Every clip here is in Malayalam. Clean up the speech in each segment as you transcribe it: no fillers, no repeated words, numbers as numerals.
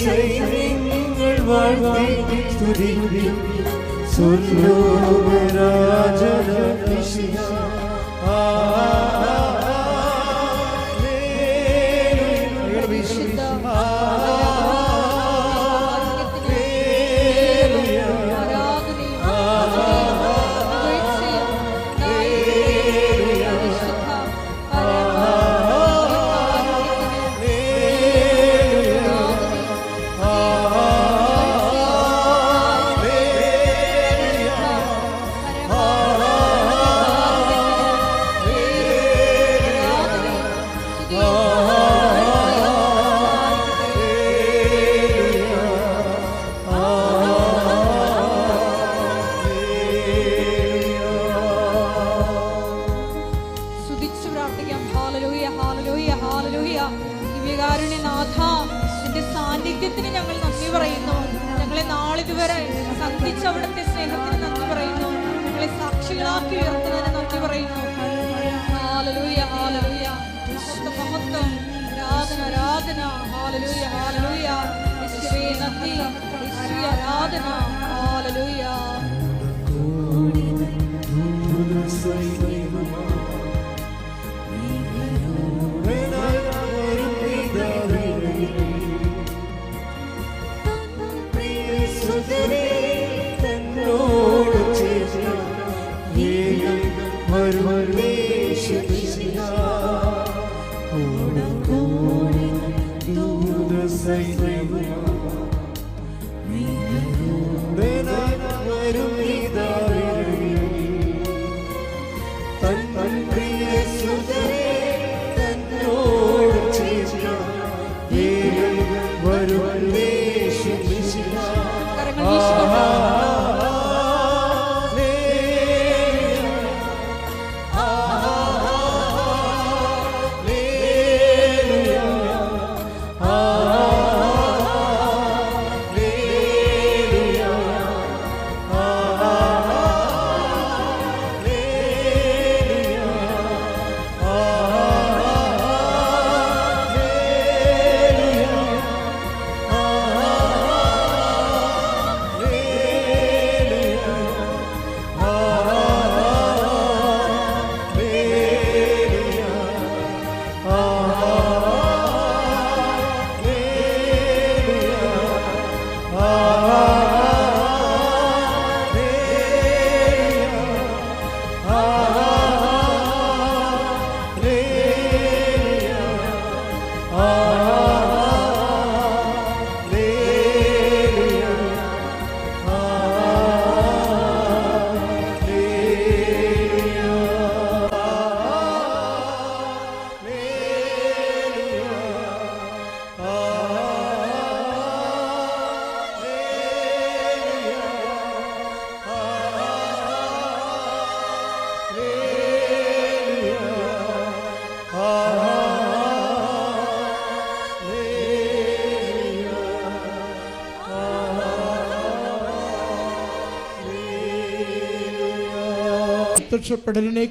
സൈന്യങ്ങൾ വാഴ്ത്തി സ്തുതിക്കും സ്വർഗ്ഗരാജന മിശിഹ. സാന്നിധ്യത്തിന് ഞങ്ങൾ നന്ദി പറയുന്നു. ഞങ്ങളെ നാളിതുവരെ സന്ധിച്ച അവിടുത്തെ സ്നേഹത്തിന് നന്ദി പറയുന്നു. ഞങ്ങളെ സാക്ഷികളാക്കി ഉയർത്തുന്നതിന് നന്ദി പറയുന്നു. Hallelujah hallelujah. മഹത്വം ആരാധന ആരാധന. ഹല്ലേലൂയ ഹല്ലേലൂയ. യേശുവേ നന്ദി. യേശുവേ ആരാധന. ഹല്ലേലൂയ.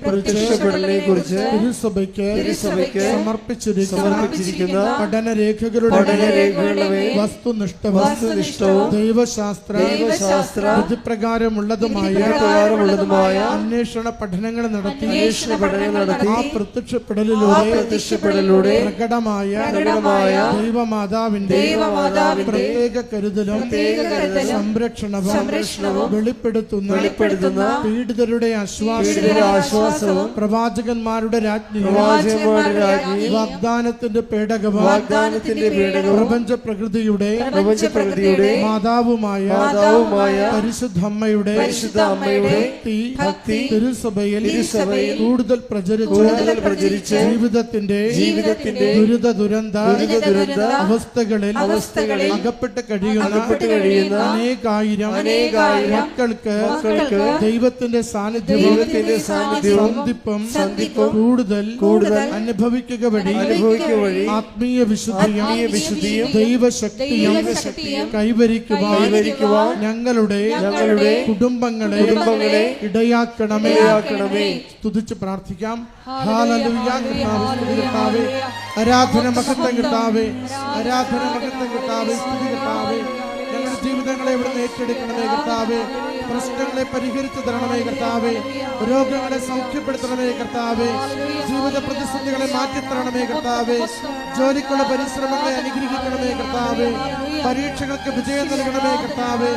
പ്രത്യക്ഷപ്പെടലിനെ കുറിച്ച് തിരുസഭയ്ക്ക് സമർപ്പിച്ചിരിക്കുന്ന പഠനരേഖകളുടെ വസ്തുനിഷ്ഠവും ദൈവശാസ്ത്ര വിധിപ്രകാരമുള്ളതുമായ അന്വേഷണ പഠനങ്ങൾ നടത്തി ആ പ്രത്യക്ഷപ്പെടലിലൂടെ പ്രകടമായ ദൈവമാതാവിന്റെ പ്രത്യേക കരുതലും സംരക്ഷണവും വെളിപ്പെടുത്തുന്ന പീഡിതരുടെ ആശ്വാസവും പ്രവാചകന്മാരുടെ രാജ്ഞിയും വാഗ്ദാനത്തിന്റെ പേടകവും പ്രപഞ്ച പ്രകൃതിയുടെ മാതാവുമായ പരിശുദ്ധമ്മയുടെ ഭക്തി തിരുസഭയിൽ കൂടുതൽ പ്രചരിച്ച് ജീവിതത്തിന്റെ ദുരിത അവസ്ഥകളിൽ അകപ്പെട്ട് കഴിയുന്ന അനേകായിരം മക്കൾക്ക് ദൈവത്തിന്റെ സാന്നിധ്യം സാന്നിധ്യവും സന്ധിപ്പും കൂടുതൽ അനുഭവിക്കുക വഴി ആത്മീയ വിശുദ്ധിയും ദൈവശക്തിയും കൈവരിക്കുവാൻ ഞങ്ങളുടെ കുടുംബങ്ങളെ ഇടയാക്കണമേ. സ്തുതിച്ച് പ്രാർത്ഥിക്കാം. ഹല്ലേലൂയ. കർത്താവേ, ആരാധന മഹത്വം കർത്താവേ, ആരാധന മഹത്വം കർത്താവേ, സ്തുതി കർത്താവേ. ഞങ്ങളുടെ ജീവിതങ്ങളെ ഇവിടുന്ന് ഏറ്റെടുക്കണമേ കർത്താവേ. പ്രശ്നങ്ങളെ പരിഹരിച്ചു തരണമേ കർത്താവേ. രോഗങ്ങളെ സൗഖ്യപ്പെടുത്തണമേ കർത്താവേ. ജീവിത പ്രതിസന്ധികളെ മാറ്റിത്തരണമേ കർത്താവേ. ജോലിക്കുള്ള പരിശ്രമങ്ങളെ അനുഗ്രഹിക്കണമേ കർത്താവേ. പരീക്ഷകൾക്ക് വിജയം നൽകണമേ കർത്താവേ.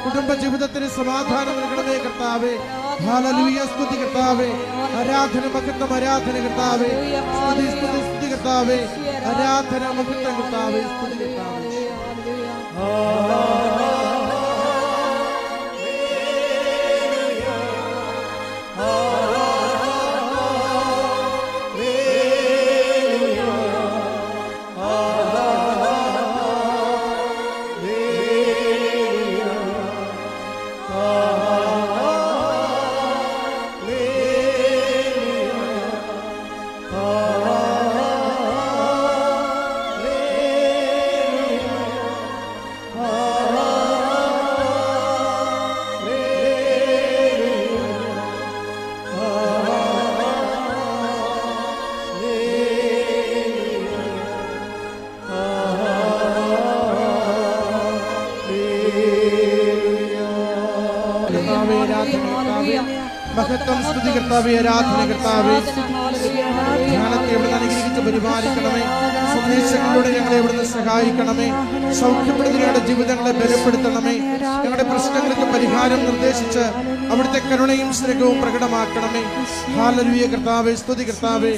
കുടുംബ ജീവിതത്തിന് സമാധാനം നൽകണമേ കർത്താവേ. ഹല്ലേലൂയ. സ്തുതി കർത്താവേ. ആരാധന മഹത്വം, ആരാധന കർത്താവേ. സ്തുതി സ്തുതി സ്തുതി കർത്താവേ. ആരാധന മഹത്വം കർത്താവേ. സ്തുതി കർത്താവേ. മഹത്വം സ്തുതി കർത്താവേ. ആരാധന കർത്താവേ. ജ്ഞാനത്തെ എവിടെ അനുഗ്രഹിച്ച് പരിപാലിക്കണമേ. സന്ദേശങ്ങളിലൂടെ ഞങ്ങളെ എവിടുന്ന് സഹായിക്കണമേ. സൗഖ്യപ്പെടുത്തുന്നവരുടെ ജീവിതങ്ങളെ ബലപ്പെടുത്തണമേ. ഞങ്ങളുടെ പ്രശ്നങ്ങൾക്ക് പരിഹാരം നിർദ്ദേശിച്ച് അവിടുത്തെ കരുണയും സ്നേഹവും പ്രകടമാക്കണമേ. ഹല്ലേലൂയ കർത്താവേ. സ്തുതി കർത്താവേ.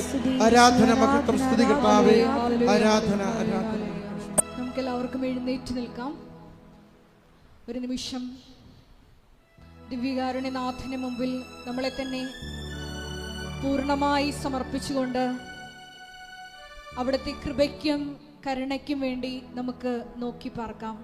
ആരാധന മഹത്വം സ്തുതി കർത്താവേ. ആരാധന ആരാധന. നമുക്ക് എല്ലാവർക്കും എഴുന്നേറ്റ് നിൽക്കാം. ഒരു നിമിഷം ദിവ്യകാരുണ്യനാഥന് മുമ്പിൽ നമ്മളെ തന്നെ പൂർണ്ണമായി സമർപ്പിച്ചുകൊണ്ട് അവിടുത്തെ കൃപയ്ക്കും കരുണയ്ക്കും വേണ്ടി നമുക്ക് നോക്കി പാർക്കാം.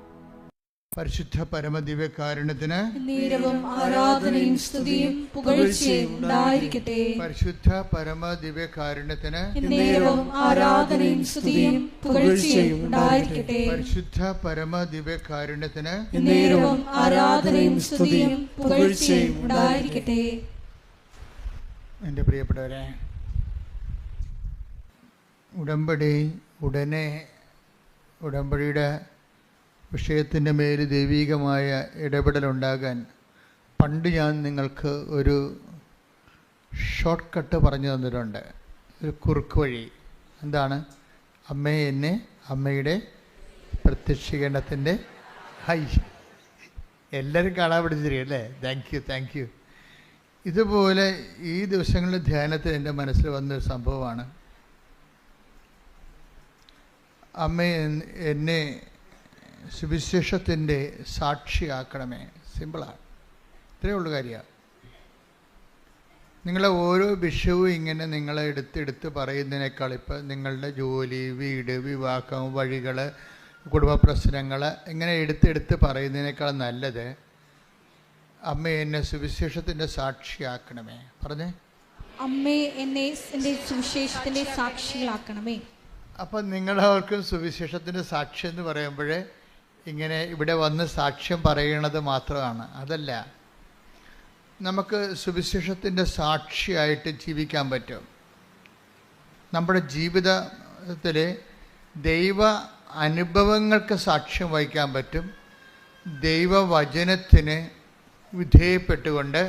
പരിശുദ്ധ പരമദിവ്യകാരുണ്യത്തിന് നേരവും ആരാധനയും സ്തുതിയും പുകഴ്ചയും ഉണ്ടായിരിക്കട്ടെ. പരിശുദ്ധ പരമദിവ്യകാരുണ്യത്തിന് നേരവും ആരാധനയും സ്തുതിയും പുകഴ്ചയും ഉണ്ടായിരിക്കട്ടെ. പരിശുദ്ധ പരമദിവ്യകാരുണ്യത്തിന് നേരവും ആരാധനയും സ്തുതിയും പുകഴ്ചയും ഉണ്ടായിരിക്കട്ടെ. എൻ്റെ പ്രിയപ്പെട്ടവരെ, ഉടമ്പടിയുടെ വിഷയത്തിൻ്റെ മേൽ ദൈവികമായ ഇടപെടലുണ്ടാകാൻ പണ്ട് ഞാൻ നിങ്ങൾക്ക് ഒരു ഷോർട്ട് കട്ട് പറഞ്ഞു തന്നിട്ടുണ്ട്, ഒരു കുറുക്ക് വഴി. എന്താണ്? അമ്മയെ എന്നെ അമ്മയുടെ പ്രത്യക്ഷീകരണത്തിൻ്റെ എല്ലാവരും കാണാൻ പഠിച്ചിരിക്കും അല്ലേ? Thank you. ഇതുപോലെ ഈ ദിവസങ്ങളിൽ ധ്യാനത്തിൽ എൻ്റെ മനസ്സിൽ വന്നൊരു സംഭവമാണ്. അമ്മ എന്നെ സുവിശേഷത്തിൻ്റെ സാക്ഷിയാക്കണമേ. സിമ്പിളാണ്, ഇത്രയേ ഉള്ളൂ കാര്യമാണ്. നിങ്ങളെ ഓരോ വിഷയവും ഇങ്ങനെ നിങ്ങളെ എടുത്ത് പറയുന്നതിനേക്കാൾ ഇപ്പം നിങ്ങളുടെ ജോലി, വീട്, വിവാഹം, വഴികൾ, കുടുംബ പ്രശ്നങ്ങൾ ഇങ്ങനെ എടുത്ത് പറയുന്നതിനേക്കാൾ നല്ലത് അമ്മ എന്നെ സുവിശേഷത്തിൻ്റെ സാക്ഷിയാക്കണമേ. പറഞ്ഞേ, അമ്മേ എന്നെ എൻ്റെ സുവിശേഷത്തിൻ്റെ സാക്ഷികളാക്കണമേ. അപ്പം നിങ്ങളവർക്കും സുവിശേഷത്തിൻ്റെ സാക്ഷി എന്ന് പറയുമ്പോൾ ഇങ്ങനെ ഇവിടെ വന്ന് സാക്ഷ്യം പറയണത് മാത്രമാണ്. അതല്ല, നമുക്ക് സുവിശേഷത്തിൻ്റെ സാക്ഷിയായിട്ട് ജീവിക്കാൻ പറ്റും. നമ്മുടെ ജീവിതത്തിൽ ദൈവ അനുഭവങ്ങൾക്ക് സാക്ഷ്യം വഹിക്കാൻ പറ്റും. ദൈവവചനത്തിന് വിധേയപ്പെട്ടുകൊണ്ട്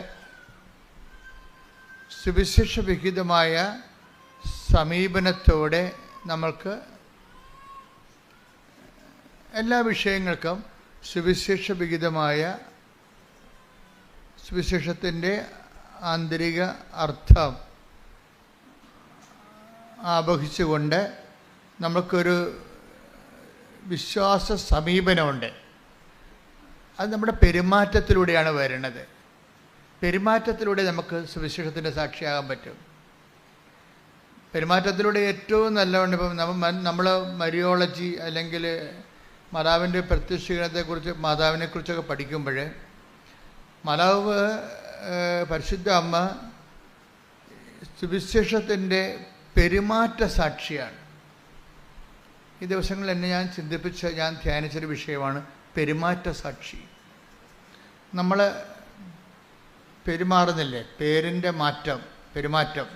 സുവിശേഷവിഹിതമായ സമീപനത്തോടെ നമ്മൾക്ക് എല്ലാ വിഷയങ്ങൾക്കും സുവിശേഷവിഹിതമായ സുവിശേഷത്തിൻ്റെ ആന്തരിക അർത്ഥം ആവഹിച്ചുകൊണ്ട് നമുക്കൊരു വിശ്വാസ സമീപനമുണ്ട്. അത് നമ്മുടെ പെരുമാറ്റത്തിലൂടെയാണ് വരുന്നത്. പെരുമാറ്റത്തിലൂടെ നമുക്ക് സുവിശേഷത്തിൻ്റെ സാക്ഷിയാകാൻ പറ്റും. പെരുമാറ്റത്തിലൂടെ ഏറ്റവും നല്ലതുകൊണ്ട് ഇപ്പം നമ്മൾ മരിയോളജി അല്ലെങ്കിൽ മാതാവിൻ്റെ പ്രത്യക്ഷീകരണത്തെക്കുറിച്ച് മാതാവിനെക്കുറിച്ചൊക്കെ പഠിക്കുമ്പോൾ മാതാവ് പരിശുദ്ധ അമ്മ സുവിശേഷത്തിൻ്റെ പെരുമാറ്റ സാക്ഷിയാണ്. ഈ ദിവസങ്ങളിൽ എന്നെ ഞാൻ ധ്യാനിച്ചൊരു വിഷയമാണ് പെരുമാറ്റ സാക്ഷി. നമ്മൾ പെരുമാറുന്നില്ലേ, പേരിൻ്റെ പെരുമാറ്റം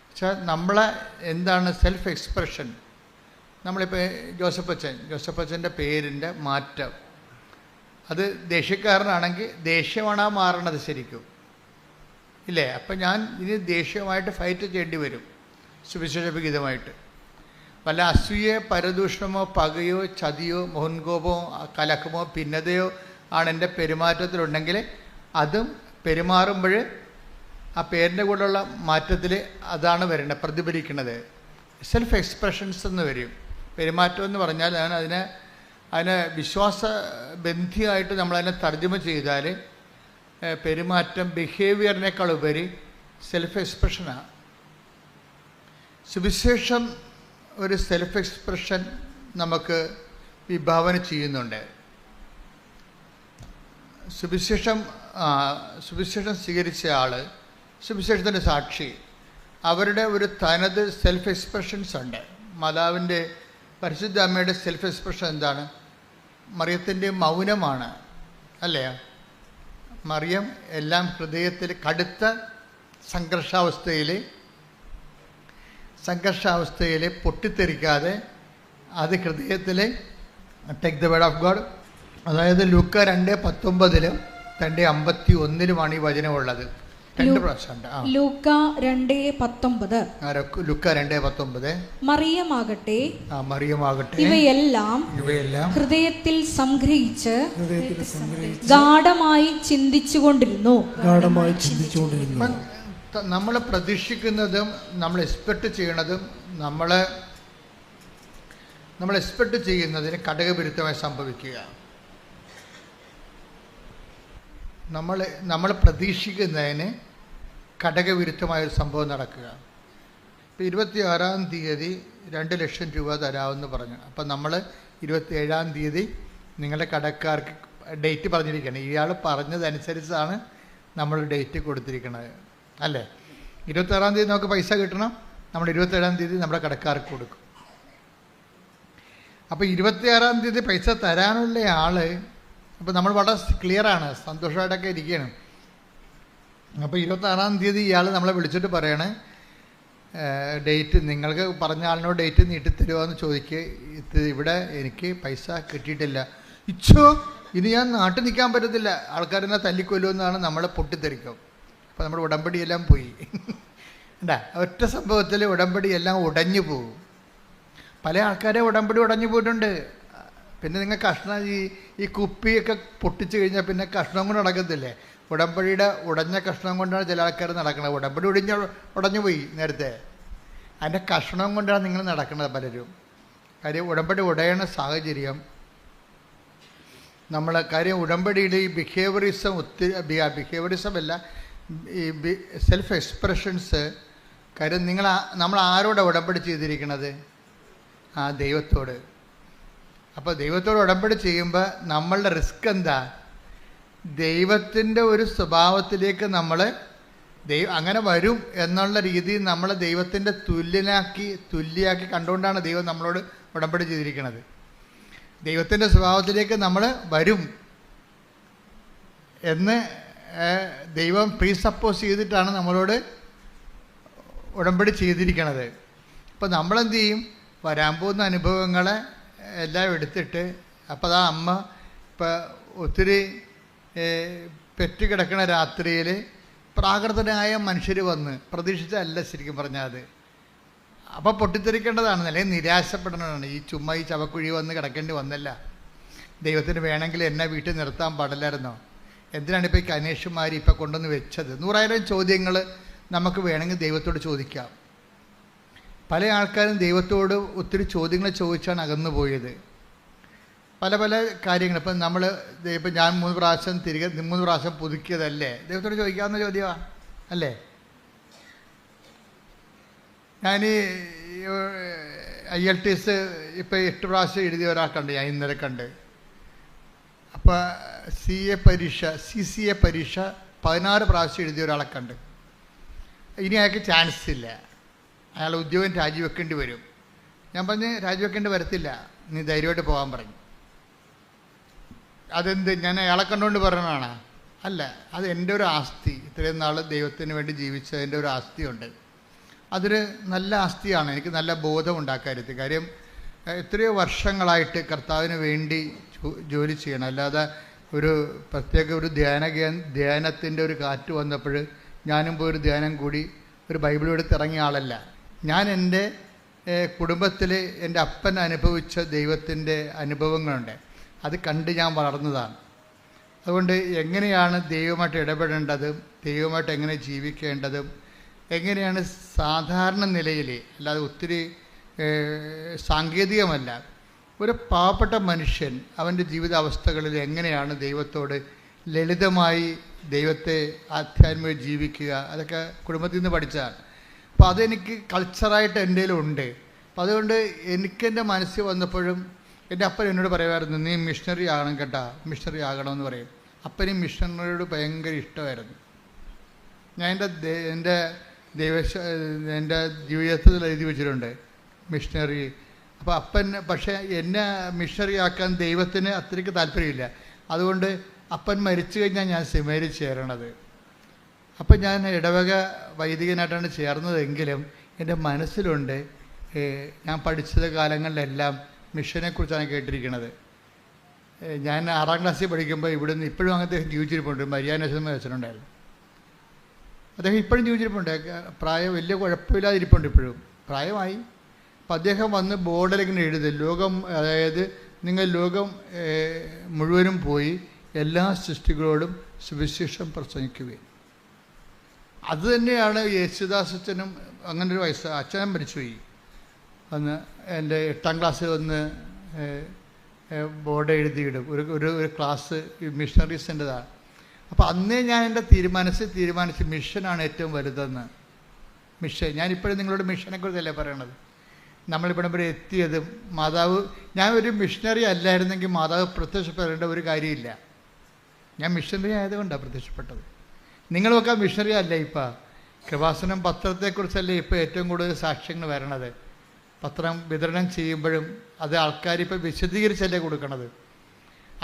വെച്ചാൽ നമ്മളെ എന്താണ് സെൽഫ് എക്സ്പ്രഷൻ. നമ്മളിപ്പോൾ ജോസഫച്ചൻ്റെ പേരിൻ്റെ മാറ്റം, അത് ദേഷ്യക്കാരനാണെങ്കിൽ ദേഷ്യമാണ് മാറണത് ശരിക്കും ഇല്ലേ? അപ്പം ഞാൻ ഇനി ദേഷ്യമായിട്ട് ഫൈറ്റ് ചെയ്യേണ്ടി വരും സുവിശേഷവിഹിതമായിട്ട്. വല്ല അസൂയ, പരദൂഷണമോ, പകയോ, ചതിയോ, മുൻകോപമോ, കലക്കമോ, ഭിന്നതയോ ആണ് എൻ്റെ പെരുമാറ്റത്തിലുണ്ടെങ്കിൽ അതും പെരുമാറുമ്പോൾ ആ പേരിൻ്റെ കൂടെയുള്ള മാറ്റത്തിൽ അതാണ് വരേണ്ടത്, പ്രതിഫലിക്കുന്നത്. സെൽഫ് എക്സ്പ്രഷൻസ് എന്ന് വരും. പെരുമാറ്റം എന്ന് പറഞ്ഞാൽ അതിനെ വിശ്വാസബന്ധിയായിട്ട് നമ്മളതിനെ തർജ്ജമ ചെയ്താൽ പെരുമാറ്റം ബിഹേവിയറിനേക്കാൾ ഉപരി സെൽഫ് എക്സ്പ്രഷനാണ്. സുവിശേഷം ഒരു സെൽഫ് എക്സ്പ്രഷൻ നമുക്ക് വിഭാവന ചെയ്യുന്നുണ്ട്. സുവിശേഷം സ്വീകരിച്ച ആൾ, സുവിശേഷത്തിൻ്റെ സാക്ഷി, അവരുടെ ഒരു തനത് സെൽഫ് എക്സ്പ്രഷൻസ് ഉണ്ട്. മാതാവിൻ്റെ, പരിശുദ്ധ അമ്മയുടെ സെൽഫ് എക്സ്പ്രഷൻ എന്താണ്? മറിയത്തിൻ്റെ മൗനമാണ് അല്ലേ? മറിയം എല്ലാം ഹൃദയത്തിൽ കടുത്ത സംഘർഷാവസ്ഥയിൽ പൊട്ടിത്തെറിക്കാതെ അത് ഹൃദയത്തിൽ take the word of God. അതായത് ലൂക്ക 2:19 2:51 ഈ വചനമുള്ളത്. 2 പ്രാവശ്യമുണ്ട്. ലൂക്ക 2:19 മറിയമാകട്ടെ ഇവയെല്ലാം ഹൃദയത്തിൽ സംഗ്രഹിച്ച് ഗാഢമായി ചിന്തിച്ചുകൊണ്ടിരുന്നു. നമ്മൾ പ്രതീക്ഷിക്കുന്നതും നമ്മൾ എക്സ്പെക്റ്റ് ചെയ്യണതും നമ്മൾ എക്സ്പെക്റ്റ് ചെയ്യുന്നതിന് ഘടകവിരുദ്ധമായി സംഭവിക്കുക. നമ്മൾ പ്രതീക്ഷിക്കുന്നതിന് ഘടകവിരുദ്ധമായൊരു സംഭവം നടക്കുക. ഇപ്പോൾ 26-ാം തീയതി 2 ലക്ഷം രൂപ തരാമെന്ന് പറഞ്ഞു. അപ്പം നമ്മൾ 27-ാം തീയതി നിങ്ങളുടെ കടക്കാർക്ക് ഡേറ്റ് പറഞ്ഞിരിക്കുകയാണ്. ഇയാൾ പറഞ്ഞതനുസരിച്ചാണ് നമ്മൾ ഡേറ്റ് കൊടുത്തിരിക്കുന്നത് അല്ലേ? 26-ാം തീയതി നമുക്ക് പൈസ കിട്ടണം, നമ്മൾ 27-ാം തീയതി നമ്മുടെ കടക്കാർക്ക് കൊടുക്കും. അപ്പോൾ 26-ാം തീയതി പൈസ തരാനുള്ള ആൾ, അപ്പോൾ നമ്മൾ വളരെ ക്ലിയറാണ്, സന്തോഷമായിട്ടൊക്കെ ഇരിക്കുകയാണ്. അപ്പോൾ 26-ാം തീയതി ഇയാൾ നമ്മളെ വിളിച്ചിട്ട് പറയണേ, ഡേറ്റ് നിങ്ങൾക്ക് പറഞ്ഞ ആളിനോട് ഡേറ്റ് നീട്ടിത്തരുമോ എന്ന് ചോദിക്കുക. ഇവിടെ എനിക്ക് പൈസ കിട്ടിയിട്ടില്ല. ഇനി ഞാൻ നാട്ടിൽ നിൽക്കാൻ പറ്റത്തില്ല, ആൾക്കാരെന്നെ തല്ലിക്കൊല്ലുമെന്നാണ് നമ്മളെ പൊട്ടിത്തെറിക്കും. അപ്പോൾ നമ്മുടെ ഉടമ്പടിയെല്ലാം പോയി എന്താ? ഒറ്റ സംഭവത്തിൽ ഉടമ്പടിയെല്ലാം ഉടഞ്ഞു പോകും. പല ആൾക്കാരെ ഉടമ്പടി ഉടഞ്ഞു പോയിട്ടുണ്ട്. പിന്നെ നിങ്ങൾ ഈ കുപ്പിയൊക്കെ പൊട്ടിച്ച് കഴിഞ്ഞാൽ പിന്നെ കഷ്ണം കൊണ്ട് നടക്കത്തില്ലേ? ഉടമ്പടിയുടെ ഉടഞ്ഞ കഷ്ണം കൊണ്ടാണ് ചില ആൾക്കാർ നടക്കുന്നത്. ഉടമ്പടി ഉടഞ്ഞു പോയി നേരത്തെ, അതിൻ്റെ കഷ്ണം കൊണ്ടാണ് നിങ്ങൾ നടക്കുന്നത് പലരും. കാര്യം ഉടമ്പടി ഉടയണ സാഹചര്യം ഉടമ്പടിയിൽ ഈ ബിഹേവിയറിസം അല്ല, ഈ സെൽഫ് എക്സ്പ്രഷൻസ്. കാര്യം നമ്മൾ ആരോടാണ് ഉടമ്പടി ചെയ്തിരിക്കുന്നത്? ദൈവത്തോട്. അപ്പോൾ ദൈവത്തോട് ഉടമ്പടി ചെയ്യുമ്പോൾ നമ്മളുടെ റിസ്ക് എന്താ? ദൈവത്തിൻ്റെ ഒരു സ്വഭാവത്തിലേക്ക് നമ്മൾ അങ്ങനെ വരും എന്നുള്ള രീതിയിൽ നമ്മളെ ദൈവത്തിൻ്റെ തുല്യാക്കി കണ്ടുകൊണ്ടാണ് ദൈവം നമ്മളോട് ഉടമ്പടി ചെയ്തിരിക്കുന്നത്. ദൈവത്തിൻ്റെ സ്വഭാവത്തിലേക്ക് നമ്മൾ വരും എന്ന് ദൈവം പ്രീസപ്പോസ് ചെയ്തിട്ടാണ് നമ്മളോട് ഉടമ്പടി ചെയ്തിരിക്കുന്നത്. അപ്പോൾ നമ്മളെന്ത് ചെയ്യും? വരാൻ പോകുന്ന അനുഭവങ്ങളെ എല്ലാം എടുത്തിട്ട്, അപ്പോൾ അമ്മ ഇപ്പോൾ ഒത്തിരി പെറ്റുകിടക്കണ രാത്രിയിൽ പ്രാകൃതനായ മനുഷ്യർ വന്ന് പ്രതീക്ഷിച്ചല്ല ശരിക്കും പറഞ്ഞാൽ അത്. അപ്പോൾ പൊട്ടിത്തെറിക്കേണ്ടതാണ്, അല്ലെങ്കിൽ നിരാശപ്പെടേണ്ടതാണ്. ഈ ചവക്കുഴി വന്ന് കിടക്കേണ്ടി വന്നല്ല. ദൈവത്തിന് വേണമെങ്കിൽ എന്നെ വീട്ടിൽ നിർത്താൻ പാടില്ലായിരുന്നോ? എന്തിനാണ് ഇപ്പോൾ ഈ കനേഷുമാർ ഇപ്പോൾ കൊണ്ടുവന്ന് വെച്ചത്? 100,000 ചോദ്യങ്ങൾ നമുക്ക് വേണമെങ്കിൽ ദൈവത്തോട് ചോദിക്കാം. പല ആൾക്കാരും ദൈവത്തോട് ഒത്തിരി ചോദ്യങ്ങൾ ചോദിച്ചാണ് അകന്നു പോയത്. പല കാര്യങ്ങൾ. ഇപ്പം ഞാൻ 3 പ്രാവശ്യം പുതുക്കിയതല്ലേ? ദൈവത്തോട് ചോദിക്കാവുന്ന ചോദ്യമാണ് അല്ലേ? ഞാൻ IELTS ഇപ്പോൾ 8 പ്രാവശ്യം എഴുതിയ ഒരാൾക്കുണ്ട്, ഞാൻ ഇന്നലെ കണ്ട്. അപ്പോൾ CCA പരീക്ഷ 16 പ്രാവശ്യം എഴുതിയ ഒരാളെ കണ്ട്. ഇനി അയാൾക്ക് ചാൻസ് ഇല്ല, അയാൾ ഉദ്യോഗം രാജിവെക്കേണ്ടി വരും. ഞാൻ പറഞ്ഞ് രാജിവെക്കേണ്ടി വരത്തില്ല, നീ ധൈര്യമായിട്ട് പോകാൻ പറഞ്ഞു. അതെന്ത്, ഞാൻ അയാളെ കണ്ടുകൊണ്ട് പറഞ്ഞതാണ്? അല്ല, അത് എൻ്റെ ഒരു ആസ്തി, ഇത്രയും നാൾ ദൈവത്തിന് വേണ്ടി ജീവിച്ചതിൻ്റെ ഒരു ആസ്തിയുണ്ട്. അതൊരു നല്ല ആസ്തിയാണ്, എനിക്ക് നല്ല ബോധം ഉണ്ടാക്കരുത്. കാര്യം എത്രയോ വർഷങ്ങളായിട്ട് കർത്താവിന് വേണ്ടി ജോലി ചെയ്യണം. അല്ലാതെ ഒരു പ്രത്യേക ഒരു ധ്യാനത്തിൻ്റെ ഒരു കാറ്റ് വന്നപ്പോൾ ഞാനും പോയി ഒരു ധ്യാനം കൂടി ഒരു ബൈബിൾ എടുത്ത് ഇറങ്ങിയ ആളല്ല. ഞാൻ എൻ്റെ കുടുംബത്തിൽ എൻ്റെ അപ്പൻ അനുഭവിച്ച ദൈവത്തിൻ്റെ അനുഭവങ്ങളുണ്ട്, അത് കണ്ട് ഞാൻ വളർന്നതാണ്. അതുകൊണ്ട് എങ്ങനെയാണ് ദൈവമായിട്ട് ഇടപെടേണ്ടതും ദൈവമായിട്ട് എങ്ങനെ ജീവിക്കേണ്ടതും എങ്ങനെയാണ് സാധാരണ നിലയിൽ, അല്ലാതെ ഒത്തിരി സാങ്കേതികമല്ല, ഒരു പാവപ്പെട്ട മനുഷ്യൻ അവൻ്റെ ജീവിതാവസ്ഥകളിൽ എങ്ങനെയാണ് ദൈവത്തോട് ലളിതമായി ദൈവത്തെ ആധ്യാത്മികമായി ജീവിക്കുക, അതൊക്കെ കുടുംബത്തിൽ നിന്ന് പഠിച്ചതാണ്. അപ്പോൾ അതെനിക്ക് കൾച്ചറായിട്ട് എൻ്റെ ഉണ്ട്. അപ്പം അതുകൊണ്ട് എനിക്കെൻ്റെ മനസ്സിൽ വന്നപ്പോഴും എൻ്റെ അപ്പൻ എന്നോട് പറയുമായിരുന്നു, നീ മിഷണറി ആകണം കേട്ടോ, മിഷണറി ആകണമെന്ന് പറയും. അപ്പനും മിഷണറിയോട് ഭയങ്കര ഇഷ്ടമായിരുന്നു. ഞാൻ എൻ്റെ ജീവിതത്തിൽ എഴുതി വെച്ചിട്ടുണ്ട് മിഷണറി. അപ്പോൾ അപ്പൻ പക്ഷേ എന്നെ മിഷണറി ആക്കാൻ ദൈവത്തിന് അത്രയ്ക്ക് താല്പര്യമില്ല. അതുകൊണ്ട് അപ്പൻ മരിച്ചു കഴിഞ്ഞാൽ ഞാൻ സെമിനാരിൽ ചേരണത്. അപ്പം ഞാൻ ഇടവക വൈദികനായിട്ടാണ് ചേർന്നതെങ്കിലും എൻ്റെ മനസ്സിലുണ്ട്, ഞാൻ പഠിച്ചത് കാലങ്ങളിലെല്ലാം മിഷനെക്കുറിച്ചാണ് കേട്ടിരിക്കുന്നത്. ഞാൻ 6ാം ക്ലാസ്സിൽ പഠിക്കുമ്പോൾ ഇവിടുന്ന് ഇപ്പോഴും അങ്ങനത്തെ ജീവിച്ചിരിപ്പുണ്ട്. മരിയാനേശ്വരം വെച്ചിട്ടുണ്ടായിരുന്നു. അദ്ദേഹം ഇപ്പോഴും ജീവിച്ചിരിപ്പുണ്ട്, പ്രായം വലിയ കുഴപ്പമില്ലാതിരിപ്പുണ്ട്, ഇപ്പോഴും പ്രായമായി. അപ്പം അദ്ദേഹം വന്ന് ബോർഡിലിങ്ങനെ എഴുതും, ലോകം, അതായത് നിങ്ങൾ ലോകം മുഴുവനും പോയി എല്ലാ സൃഷ്ടികളോടും സുവിശേഷം പ്രസംഗിക്കുകയും. അതുതന്നെയാണ് യേശുദാസച്ചനും അങ്ങനെ ഒരു അച്ഛനും മരിച്ചുപോയി. അന്ന് എൻ്റെ 8ാം ക്ലാസ്സിൽ വന്ന് ബോർഡ് എഴുതിയിടും, ഒരു ക്ലാസ് മിഷണറീസിൻ്റെതാണ്. അപ്പോൾ അന്നേ ഞാൻ എൻ്റെ തീരുമാനിച്ച് മിഷനാണ് ഏറ്റവും വലുതെന്ന്. മിഷൻ, ഞാനിപ്പോഴും നിങ്ങളോട് മിഷനെക്കുറിച്ചല്ലേ പറയണത്. നമ്മളിവിടെ വരെ എത്തിയതും മാതാവ്, ഞാൻ ഒരു മിഷണറി അല്ലായിരുന്നെങ്കിൽ മാതാവ് പ്രത്യക്ഷപ്പെടേണ്ട ഒരു കാര്യമില്ല. ഞാൻ മിഷണറി ആയതുകൊണ്ടാണ് പ്രത്യക്ഷപ്പെട്ടത്. നിങ്ങളുമൊക്കെ മിഷണറി അല്ല. ഇപ്പം കൃപാസനം പത്രത്തെക്കുറിച്ചല്ലേ ഇപ്പോൾ ഏറ്റവും കൂടുതൽ സാക്ഷ്യങ്ങൾ വരണത്. പത്രം വിതരണം ചെയ്യുമ്പോഴും അത് ആൾക്കാരിപ്പോൾ വിശദീകരിച്ചല്ലേ കൊടുക്കണത്.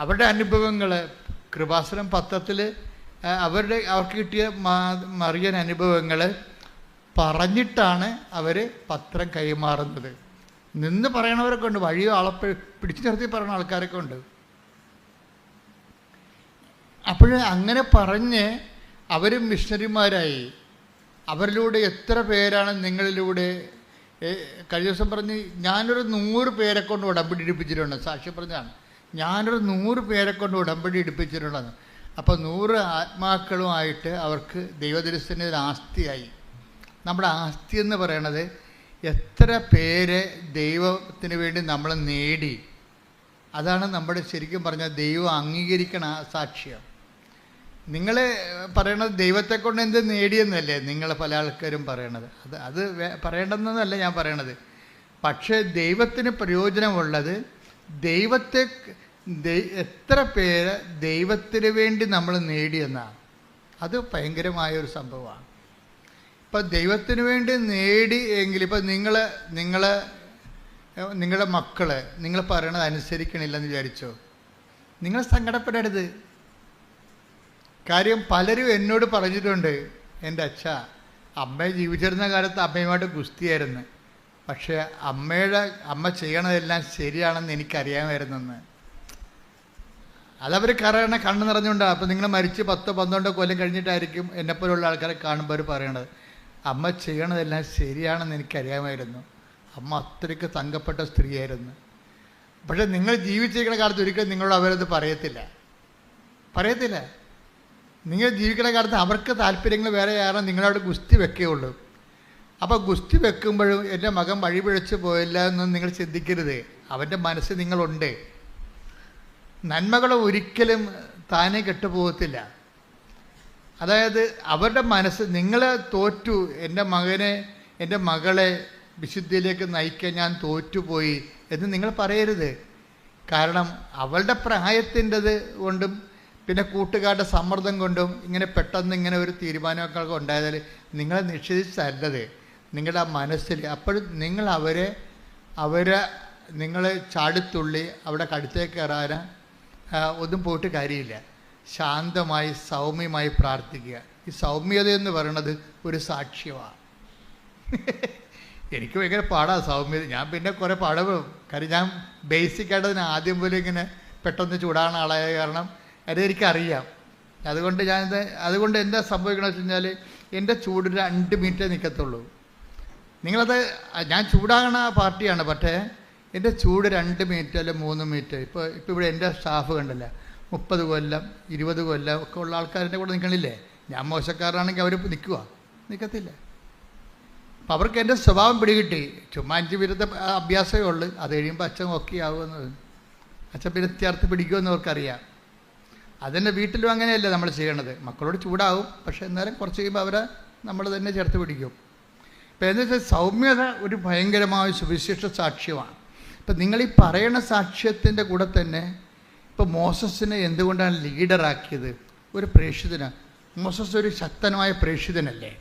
അവരുടെ അനുഭവങ്ങൾ കൃപാസനം പത്രത്തിൽ അവർക്ക് കിട്ടിയ മറിയൻ അനുഭവങ്ങൾ പറഞ്ഞിട്ടാണ് അവർ പത്രം കൈമാറുന്നത്. നിന്ന് പറയണവരൊക്കെ ഉണ്ട്, വഴിയോ ആളെ പിടിച്ചു നിർത്തി പറയുന്ന ആൾക്കാരൊക്കെ ഉണ്ട്. അപ്പോൾ അങ്ങനെ പറഞ്ഞ് അവർ മിഷണറിമാരായി. അവരിലൂടെ എത്ര പേരാണ് നിങ്ങളിലൂടെ. കഴിഞ്ഞ ദിവസം പറഞ്ഞ് ഞാനൊരു 100 പേരെ കൊണ്ട് ഉടമ്പടി എടുപ്പിച്ചിട്ടുണ്ട്. സാക്ഷി പറഞ്ഞാണ്, ഞാനൊരു 100 പേരെ കൊണ്ട് ഉടമ്പടി എടുപ്പിച്ചിട്ടുണ്ടെന്ന്. അപ്പോൾ 100 ആത്മാക്കളുമായിട്ട് അവർക്ക് ദൈവദർശന ഒരു ആസ്തിയായി. നമ്മുടെ ആസ്തി എന്ന് പറയണത് എത്ര പേരെ ദൈവത്തിന് വേണ്ടി നമ്മൾ നേടി, അതാണ് നമ്മുടെ ശരിക്കും പറഞ്ഞാൽ ദൈവം അംഗീകരിക്കണ സാക്ഷ്യം. നിങ്ങൾ പറയണത് ദൈവത്തെ കൊണ്ട് എന്ത് നേടിയെന്നല്ലേ നിങ്ങൾ പല ആൾക്കാരും പറയണത്. അത് പറയേണ്ടെന്നല്ല ഞാൻ പറയണത്. പക്ഷേ ദൈവത്തിന് പ്രയോജനമുള്ളത് എത്ര പേര് ദൈവത്തിന് വേണ്ടി നമ്മൾ നേടിയെന്നാണ്. അത് ഭയങ്കരമായൊരു സംഭവമാണ്. ഇപ്പം ദൈവത്തിന് വേണ്ടി നേടി എങ്കിൽ ഇപ്പം നിങ്ങളുടെ മക്കൾ നിങ്ങൾ പറയണത് അനുസരിക്കണില്ലെന്ന് വിചാരിച്ചോ, നിങ്ങൾ സങ്കടപ്പെടരുത്. കാര്യം പലരും എന്നോട് പറഞ്ഞിട്ടുണ്ട്, എൻ്റെ അമ്മ ജീവിച്ചിരുന്ന കാലത്ത് അമ്മയുമായിട്ട് ഗുസ്തിയായിരുന്നു, പക്ഷേ അമ്മ ചെയ്യണതെല്ലാം ശരിയാണെന്ന് എനിക്കറിയാമായിരുന്നെന്ന്. അതവർ കണ്ണ് നിറഞ്ഞുകൊണ്ടാണ്. അപ്പം നിങ്ങൾ മരിച്ച് 10-12 കൊല്ലം കഴിഞ്ഞിട്ടായിരിക്കും എന്നെപ്പോലുള്ള ആൾക്കാരെ കാണുമ്പോൾ അവർ പറയണത്, അമ്മ ചെയ്യണതെല്ലാം ശരിയാണെന്ന് എനിക്കറിയാമായിരുന്നു, അമ്മ അത്രയ്ക്ക് തങ്കപ്പെട്ട സ്ത്രീയായിരുന്നു. പക്ഷേ നിങ്ങൾ ജീവിച്ചിരിക്കുന്ന കാലത്ത് ഒരിക്കലും നിങ്ങളോട് അവരത് പറയത്തില്ല. നിങ്ങൾ ജീവിക്കുന്ന കാലത്ത് അവർക്ക് താല്പര്യങ്ങൾ വേറെ ആരും നിങ്ങളോട് ഗുസ്തി വെക്കുകയുള്ളൂ. അപ്പോൾ ഗുസ്തി വെക്കുമ്പോഴും എൻ്റെ മകൻ വഴിപിഴച്ച് പോയില്ല എന്നൊന്നും നിങ്ങൾ ചിന്തിക്കരുത്. അവൻ്റെ മനസ്സിൽ നിങ്ങളുണ്ട്. നന്മകൾ ഒരിക്കലും താനേ കെട്ടുപോകത്തില്ല. അതായത് അവരുടെ മനസ്സ്, നിങ്ങൾ തോറ്റു, എൻ്റെ മകളെ വിശുദ്ധിയിലേക്ക് നയിക്കാൻ ഞാൻ തോറ്റുപോയി എന്ന് നിങ്ങൾ പറയരുത്. കാരണം അവളുടെ പ്രായത്തിൻ്റെത് കൊണ്ടും പിന്നെ കൂട്ടുകാരുടെ സമ്മർദ്ദം കൊണ്ടും ഇങ്ങനെ പെട്ടെന്ന് ഇങ്ങനെ ഒരു തീരുമാനമൊക്കെ ഉണ്ടായതിൽ നിങ്ങളെ നിഷേധിച്ചല്ലത്, നിങ്ങളുടെ ആ മനസ്സിൽ. അപ്പോഴും നിങ്ങൾ അവരെ നിങ്ങൾ ചാടിത്തുള്ളി അവിടെ കടുത്തേക്ക് കയറാൻ ഒന്നും പോയിട്ട് കാര്യമില്ല. ശാന്തമായി സൗമ്യമായി പ്രാർത്ഥിക്കുക. ഈ സൗമ്യത എന്ന് പറയുന്നത് ഒരു സാക്ഷ്യമാണ്. എനിക്ക് ഭയങ്കര പാടാണ് സൗമ്യത. ഞാൻ പിന്നെ കുറേ പാടവും. കാര്യം ഞാൻ ബേസിക്കായിട്ട് അതിന് ആദ്യം പോലും ഇങ്ങനെ പെട്ടെന്ന് ചൂടാണ് ആളായ കാരണം അതെനിക്കറിയാം. അതുകൊണ്ട് എന്താ സംഭവിക്കണമെന്ന് വെച്ച് കഴിഞ്ഞാൽ എൻ്റെ ചൂട് 2 മിനിറ്റേ നിൽക്കത്തുള്ളൂ. നിങ്ങളത് ഞാൻ ചൂടാകണ പാർട്ടിയാണ്, പക്ഷേ എൻ്റെ ചൂട് 2 മിനിറ്റ് അല്ല 3 മിനിറ്റ്. ഇപ്പോൾ ഇവിടെ എൻ്റെ സ്റ്റാഫ് കണ്ടില്ല, 30 കൊല്ലം 20 കൊല്ലം ഒക്കെ ഉള്ള ആൾക്കാരുടെ കൂടെ നിൽക്കണില്ലേ. ഞാൻ മോശക്കാരനാണെങ്കിൽ അവർ നിൽക്കത്തില്ല. അപ്പം അവർക്ക് എൻ്റെ സ്വഭാവം പിടികിട്ടി. ചുമ്മാ 5 മിനിറ്റ് അഭ്യാസമേ ഉള്ളൂ. അത് കഴിയുമ്പോൾ അച്ഛൻ ഓക്കെ ആവുമെന്ന്, അച്ഛൻ പിന്നെ ചേർത്ത് പിടിക്കുമെന്ന് അവർക്കറിയാം. അതെന്നെ വീട്ടിലും അങ്ങനെയല്ല നമ്മൾ ചെയ്യണത്. മക്കളോട് ചൂടാവും, പക്ഷേ എന്നാലും കുറച്ച് കഴിയുമ്പോൾ അവരെ നമ്മൾ തന്നെ ചേർത്ത് പിടിക്കും. ഇപ്പം എന്താ വെച്ചാൽ സൗമ്യത ഒരു ഭയങ്കരമായ സുവിശേഷ സാക്ഷ്യമാണ്. ഇപ്പം നിങ്ങളീ പറയണ സാക്ഷ്യത്തിൻ്റെ കൂടെ തന്നെ ഇപ്പോൾ മോസസിനെ എന്തുകൊണ്ടാണ് ലീഡറാക്കിയത്? ഒരു പ്രേക്ഷിതനാണ്. മോസസ് ഒരു ശക്തനായ പ്രേക്ഷിതനല്ലേ?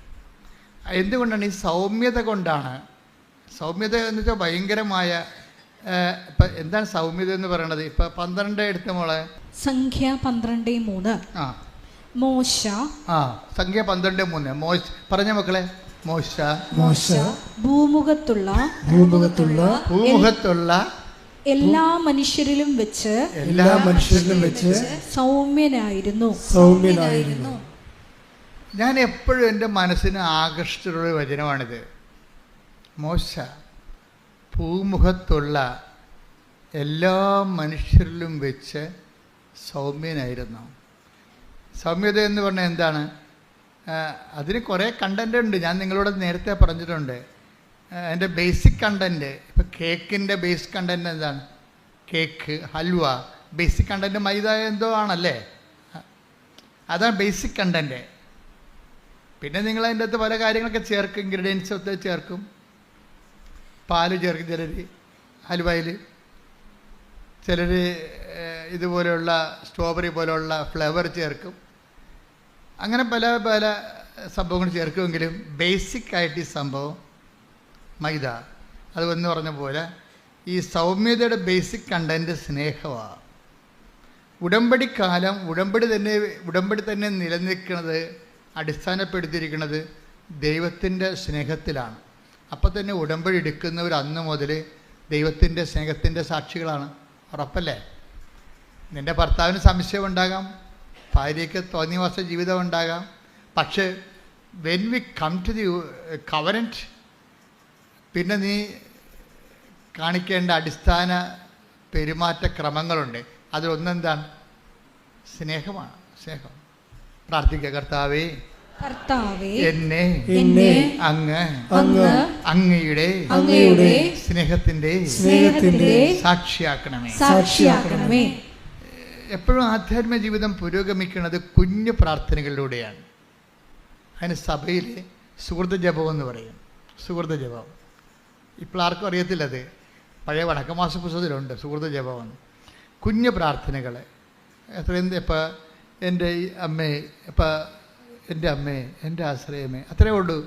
എന്തുകൊണ്ടാണ്? ഈ സൗമ്യത കൊണ്ടാണ്. സൗമ്യത എന്ന് വെച്ചാൽ ഭയങ്കരമായ ഇപ്പം എന്താണ് സൗമ്യത എന്ന് പറയണത്? ഇപ്പം 12 എടുത്ത മോളെ, സംഖ്യ 12:3. മോശ. സംഖ്യ 12:3. പറഞ്ഞ മക്കളെ, മോശ ഭൂമുഖത്തുള്ള എല്ലാ മനുഷ്യരിലും വെച്ച് സൗമ്യനായിരുന്നു. ഞാൻ എപ്പോഴും എൻ്റെ മനസ്സിന് ആകർഷിച്ചിട്ടുള്ള വചനമാണിത്. മോശ ഭൂമുഖത്തുള്ള എല്ലാ മനുഷ്യരിലും വെച്ച് സൗമ്യനായിരുന്നു. സൗമ്യത എന്ന് പറഞ്ഞാൽ എന്താണ്? അതിന് കുറേ കണ്ടൻ്റ് ഉണ്ട്. ഞാൻ നിങ്ങളോട് നേരത്തെ പറഞ്ഞിട്ടുണ്ട്. എൻ്റെ ബേസിക് കണ്ടൻറ്റ്, ഇപ്പോൾ കേക്കിൻ്റെ ബേസിക് കണ്ടൻറ്റ് എന്താണ്? കേക്ക്, ഹൽവ, ബേസിക് കണ്ടൻറ്റ് മൈദ എന്തോ ആണല്ലേ? അതാണ് ബേസിക് കണ്ടൻറ്റ്. പിന്നെ നിങ്ങൾ അതിൻ്റെ അകത്ത് പല കാര്യങ്ങളൊക്കെ ചേർക്കും, ഇൻഗ്രീഡിയൻസ് ഒക്കെ ചേർക്കും. പാല് ചേർക്കും ചിലർ ഹൽവയിൽ, ചിലർ ഇതുപോലെയുള്ള സ്ട്രോബെറി പോലെയുള്ള ഫ്ലേവർ ചേർക്കും. അങ്ങനെ പല പല സംഭവങ്ങൾ ചേർക്കുമെങ്കിലും ബേസിക്കായിട്ട് ഈ സംഭവം മൈദ. അത് എന്ന് പറഞ്ഞ പോലെ ഈ സൗമ്യതയുടെ ബേസിക് കണ്ടൻറ്റ് സ്നേഹമാണ്. ഉടമ്പടിക്കാലം ഉടമ്പടി തന്നെ നിലനിൽക്കുന്നത്, അടിസ്ഥാനപ്പെടുത്തിയിരിക്കുന്നത് ദൈവത്തിൻ്റെ സ്നേഹത്തിലാണ്. അപ്പം തന്നെ ഉടമ്പടി എടുക്കുന്നവർ അന്ന് മുതൽ ദൈവത്തിൻ്റെ സ്നേഹത്തിൻ്റെ സാക്ഷികളാണ്. ഉറപ്പല്ലേ? നിൻ്റെ ഭർത്താവിന് സംശയമുണ്ടാകാം, ഭാര്യയ്ക്ക് തോന്നിവാസ ജീവിതം ഉണ്ടാകാം. പക്ഷേ when we come to the covenant, പിന്നെ നീ കാണിക്കേണ്ട അടിസ്ഥാന പെരുമാറ്റ ക്രമങ്ങളുണ്ട്. അതിലൊന്നെന്താണ്? സ്നേഹമാണ്. സ്നേഹം. പ്രാർത്ഥിക്കുക. കർത്താവേ, എന്നെ അങ്ങയുടെ സ്നേഹത്തിന്റെ സാക്ഷിയാക്കണമേ. എപ്പോഴും ആധ്യാത്മിക ജീവിതം പുരോഗമിക്കുന്നത് കുഞ്ഞു പ്രാർത്ഥനകളിലൂടെയാണ്. അതിന് സഭയിൽ സുഹൃത ജപം എന്ന് പറയും. സുഹൃത ജപം ഇപ്പോൾ ആർക്കും അറിയത്തില്ല. അത് പഴയ വടക്കമാസ പുസ്തകത്തിലുണ്ട് സുഹൃത ജപമെന്ന്. കുഞ്ഞു പ്രാർത്ഥനകൾ ഇപ്പം എൻ്റെ അമ്മേ, ഇപ്പം എൻ്റെ അമ്മേ, എൻ്റെ ആശ്രയമേ, അത്രയേ ഉള്ളൂ.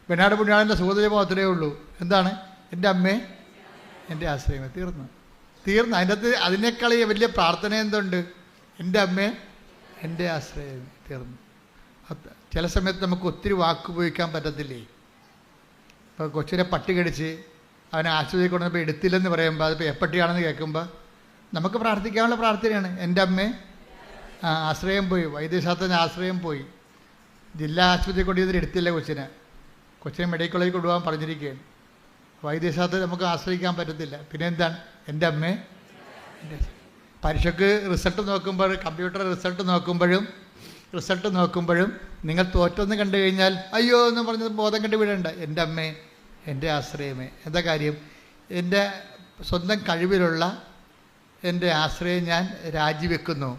വെണ്ണാട് പുണ്യാളൻ്റെ സുഹൃത ജപം അത്രയേ ഉള്ളൂ. എന്താണ്? എൻ്റെ അമ്മേ, എൻ്റെ ആശ്രയമേ. തീർന്നു. അതിൻ്റെ അകത്ത് അതിനേക്കാൾ വലിയ പ്രാർത്ഥന എന്തുണ്ട്? എൻ്റെ അമ്മേ, എൻ്റെ ആശ്രയമേ. തീർന്നു. ചില സമയത്ത് നമുക്ക് ഒത്തിരി വാക്ക് ഉപയോഗിക്കാൻ പറ്റത്തില്ലേ? ഇപ്പോൾ കൊച്ചിനെ പട്ടി കടിച്ച് അവനെ ആശുപത്രിയിൽ കൊണ്ടുവന്നപ്പോൾ എടുത്തില്ലെന്ന് പറയുമ്പോൾ അതിപ്പോൾ എപ്പട്ടിയാണെന്ന് കേൾക്കുമ്പോൾ നമുക്ക് പ്രാർത്ഥിക്കാനുള്ള പ്രാർത്ഥനയാണ്. എൻ്റെ അമ്മേ, ആശ്രയം പോയി, വൈദ്യശാസ്ത്രത്തിന് ആശ്രയം പോയി, ജില്ലാ ആശുപത്രി കൊണ്ടുവന്നിട്ട് എടുത്തില്ല കൊച്ചിനെ മെഡിക്കൽ കോളേജിൽ കൊണ്ടുപോകാൻ പറഞ്ഞിരിക്കുകയാണ്. വൈദ്യശാസ്ത്രത്തിൽ നമുക്ക് ആശ്രയിക്കാൻ പറ്റത്തില്ല. പിന്നെ എന്താണ്? എൻ്റെ അമ്മേ. പരീക്ഷയ്ക്ക് റിസൾട്ട് നോക്കുമ്പോൾ, കമ്പ്യൂട്ടർ റിസൾട്ട് നോക്കുമ്പോഴും നിങ്ങൾ തോറ്റൊന്ന് കണ്ടു കഴിഞ്ഞാൽ അയ്യോ എന്ന് പറഞ്ഞത് ബോധം കണ്ടു വിടേണ്ട. എൻ്റെ അമ്മേ, എൻ്റെ ആശ്രയമേ. എന്താ കാര്യം? എൻ്റെ സ്വന്തം കഴിവിലുള്ള എൻ്റെ ആശ്രയം ഞാൻ രാജിവെക്കുന്നു.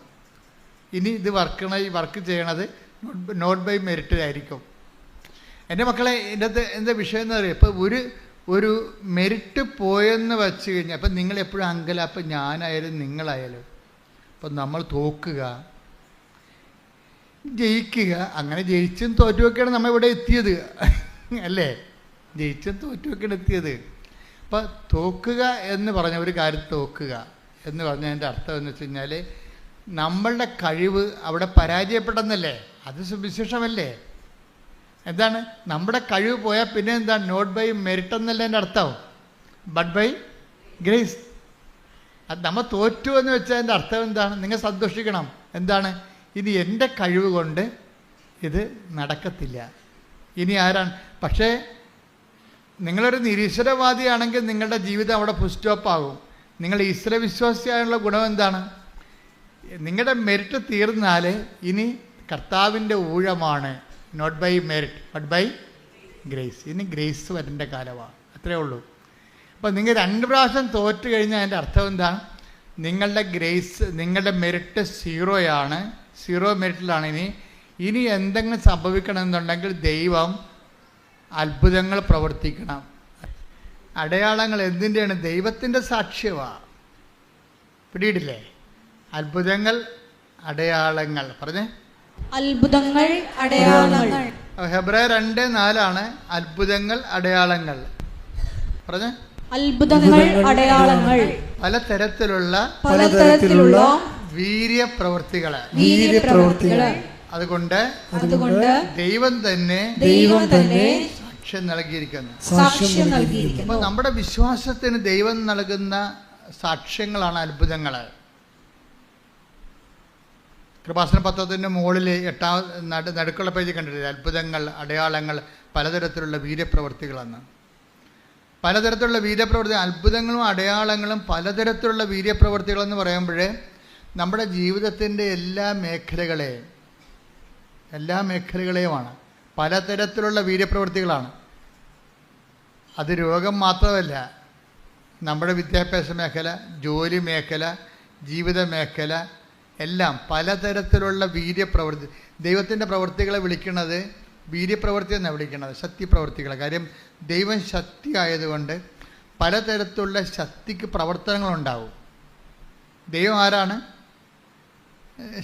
ഇനി ഈ വർക്ക് ചെയ്യണത് നോട്ട് ബൈ മെറിറ്റിലായിരിക്കും. എൻ്റെ മക്കളെ, എൻ്റെ അകത്ത് എന്താ വിഷയം എന്ന് പറയുക? ഇപ്പോൾ ഒരു മെറിറ്റ് പോയെന്ന് വെച്ച് കഴിഞ്ഞാൽ അപ്പം നിങ്ങളെപ്പോഴും അങ്കലാപ്പം, ഞാനായാലും നിങ്ങളായാലും. അപ്പം നമ്മൾ തോക്കുക. ജയിക്കുക. അങ്ങനെ ജയിച്ചും തോറ്റുമൊക്കെയാണ് നമ്മൾ ഇവിടെ എത്തിയത് അല്ലേ? ജയിച്ചും തോറ്റുമൊക്കെയാണ് എത്തിയത്. അപ്പം തോക്കുക എന്ന് പറഞ്ഞ ഒരു കാര്യം, തോക്കുക എന്ന് പറഞ്ഞതിൻ്റെ അർത്ഥം എന്ന് വെച്ച് കഴിഞ്ഞാൽ നമ്മളുടെ കഴിവ് അവിടെ പരാജയപ്പെട്ടെന്നല്ലേ? അത് സുവിശേഷമല്ലേ? എന്താണ് നമ്മുടെ കഴിവ് പോയാൽ പിന്നെ എന്താണ്? നോട്ട് ബൈ മെറിറ്റ് എന്നല്ലേ എൻ്റെ അർത്ഥം, ബട്ട് ബൈ ഗ്രേസ്. അത് നമ്മൾ തോറ്റു എന്ന് വെച്ചാൽ എൻ്റെ അർത്ഥം എന്താണ്? നിങ്ങൾ സന്തോഷിക്കണം. എന്താണ്? ഇനി എൻ്റെ കഴിവ് കൊണ്ട് ഇത് നടക്കത്തില്ല. ഇനി ആരാണ്? പക്ഷേ നിങ്ങളൊരു നിരീശ്വരവാദിയാണെങ്കിൽ നിങ്ങളുടെ ജീവിതം അവിടെ ഫുൾ സ്റ്റോപ്പാകും. നിങ്ങൾ ഈശ്വര വിശ്വാസിയായുള്ള ഗുണം എന്താണ്? നിങ്ങളുടെ മെറിറ്റ് തീർന്നാൽ ഇനി കർത്താവിൻ്റെ ഊഴമാണ്. Not by merit but by grace. ഇനി ഗ്രേസ് വരേണ്ട കാലമാണ്. അത്രേ ഉള്ളൂ. അപ്പോൾ നിങ്ങൾ 2 പ്രാവശ്യം തോറ്റ് കഴിഞ്ഞാൽ അതിൻ്റെ അർത്ഥം എന്താണ്? നിങ്ങളുടെ ഗ്രേസ്, നിങ്ങളുടെ മെറിറ്റ് 0 0 മെറിറ്റിലാണ്. ഇനി എന്തെങ്കിലും സംഭവിക്കണമെന്നുണ്ടെങ്കിൽ ദൈവം അത്ഭുതങ്ങൾ പ്രവർത്തിക്കണം. അടയാളങ്ങൾ എന്തിൻ്റെയാണ്? ദൈവത്തിൻ്റെ സാക്ഷ്യമാണ്. പിടിയിടില്ലേ? അത്ഭുതങ്ങൾ, അടയാളങ്ങൾ. പറഞ്ഞേ, അത്ഭുതങ്ങൾ, അടയാളങ്ങൾ. ഹെബ്രായർ 2:4 അത്ഭുതങ്ങൾ, അടയാളങ്ങൾ. പറഞ്ഞേ, അത്ഭുതങ്ങൾ, അടയാളങ്ങൾ. പലതരത്തിലുള്ള വീര്യപ്രവൃത്തികള്. അതുകൊണ്ട് ദൈവം തന്നെ സാക്ഷ്യം നൽകിയിരിക്കുന്നു. അപ്പൊ നമ്മുടെ വിശ്വാസത്തിന് ദൈവം നൽകുന്ന സാക്ഷ്യങ്ങളാണ് അത്ഭുതങ്ങൾ. കൃപാസന പത്രത്തിൻ്റെ മുകളിൽ 8 നടുക്കുള്ള പേജ് കണ്ടിട്ടില്ല? അത്ഭുതങ്ങൾ, അടയാളങ്ങൾ, പലതരത്തിലുള്ള വീര്യപ്രവൃത്തികളെന്ന്. പലതരത്തിലുള്ള വീര്യപ്രവൃത്തി, അത്ഭുതങ്ങളും അടയാളങ്ങളും പലതരത്തിലുള്ള വീര്യപ്രവൃത്തികളെന്ന് പറയുമ്പോഴേ നമ്മുടെ ജീവിതത്തിൻ്റെ എല്ലാ മേഖലകളെയുമാണ്. പലതരത്തിലുള്ള വീര്യപ്രവൃത്തികളാണ്. അത് രോഗം മാത്രമല്ല, നമ്മുടെ വിദ്യാഭ്യാസ മേഖല, ജോലി മേഖല, ജീവിത മേഖല, എല്ലാം പലതരത്തിലുള്ള വീര്യപ്രവൃത്തി. ദൈവത്തിൻ്റെ പ്രവൃത്തികളെ വിളിക്കുന്നത് വീര്യപ്രവൃത്തി എന്നാണ് വിളിക്കുന്നത്, ശക്തിപ്രവൃത്തികളെ. കാര്യം ദൈവം ശക്തി ആയതുകൊണ്ട് പലതരത്തിലുള്ള ശക്തിക്ക് പ്രവർത്തനങ്ങളുണ്ടാവും. ദൈവം ആരാണ്?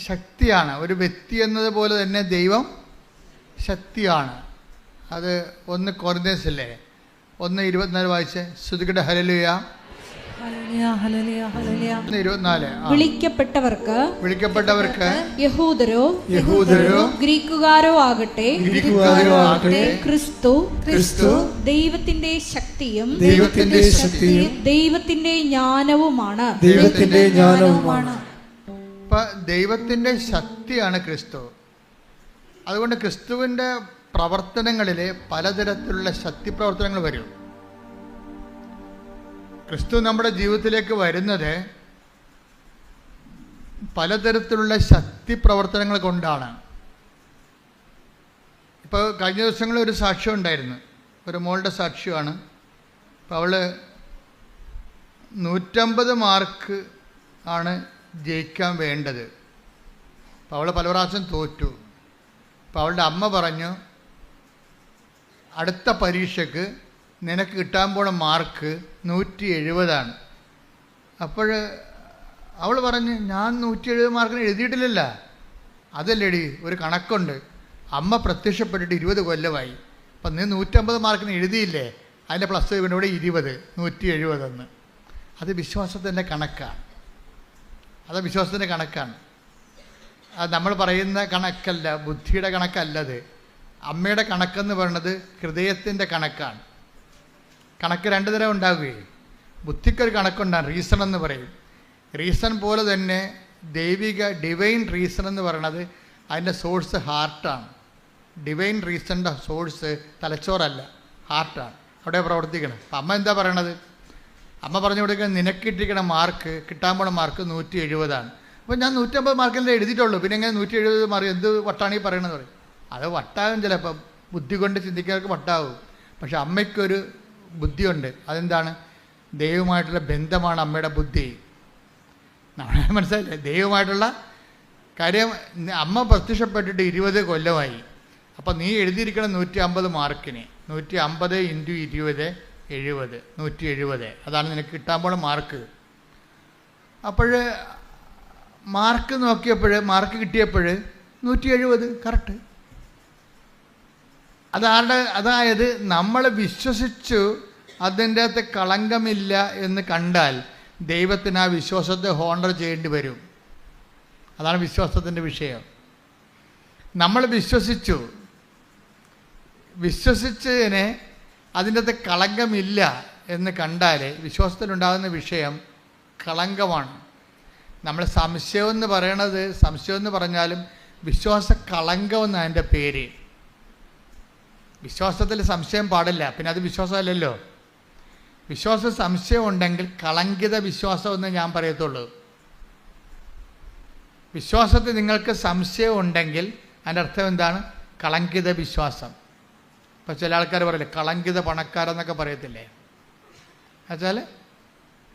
ശക്തിയാണ്. ഒരു വ്യക്തി എന്നതുപോലെ തന്നെ ദൈവം ശക്തിയാണ്. അത് 1 കൊരിന്ത്യൻസിലെ 1:24 വായിച്ച് ശ്രുതികട ഹല്ലേലൂയ. 24 വിളിക്കപ്പെട്ടവർക്ക് യഹൂദരോ ഗ്രീക്കുകാരോ ആകട്ടെ ക്രിസ്തു ദൈവത്തിന്റെ ശക്തിയും ദൈവത്തിന്റെ ജ്ഞാനവുമാണ്. ഇപ്പൊ ദൈവത്തിന്റെ ശക്തിയാണ് ക്രിസ്തു. അതുകൊണ്ട് ക്രിസ്തുവിന്റെ പ്രവർത്തനങ്ങളിൽ പലതരത്തിലുള്ള ശക്തി പ്രവർത്തനങ്ങൾ വരും. ക്രിസ്തു നമ്മുടെ ജീവിതത്തിലേക്ക് വരുന്നത് പലതരത്തിലുള്ള ശക്തി പ്രവർത്തനങ്ങൾ കൊണ്ടാണ്. ഇപ്പോൾ കഴിഞ്ഞ ദിവസങ്ങളിൽ ഒരു സാക്ഷ്യം ഉണ്ടായിരുന്നു, ഒരു മോളുടെ സാക്ഷ്യമാണ്. അപ്പോൾ അവൾ 150 മാർക്ക് ആണ് ജയിക്കാൻ വേണ്ടത്. അപ്പോൾ അവൾ പല പ്രാവശ്യം തോറ്റു. അപ്പോൾ അവളുടെ അമ്മ പറഞ്ഞു, അടുത്ത പരീക്ഷയ്ക്ക് നിനക്ക് കിട്ടാൻ പോണ മാർക്ക് 170. അപ്പോൾ അവൾ പറഞ്ഞു, ഞാൻ 170 മാർക്കിന് എഴുതിയിട്ടില്ലല്ലോ. അതല്ലേടി, ഒരു കണക്കുണ്ട്. അമ്മ പ്രത്യക്ഷപ്പെട്ടിട്ട് 20 കൊല്ലമായി. അപ്പം നീ 150 മാർക്കിന് എഴുതിയില്ലേ, അതിൻ്റെ പ്ലസ് ഇവിടെ 20, 170. അത് വിശ്വാസത്തിൻ്റെ കണക്കാണ്. അത് വിശ്വാസത്തിൻ്റെ കണക്കാണ്. അത് നമ്മൾ പറയുന്ന കണക്കല്ല, ബുദ്ധിയുടെ കണക്കല്ലത്. അമ്മയുടെ കണക്കെന്ന് പറയുന്നത് ഹൃദയത്തിൻ്റെ കണക്കാണ്. കണക്ക് 2 തരം ഉണ്ടാവുകയും, ബുദ്ധിക്കൊരു കണക്കുണ്ടാകും, റീസൺ എന്ന് പറയും. റീസൺ പോലെ തന്നെ ദൈവിക ഡിവൈൻ റീസൺ എന്ന് പറയുന്നത് അതിൻ്റെ സോഴ്സ് ഹാർട്ടാണ്. ഡിവൈൻ റീസണിൻ്റെ സോഴ്സ് തലച്ചോറല്ല, ഹാർട്ടാണ്. അവിടെ പ്രവർത്തിക്കണം. അപ്പം അമ്മ എന്താ പറയണത്? അമ്മ പറഞ്ഞു കൊടുക്കുക, നിനക്കിട്ടിരിക്കണ മാർക്ക്, കിട്ടാൻ പോണ മാർക്ക് 170. അപ്പോൾ ഞാൻ 150 മാർക്കിലേ എഴുതിയിട്ടുള്ളൂ, പിന്നെ എങ്ങനെ 170 മാർക്ക്? എന്ത് വട്ടാണ് ഈ പറയണമെന്ന് പറയും. അത് വട്ടാകും, ചിലപ്പം ബുദ്ധി കൊണ്ട് ചിന്തിക്കുന്നവർക്ക് വട്ടാവും. പക്ഷെ അമ്മയ്ക്കൊരു ബുദ്ധിയുണ്ട്. അതെന്താണ്? ദൈവമായിട്ടുള്ള ബന്ധമാണ് അമ്മയുടെ ബുദ്ധി. നമ്മളെ മനസ്സിലായില്ലേ? ദൈവമായിട്ടുള്ള കാര്യം. അമ്മ പ്രത്യക്ഷപ്പെട്ടിട്ട് 20 കൊല്ലമായി. അപ്പം നീ എഴുതിയിരിക്കണം 150 മാർക്കിന്. 150 × 20 70, 170. അതാണ് നിനക്ക് കിട്ടാൻ പോണ മാർക്ക്. അപ്പോൾ മാർക്ക് നോക്കിയപ്പോൾ, മാർക്ക് കിട്ടിയപ്പോൾ 170 കറക്റ്റ്. അതായത് നമ്മൾ വിശ്വസിച്ചു അതിൻ്റെ അകത്ത് കളങ്കമില്ല എന്ന് കണ്ടാൽ ദൈവത്തിന് ആ വിശ്വാസത്തെ ഹോണർ ചെയ്യേണ്ടി വരും. അതാണ് വിശ്വാസത്തിൻ്റെ വിഷയം. നമ്മൾ വിശ്വസിച്ചതിനെ അതിൻ്റെ അകത്ത് കളങ്കമില്ല എന്ന് കണ്ടാൽ വിശ്വാസത്തിലുണ്ടാകുന്ന വിഷയം കളങ്കമാണ്. നമ്മൾ സംശയം എന്ന് പറഞ്ഞാലും വിശ്വാസ കളങ്കം എന്നാണ് അതിൻ്റെ പേര്. വിശ്വാസത്തിൽ സംശയം പാടില്ല, പിന്നെ അത് വിശ്വാസമല്ലല്ലോ. സംശയം ഉണ്ടെങ്കിൽ കളങ്കിത വിശ്വാസം എന്ന് ഞാൻ പറയത്തുള്ളൂ. വിശ്വാസത്തിൽ നിങ്ങൾക്ക് സംശയം ഉണ്ടെങ്കിൽ അതിൻ്റെ അർത്ഥം എന്താണ്? കളങ്കിത വിശ്വാസം. ഇപ്പോൾ ചില ആൾക്കാർ പറയില്ലേ കളങ്കിത പണക്കാരെന്നൊക്കെ പറയത്തില്ലേ? എന്നുവെച്ചാൽ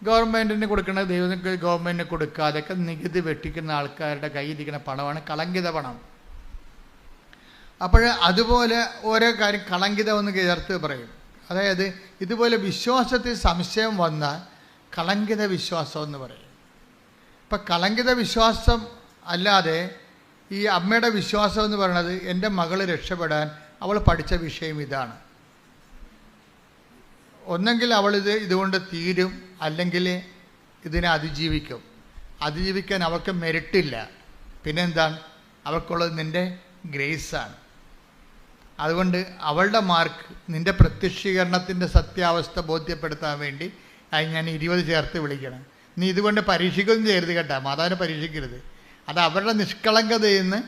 ഗവൺമെൻറ്റിന് കൊടുക്കുന്നത് ദൈവത്തിന് ഗവൺമെൻറ്റിന് കൊടുക്കാതെയൊക്കെ നികുതി വെട്ടിക്കുന്ന ആൾക്കാരുടെ കയ്യിലിരിക്കുന്ന പണമാണ് കളങ്കിത പണം. അപ്പോൾ അതുപോലെ ഓരോ കാര്യം കളങ്കിതം എന്ന് ചേർത്ത് പറയും. അതായത് ഇതുപോലെ വിശ്വാസത്തിൽ സംശയം വന്നാൽ കളങ്കിത വിശ്വാസം എന്ന് പറയും. ഇപ്പം കളങ്കിത വിശ്വാസം അല്ലാതെ ഈ അമ്മയുടെ വിശ്വാസം എന്ന് പറയുന്നത് എൻ്റെ മകൾ രക്ഷപ്പെടാൻ അവൾ പഠിച്ച വിഷയം ഇതാണ്. ഒന്നെങ്കിൽ ഇതുകൊണ്ട് തീരും, അല്ലെങ്കിൽ ഇതിനെ അതിജീവിക്കാൻ അവൾക്ക് മെരിട്ടില്ല. പിന്നെന്താണ്? അവൾക്കുള്ളത് നിൻ്റെ ഗ്രേസാണ്. അതുകൊണ്ട് അവളുടെ മാർക്ക് നിൻ്റെ പ്രത്യക്ഷീകരണത്തിൻ്റെ സത്യാവസ്ഥ ബോധ്യപ്പെടുത്താൻ വേണ്ടി ഞാൻ 20 ചേർത്ത് വിളിക്കണം. നീ ഇതുകൊണ്ട് പരീക്ഷിക്കുകയൊന്നും ചെയ്യരുത് കേട്ടോ, മാതാവിനെ പരീക്ഷിക്കരുത്. അത് അവരുടെ നിഷ്കളങ്കതയിൽ നിന്ന്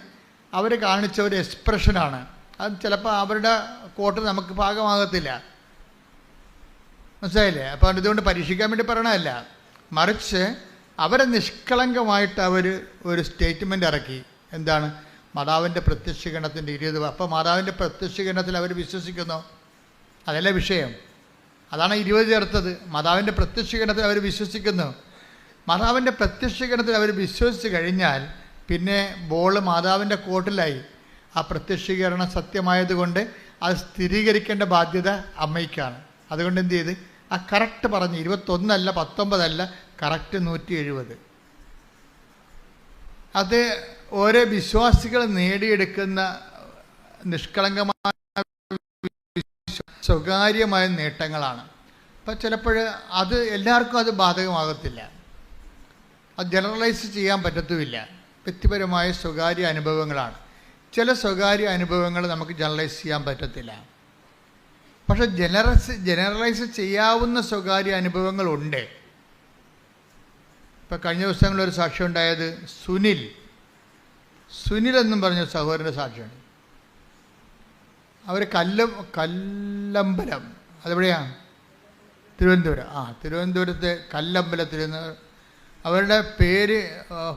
അവർ കാണിച്ച ഒരു എക്സ്പ്രഷനാണ്. അത് ചിലപ്പോൾ അവരുടെ കോട്ട് നമുക്ക് പാകമാകത്തില്ല, മനസ്സിലായില്ലേ? അപ്പോൾ ഇതുകൊണ്ട് പരീക്ഷിക്കാൻ വേണ്ടി പറയണമല്ല, മറിച്ച് അവരെ നിഷ്കളങ്കമായിട്ട് ഒരു സ്റ്റേറ്റ്മെൻ്റ് ഇറക്കി. എന്താണ്? മാതാവിൻ്റെ പ്രത്യക്ഷീകരണത്തിൻ്റെ 20. അപ്പോൾ മാതാവിൻ്റെ പ്രത്യക്ഷീകരണത്തിൽ അവർ വിശ്വസിക്കുന്നു, അതല്ല വിഷയം. അതാണ് 20 ചേർത്തത്. മാതാവിൻ്റെ പ്രത്യക്ഷീകരണത്തിൽ അവർ വിശ്വസിക്കുന്നു. മാതാവിൻ്റെ പ്രത്യക്ഷീകരണത്തിൽ അവർ വിശ്വസിച്ച് കഴിഞ്ഞാൽ പിന്നെ ബോൾ മാതാവിൻ്റെ കോർട്ടിലായി. ആ പ്രത്യക്ഷീകരണം സത്യമായതുകൊണ്ട് അത് സ്ഥിരീകരിക്കേണ്ട ബാധ്യത അമ്മയ്ക്കാണ്. അതുകൊണ്ട് എന്ത് ചെയ്ത് ആ കറക്റ്റ് പറഞ്ഞ് 21 അല്ല 19 അല്ല, കറക്റ്റ് 170. അത് ഓരോ വിശ്വാസികൾ നേടിയെടുക്കുന്ന നിഷ്കളങ്കമായ സ്വകാര്യമായ നേട്ടങ്ങളാണ്. അപ്പം ചിലപ്പോൾ അത് എല്ലാവർക്കും അത് ബാധകമാകത്തില്ല, അത് ജനറലൈസ് ചെയ്യാൻ പറ്റത്തുമില്ല. വ്യക്തിപരമായ സ്വകാര്യ അനുഭവങ്ങളാണ്. ചില സ്വകാര്യ അനുഭവങ്ങൾ നമുക്ക് ജനറലൈസ് ചെയ്യാൻ പറ്റത്തില്ല. പക്ഷെ ജനറലൈസ് ചെയ്യാവുന്ന സ്വകാര്യ അനുഭവങ്ങളുണ്ട്. ഇപ്പം കഴിഞ്ഞ ദിവസങ്ങളിലൊരു സാക്ഷ്യം ഉണ്ടായത് സുനിൽ എന്നും പറഞ്ഞ സഹോദരൻ്റെ സാക്ഷിയാണ്. അവർ കല്ലമ്പലം, അതെവിടെയാണ്? തിരുവനന്തപുരം. തിരുവനന്തപുരത്തെ കല്ലമ്പലത്തിൽ നിന്ന് അവരുടെ പേര്,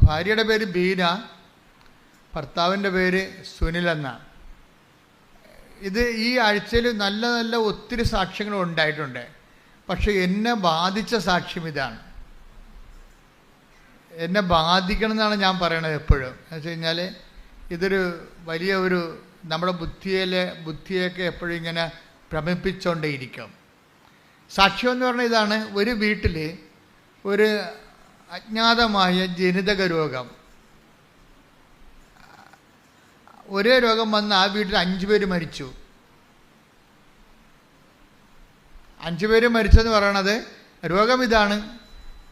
ഭാര്യയുടെ പേര് ബീന, ഭർത്താവിൻ്റെ പേര് സുനിൽ എന്നാണ്. ഇത് ഈ ആഴ്ചയിൽ നല്ല ഒത്തിരി സാക്ഷ്യങ്ങൾ ഉണ്ടായിട്ടുണ്ട്. പക്ഷെ എന്നെ ബാധിച്ച സാക്ഷ്യം ഇതാണ്. എന്നെ ബാധിക്കണം എന്നാണ് ഞാൻ പറയണത് എപ്പോഴും. എന്ന് വെച്ച് കഴിഞ്ഞാൽ ഇതൊരു വലിയ നമ്മുടെ ബുദ്ധിയൊക്കെ എപ്പോഴും ഇങ്ങനെ ഭ്രമിപ്പിച്ചുകൊണ്ടേയിരിക്കും. സാക്ഷ്യം എന്ന് പറഞ്ഞാൽ ഇതാണ്: ഒരു വീട്ടിൽ ഒരു അജ്ഞാതമായ ജനിതക രോഗം, ഒരേ രോഗം വന്ന് ആ വീട്ടിൽ 5 പേര് മരിച്ചു. 5 പേര് മരിച്ചെന്ന് പറയണത് രോഗം ഇതാണ്.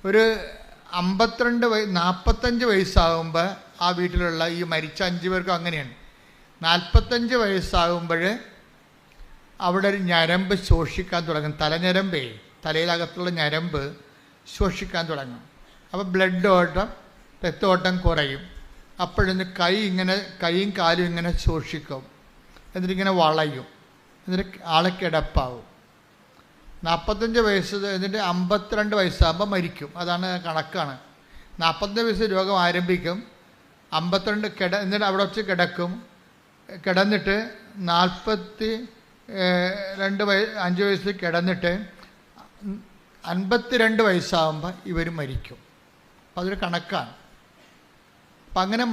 ഒരു 45 വയസ്സാകുമ്പോൾ ആ വീട്ടിലുള്ള ഈ മരിച്ച 5 പേർക്കും അങ്ങനെയാണ്. 45 വയസ്സാകുമ്പോൾ അവിടെ ഒരു ഞരമ്പ് ശോഷിക്കാൻ തുടങ്ങും. തലഞ്ഞരമ്പേ, തലയിലകത്തുള്ള ഞരമ്പ് ശോഷിക്കാൻ തുടങ്ങും. അപ്പോൾ ബ്ലഡ് ഓട്ടം, രക്തോട്ടം കുറയും. അപ്പോഴൊന്ന് കൈയും കാലും ഇങ്ങനെ ശോഷിക്കും. എന്നിട്ടിങ്ങനെ വളയും. എന്നിട്ട് ആളെ കിടപ്പാവും. 45 വയസ്സ് എന്നിട്ട് 52 വയസ്സാകുമ്പോൾ മരിക്കും. അതാണ് കണക്കാണ്. 45 വയസ്സ് രോഗം ആരംഭിക്കും, 52 എന്നിട്ട് അവിടെ വെച്ച് കിടക്കും. കിടന്നിട്ട് 5 വയസ്സിൽ കിടന്നിട്ട് 52 വയസ്സാകുമ്പോൾ ഇവർ മരിക്കും. അപ്പം അതൊരു കണക്കാണ്. അപ്പം അങ്ങനെ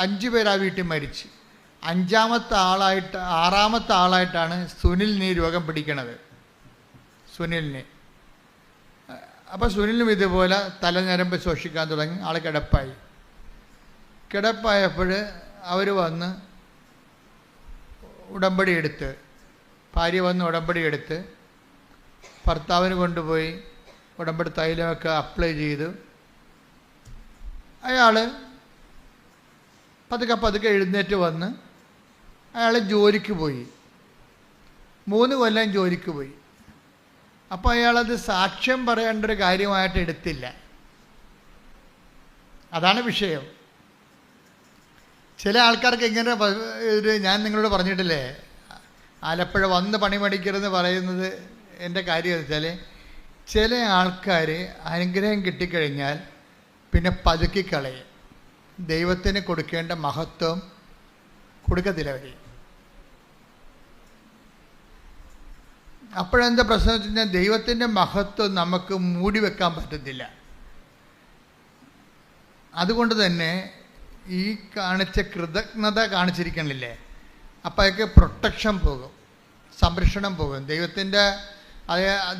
5 പേര് ആ വീട്ടിൽ മരിച്ച്. 6ാമത്തെ ആളായിട്ടാണ് സുനിലിന് ഈ രോഗം പിടിക്കണത്. സുനിലിന്. അപ്പോൾ സുനിലിനും ഇതുപോലെ തലഞ്ഞരമ്പ് ശോഷിക്കാൻ തുടങ്ങി, ആൾ കിടപ്പായി. കിടപ്പായപ്പോൾ അവർ വന്ന് ഉടമ്പടി എടുത്ത്, ഭാര്യ വന്ന് ഉടമ്പടി എടുത്ത് ഭർത്താവിന് കൊണ്ടുപോയി ഉടമ്പടി തൈലമൊക്കെ അപ്ലൈ ചെയ്തു. അയാൾ പതുക്കെ എഴുന്നേറ്റ് വന്ന് അയാൾ ജോലിക്ക് പോയി. 3 കൊല്ലം ജോലിക്ക് പോയി. അപ്പോൾ അയാളത് സാക്ഷ്യം പറയേണ്ട ഒരു കാര്യമായിട്ട് എടുത്തില്ല. അതാണ് വിഷയം. ചില ആൾക്കാർക്ക് ഇങ്ങനെ ഒരു, ഞാൻ നിങ്ങളോട് പറഞ്ഞിട്ടില്ലേ, ആലപ്പുഴ വന്ന് പണി പഠിക്കരുതെന്ന് പറയുന്നത് എൻ്റെ കാര്യം എന്ന് വെച്ചാൽ, ചില ആൾക്കാർ അനുഗ്രഹം കിട്ടിക്കഴിഞ്ഞാൽ പിന്നെ പതുക്കിക്കളയും. ദൈവത്തിന് കൊടുക്കേണ്ട മഹത്വം കൊടുക്കത്തില്ല അവർ. അപ്പോഴെന്താ പ്രശ്നം വെച്ച് കഴിഞ്ഞാൽ, ദൈവത്തിൻ്റെ മഹത്വം നമുക്ക് മൂടി വെക്കാൻ പറ്റത്തില്ല. അതുകൊണ്ട് തന്നെ ഈ കാണിച്ച കൃതജ്ഞത കാണിച്ചിരിക്കണില്ലേ, അപ്പോൾ അതൊക്കെ പ്രൊട്ടക്ഷൻ പോകും, സംരക്ഷണം പോകും.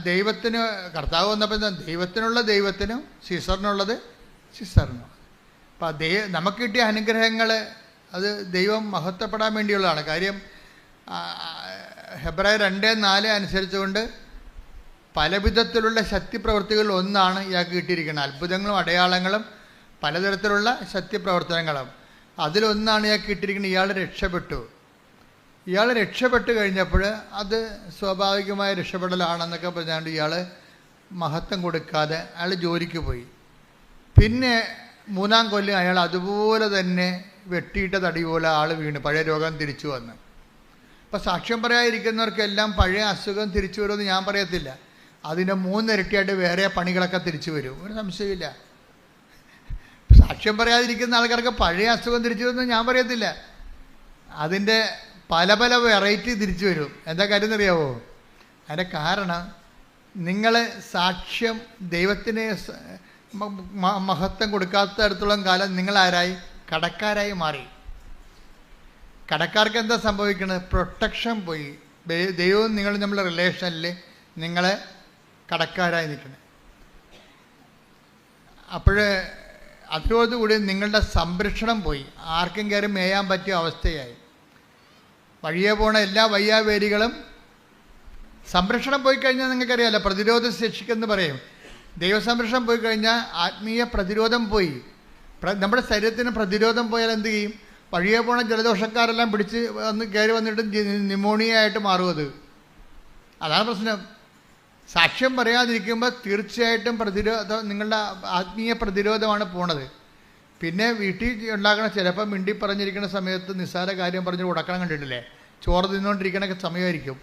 ദൈവത്തിന് കർത്താവ് വന്നപ്പോൾ എന്താ, ദൈവത്തിനുള്ള ദൈവത്തിനും സീസറിനുള്ളത് സീസറിനും. അപ്പം നമുക്ക് കിട്ടിയ അനുഗ്രഹങ്ങൾ അത് ദൈവം മഹത്വപ്പെടാൻ വേണ്ടിയുള്ളതാണ്. കാര്യം ഹെബ്രായർ 2:4 അനുസരിച്ചുകൊണ്ട് പല വിധത്തിലുള്ള ശക്തിപ്രവൃത്തികളിൽ ഒന്നാണ് ഇയാൾക്ക് കിട്ടിയിരിക്കുന്നത്. അത്ഭുതങ്ങളും അടയാളങ്ങളും പലതരത്തിലുള്ള ശക്തിപ്രവർത്തനങ്ങളും അതിലൊന്നാണ് ഇയാൾക്ക് കിട്ടിയിരിക്കുന്നത്. ഇയാൾ രക്ഷപ്പെട്ടു കഴിഞ്ഞപ്പോൾ അത് സ്വാഭാവികമായ രക്ഷപ്പെടലാണെന്നൊക്കെ പറഞ്ഞുകൊണ്ട് ഇയാൾ മഹത്വം കൊടുക്കാതെ അയാൾ ജോലിക്ക് പോയി. പിന്നെ 3-ാം കൊല്ലം അയാൾ അതുപോലെ തന്നെ വെട്ടിയിട്ട തടി പോലെ ആൾ വീണ് പഴയ രോഗം തിരിച്ചു വന്ന്. അപ്പോൾ സാക്ഷ്യം പറയാതിരിക്കുന്നവർക്കെല്ലാം പഴയ അസുഖം തിരിച്ചു വരുമെന്ന് ഞാൻ പറയത്തില്ല. അതിൻ്റെ 3 ഇരട്ടിയായിട്ട് വേറെ പണികളൊക്കെ തിരിച്ചു വരും, ഒരു സംശയമില്ല. സാക്ഷ്യം പറയാതിരിക്കുന്ന ആൾക്കാർക്ക് പഴയ അസുഖം തിരിച്ചു വരുമെന്ന് ഞാൻ പറയത്തില്ല. അതിൻ്റെ പല വെറൈറ്റി തിരിച്ചു വരും. എന്താ കാര്യം എന്നറിയാവോ? അതിൻ്റെ കാരണം, നിങ്ങൾ സാക്ഷ്യം ദൈവത്തിന് മഹത്വം കൊടുക്കാത്തടത്തോളം കാലം നിങ്ങളാരായി? കടക്കാരായി മാറി. കടക്കാർക്ക് എന്താ സംഭവിക്കുന്നത്? പ്രൊട്ടക്ഷൻ പോയി. ദൈവവും നിങ്ങളും തമ്മിലുള്ള റിലേഷനിൽ നിങ്ങൾ കടക്കാരായി നിൽക്കണം. അപ്പോൾ അതോടുകൂടി നിങ്ങളുടെ സംരക്ഷണം പോയി. ആർക്കും കയറി മേയാൻ പറ്റിയ അവസ്ഥയായി. വഴിയെ പോണ എല്ലാ വയ്യാവേലികളും സംരക്ഷണം പോയി കഴിഞ്ഞാൽ നിങ്ങൾക്കറിയാമല്ലോ, പ്രതിരോധ ശേഷിക്കെന്ന് പറയും. ദൈവസംരക്ഷണം പോയി കഴിഞ്ഞാൽ ആത്മീയ പ്രതിരോധം പോയി. നമ്മുടെ ശരീരത്തിന് പ്രതിരോധം പോയാൽ എന്ത് ചെയ്യും? വഴിയെ പോണ ജലദോഷക്കാരെല്ലാം പിടിച്ച് കയറി വന്നിട്ട് ന്യൂമോണിയ ആയിട്ട് മാറും. അതാണ് പ്രശ്നം. സാക്ഷ്യം പറയാതിരിക്കുമ്പോൾ തീർച്ചയായിട്ടും നിങ്ങളുടെ ആത്മീയ പ്രതിരോധമാണ് പോണത്. പിന്നെ വീട്ടിൽ ഉണ്ടാക്കണ ചിലപ്പോൾ മിണ്ടി പറഞ്ഞിരിക്കുന്ന സമയത്ത് നിസ്സാര കാര്യം പറഞ്ഞ് ഉടക്കണം കണ്ടിട്ടില്ലേ? ചോറ് തിന്നുകൊണ്ടിരിക്കണ സമയമായിരിക്കും,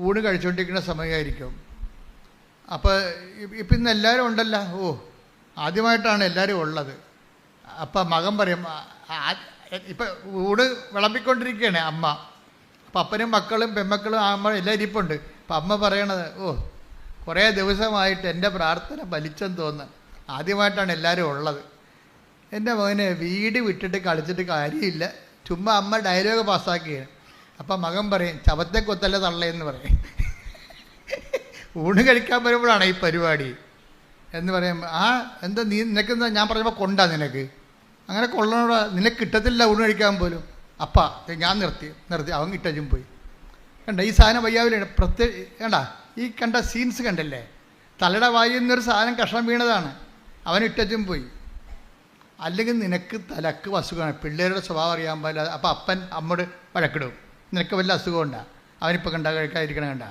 ഊണ് കഴിച്ചുകൊണ്ടിരിക്കുന്ന സമയമായിരിക്കും. അപ്പോൾ ഇപ്പം ഇന്ന് എല്ലാവരും ഉണ്ടല്ലോ. ആദ്യമായിട്ടാണ് എല്ലാവരും ഉള്ളത്. അപ്പം മകൻ പറയും, ഇപ്പം ഊണ് വിളമ്പിക്കൊണ്ടിരിക്കുകയാണ് അമ്മ. അപ്പം അപ്പനും മക്കളും പെമ്മക്കളും അമ്മ എല്ലാം ഇരിപ്പുണ്ട്. അപ്പം അമ്മ പറയണത്, കുറേ ദിവസമായിട്ട് എൻ്റെ പ്രാർത്ഥന ഫലിച്ചെന്ന് തോന്നുന്നു. ആദ്യമായിട്ടാണ് എല്ലാവരും ഉള്ളത്. എൻ്റെ മകനെ വീട് വിട്ടിട്ട് കളിച്ചിട്ട് കാര്യമില്ല, ചുമ്മാ അമ്മ ഡയലോഗ് പാസ്സാക്കിയാണ്. അപ്പം മകൻ പറയും, ചവത്തെ കൊത്തല്ല തള്ളയെന്ന് പറയും. ഊണ് കഴിക്കാൻ വരുമ്പോഴാണ് ഈ പരിപാടി എന്ന് പറയുമ്പോൾ, എന്താ നിനക്കെന്താ ഞാൻ പറഞ്ഞപ്പോൾ കൊണ്ടാ നിനക്ക് അങ്ങനെ കൊള്ളണോടാ, നിനക്ക് കിട്ടത്തില്ല ഊണ് കഴിക്കാൻ പോലും. അപ്പാ ഞാൻ നിർത്തി അവൻ കിട്ടും പോയി. കണ്ട ഈ സാധനം വയ്യാവില്ല. കണ്ട ഈ കണ്ട സീൻസ് കണ്ടല്ലേ? തലയുടെ വായിൽ നിന്നൊരു സാധനം കഷ്ണം വീണതാണ്, അവൻ ഇട്ടും പോയി. അല്ലെങ്കിൽ നിനക്ക് തലക്ക് അസുഖമാണ്, പിള്ളേരുടെ സ്വഭാവം അറിയാൻ പാടില്ല. അപ്പം അപ്പൻ അമ്മോട് വഴക്കിടും, നിനക്ക് വല്ല അസുഖമുണ്ടാ, അവനിപ്പോൾ കഴിക്കാതിരിക്കണം കണ്ട.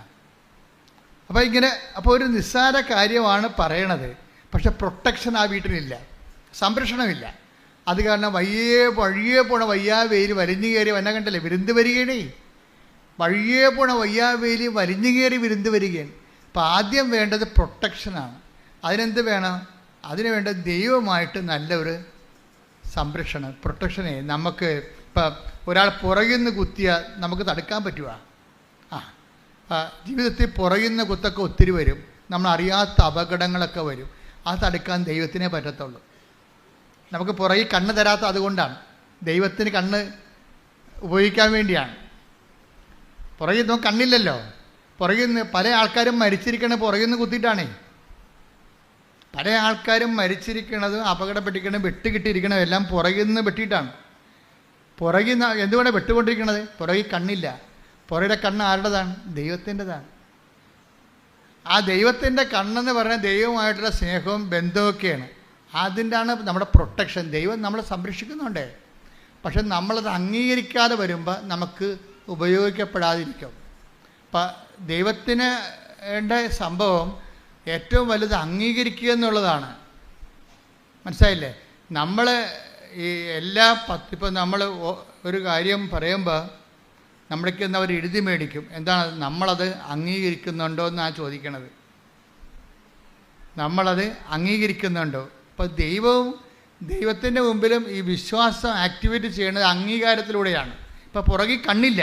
അപ്പോൾ ഒരു നിസ്സാര കാര്യമാണ് പറയണത്. പക്ഷെ പ്രൊട്ടക്ഷൻ ആ വീട്ടിലില്ല, സംരക്ഷണമില്ല. അത് കാരണം വഴിയേ പോണ വയ്യാവേലി വലിഞ്ഞു കയറി വന്ന കണ്ടല്ലേ വിരുന്ന് വരികയാണേ. വഴിയേ പോണ വയ്യാവേലി വലിഞ്ഞു കയറി വിരുന്ന് വരികയാണ്. അപ്പം ആദ്യം വേണ്ടത് പ്രൊട്ടക്ഷനാണ്. അതിനെന്ത് വേണം? അതിന് വേണ്ട ദൈവമായിട്ട് നല്ലൊരു സംരക്ഷണം, പ്രൊട്ടക്ഷനെ. നമുക്ക് ഇപ്പം ഒരാൾ പുറകിൽ നിന്ന് കുത്തിയാൽ നമുക്ക് തടുക്കാൻ പറ്റുമോ? ജീവിതത്തിൽ പുറകിൽ നിന്ന് കുത്തൊക്കെ ഒത്തിരി വരും, നമ്മളറിയാത്ത അപകടങ്ങളൊക്കെ വരും. അത് തടുക്കാൻ ദൈവത്തിനേ പറ്റത്തുള്ളൂ. നമുക്ക് പുറകിൽ കണ്ണ് തരാത്ത അതുകൊണ്ടാണ്. ദൈവത്തിന് കണ്ണ് ഉപയോഗിക്കാൻ വേണ്ടിയാണ്. പുറകിൽ നമുക്ക് കണ്ണില്ലല്ലോ. പുറകിൽ നിന്ന് പല ആൾക്കാരും മരിച്ചിരിക്കണ പുറകിൽ നിന്ന് കുത്തിയിട്ടാണേ. പല ആൾക്കാരും മരിച്ചിരിക്കണതും അപകടപ്പെട്ടിരിക്കണതും വെട്ടുകിട്ടിയിരിക്കണതും എല്ലാം പുറകിൽ നിന്ന് വെട്ടിയിട്ടാണ്. പുറകിൽ നിന്ന് എന്തുകൊണ്ടാണ് വെട്ടുകൊണ്ടിരിക്കണത്? പുറകിൽ കണ്ണില്ല. പുറകിലെ കണ്ണ് ആരുടേതാണ്? ദൈവത്തിൻ്റെതാണ്. ആ ദൈവത്തിൻ്റെ കണ്ണെന്ന് പറഞ്ഞാൽ ദൈവമായിട്ടുള്ള സ്നേഹവും ബന്ധമൊക്കെയാണ്. അതിൻ്റെയാണ് നമ്മുടെ പ്രൊട്ടക്ഷൻ. ദൈവം നമ്മളെ സംരക്ഷിക്കുന്നുണ്ട്. പക്ഷെ നമ്മളത് അംഗീകരിക്കാതെ വരുമ്പോൾ നമുക്ക് ഉപയോഗിക്കപ്പെടാതിരിക്കും. അപ്പം ദൈവത്തിന് സംഭവം ഏറ്റവും വലുത് അംഗീകരിക്കുക എന്നുള്ളതാണ്. മനസ്സിലായില്ലേ? നമ്മൾ ഈ എല്ലാ ഇപ്പം നമ്മൾ ഒരു കാര്യം പറയുമ്പോൾ നമ്മൾക്ക് അവർ എഴുതി മേടിക്കും. എന്താണ്? നമ്മളത് അംഗീകരിക്കുന്നുണ്ടോ എന്നാണ് ചോദിക്കണത്. നമ്മളത് അംഗീകരിക്കുന്നുണ്ടോ? ഇപ്പോൾ ദൈവത്തിൻ്റെ മുമ്പിലും ഈ വിശ്വാസം ആക്ടിവേറ്റ് ചെയ്യുന്നത് അംഗീകാരത്തിലൂടെയാണ്. ഇപ്പോൾ പുറകിൽ കണ്ണില്ല.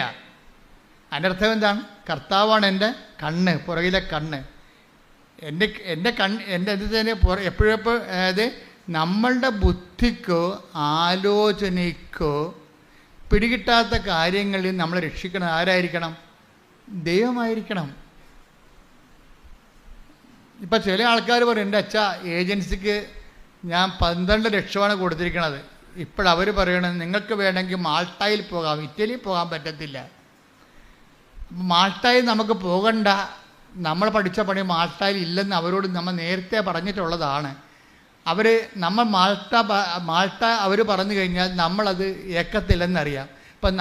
അതിൻ്റെ അർത്ഥം എന്താണ്? കർത്താവാണ് എൻ്റെ കണ്ണ്, പുറകിലെ കണ്ണ്. എൻ്റെ എപ്പോഴെപ്പോൾ അതായത് നമ്മളുടെ ബുദ്ധിക്കോ ആലോചനയ്ക്കോ പിടികിട്ടാത്ത കാര്യങ്ങളിൽ നമ്മൾ രക്ഷിക്കണം ആരായിരിക്കണം? ദൈവമായിരിക്കണം. ഇപ്പം ചില ആൾക്കാർ പറയും, എൻ്റെ അച്ഛാ ഏജൻസിക്ക് ഞാൻ 12 ലക്ഷമാണ് കൊടുത്തിരിക്കണത്. ഇപ്പോഴവർ പറയണത് നിങ്ങൾക്ക് വേണമെങ്കിൽ മാൾട്ടായിൽ പോകാം, ഇറ്റലിയിൽ പോകാൻ പറ്റത്തില്ല. മാൾട്ടായിൽ നമുക്ക് പോകണ്ട, നമ്മൾ പഠിച്ച പണി മാൾട്ടായിൽ ഇല്ലെന്ന് അവരോട് നമ്മൾ നേരത്തെ പറഞ്ഞിട്ടുള്ളതാണ്. നമ്മൾ മാൾട്ട അവർ പറഞ്ഞു കഴിഞ്ഞാൽ നമ്മളത് ഏക്കത്തില്ലെന്നറിയാം. ഇപ്പം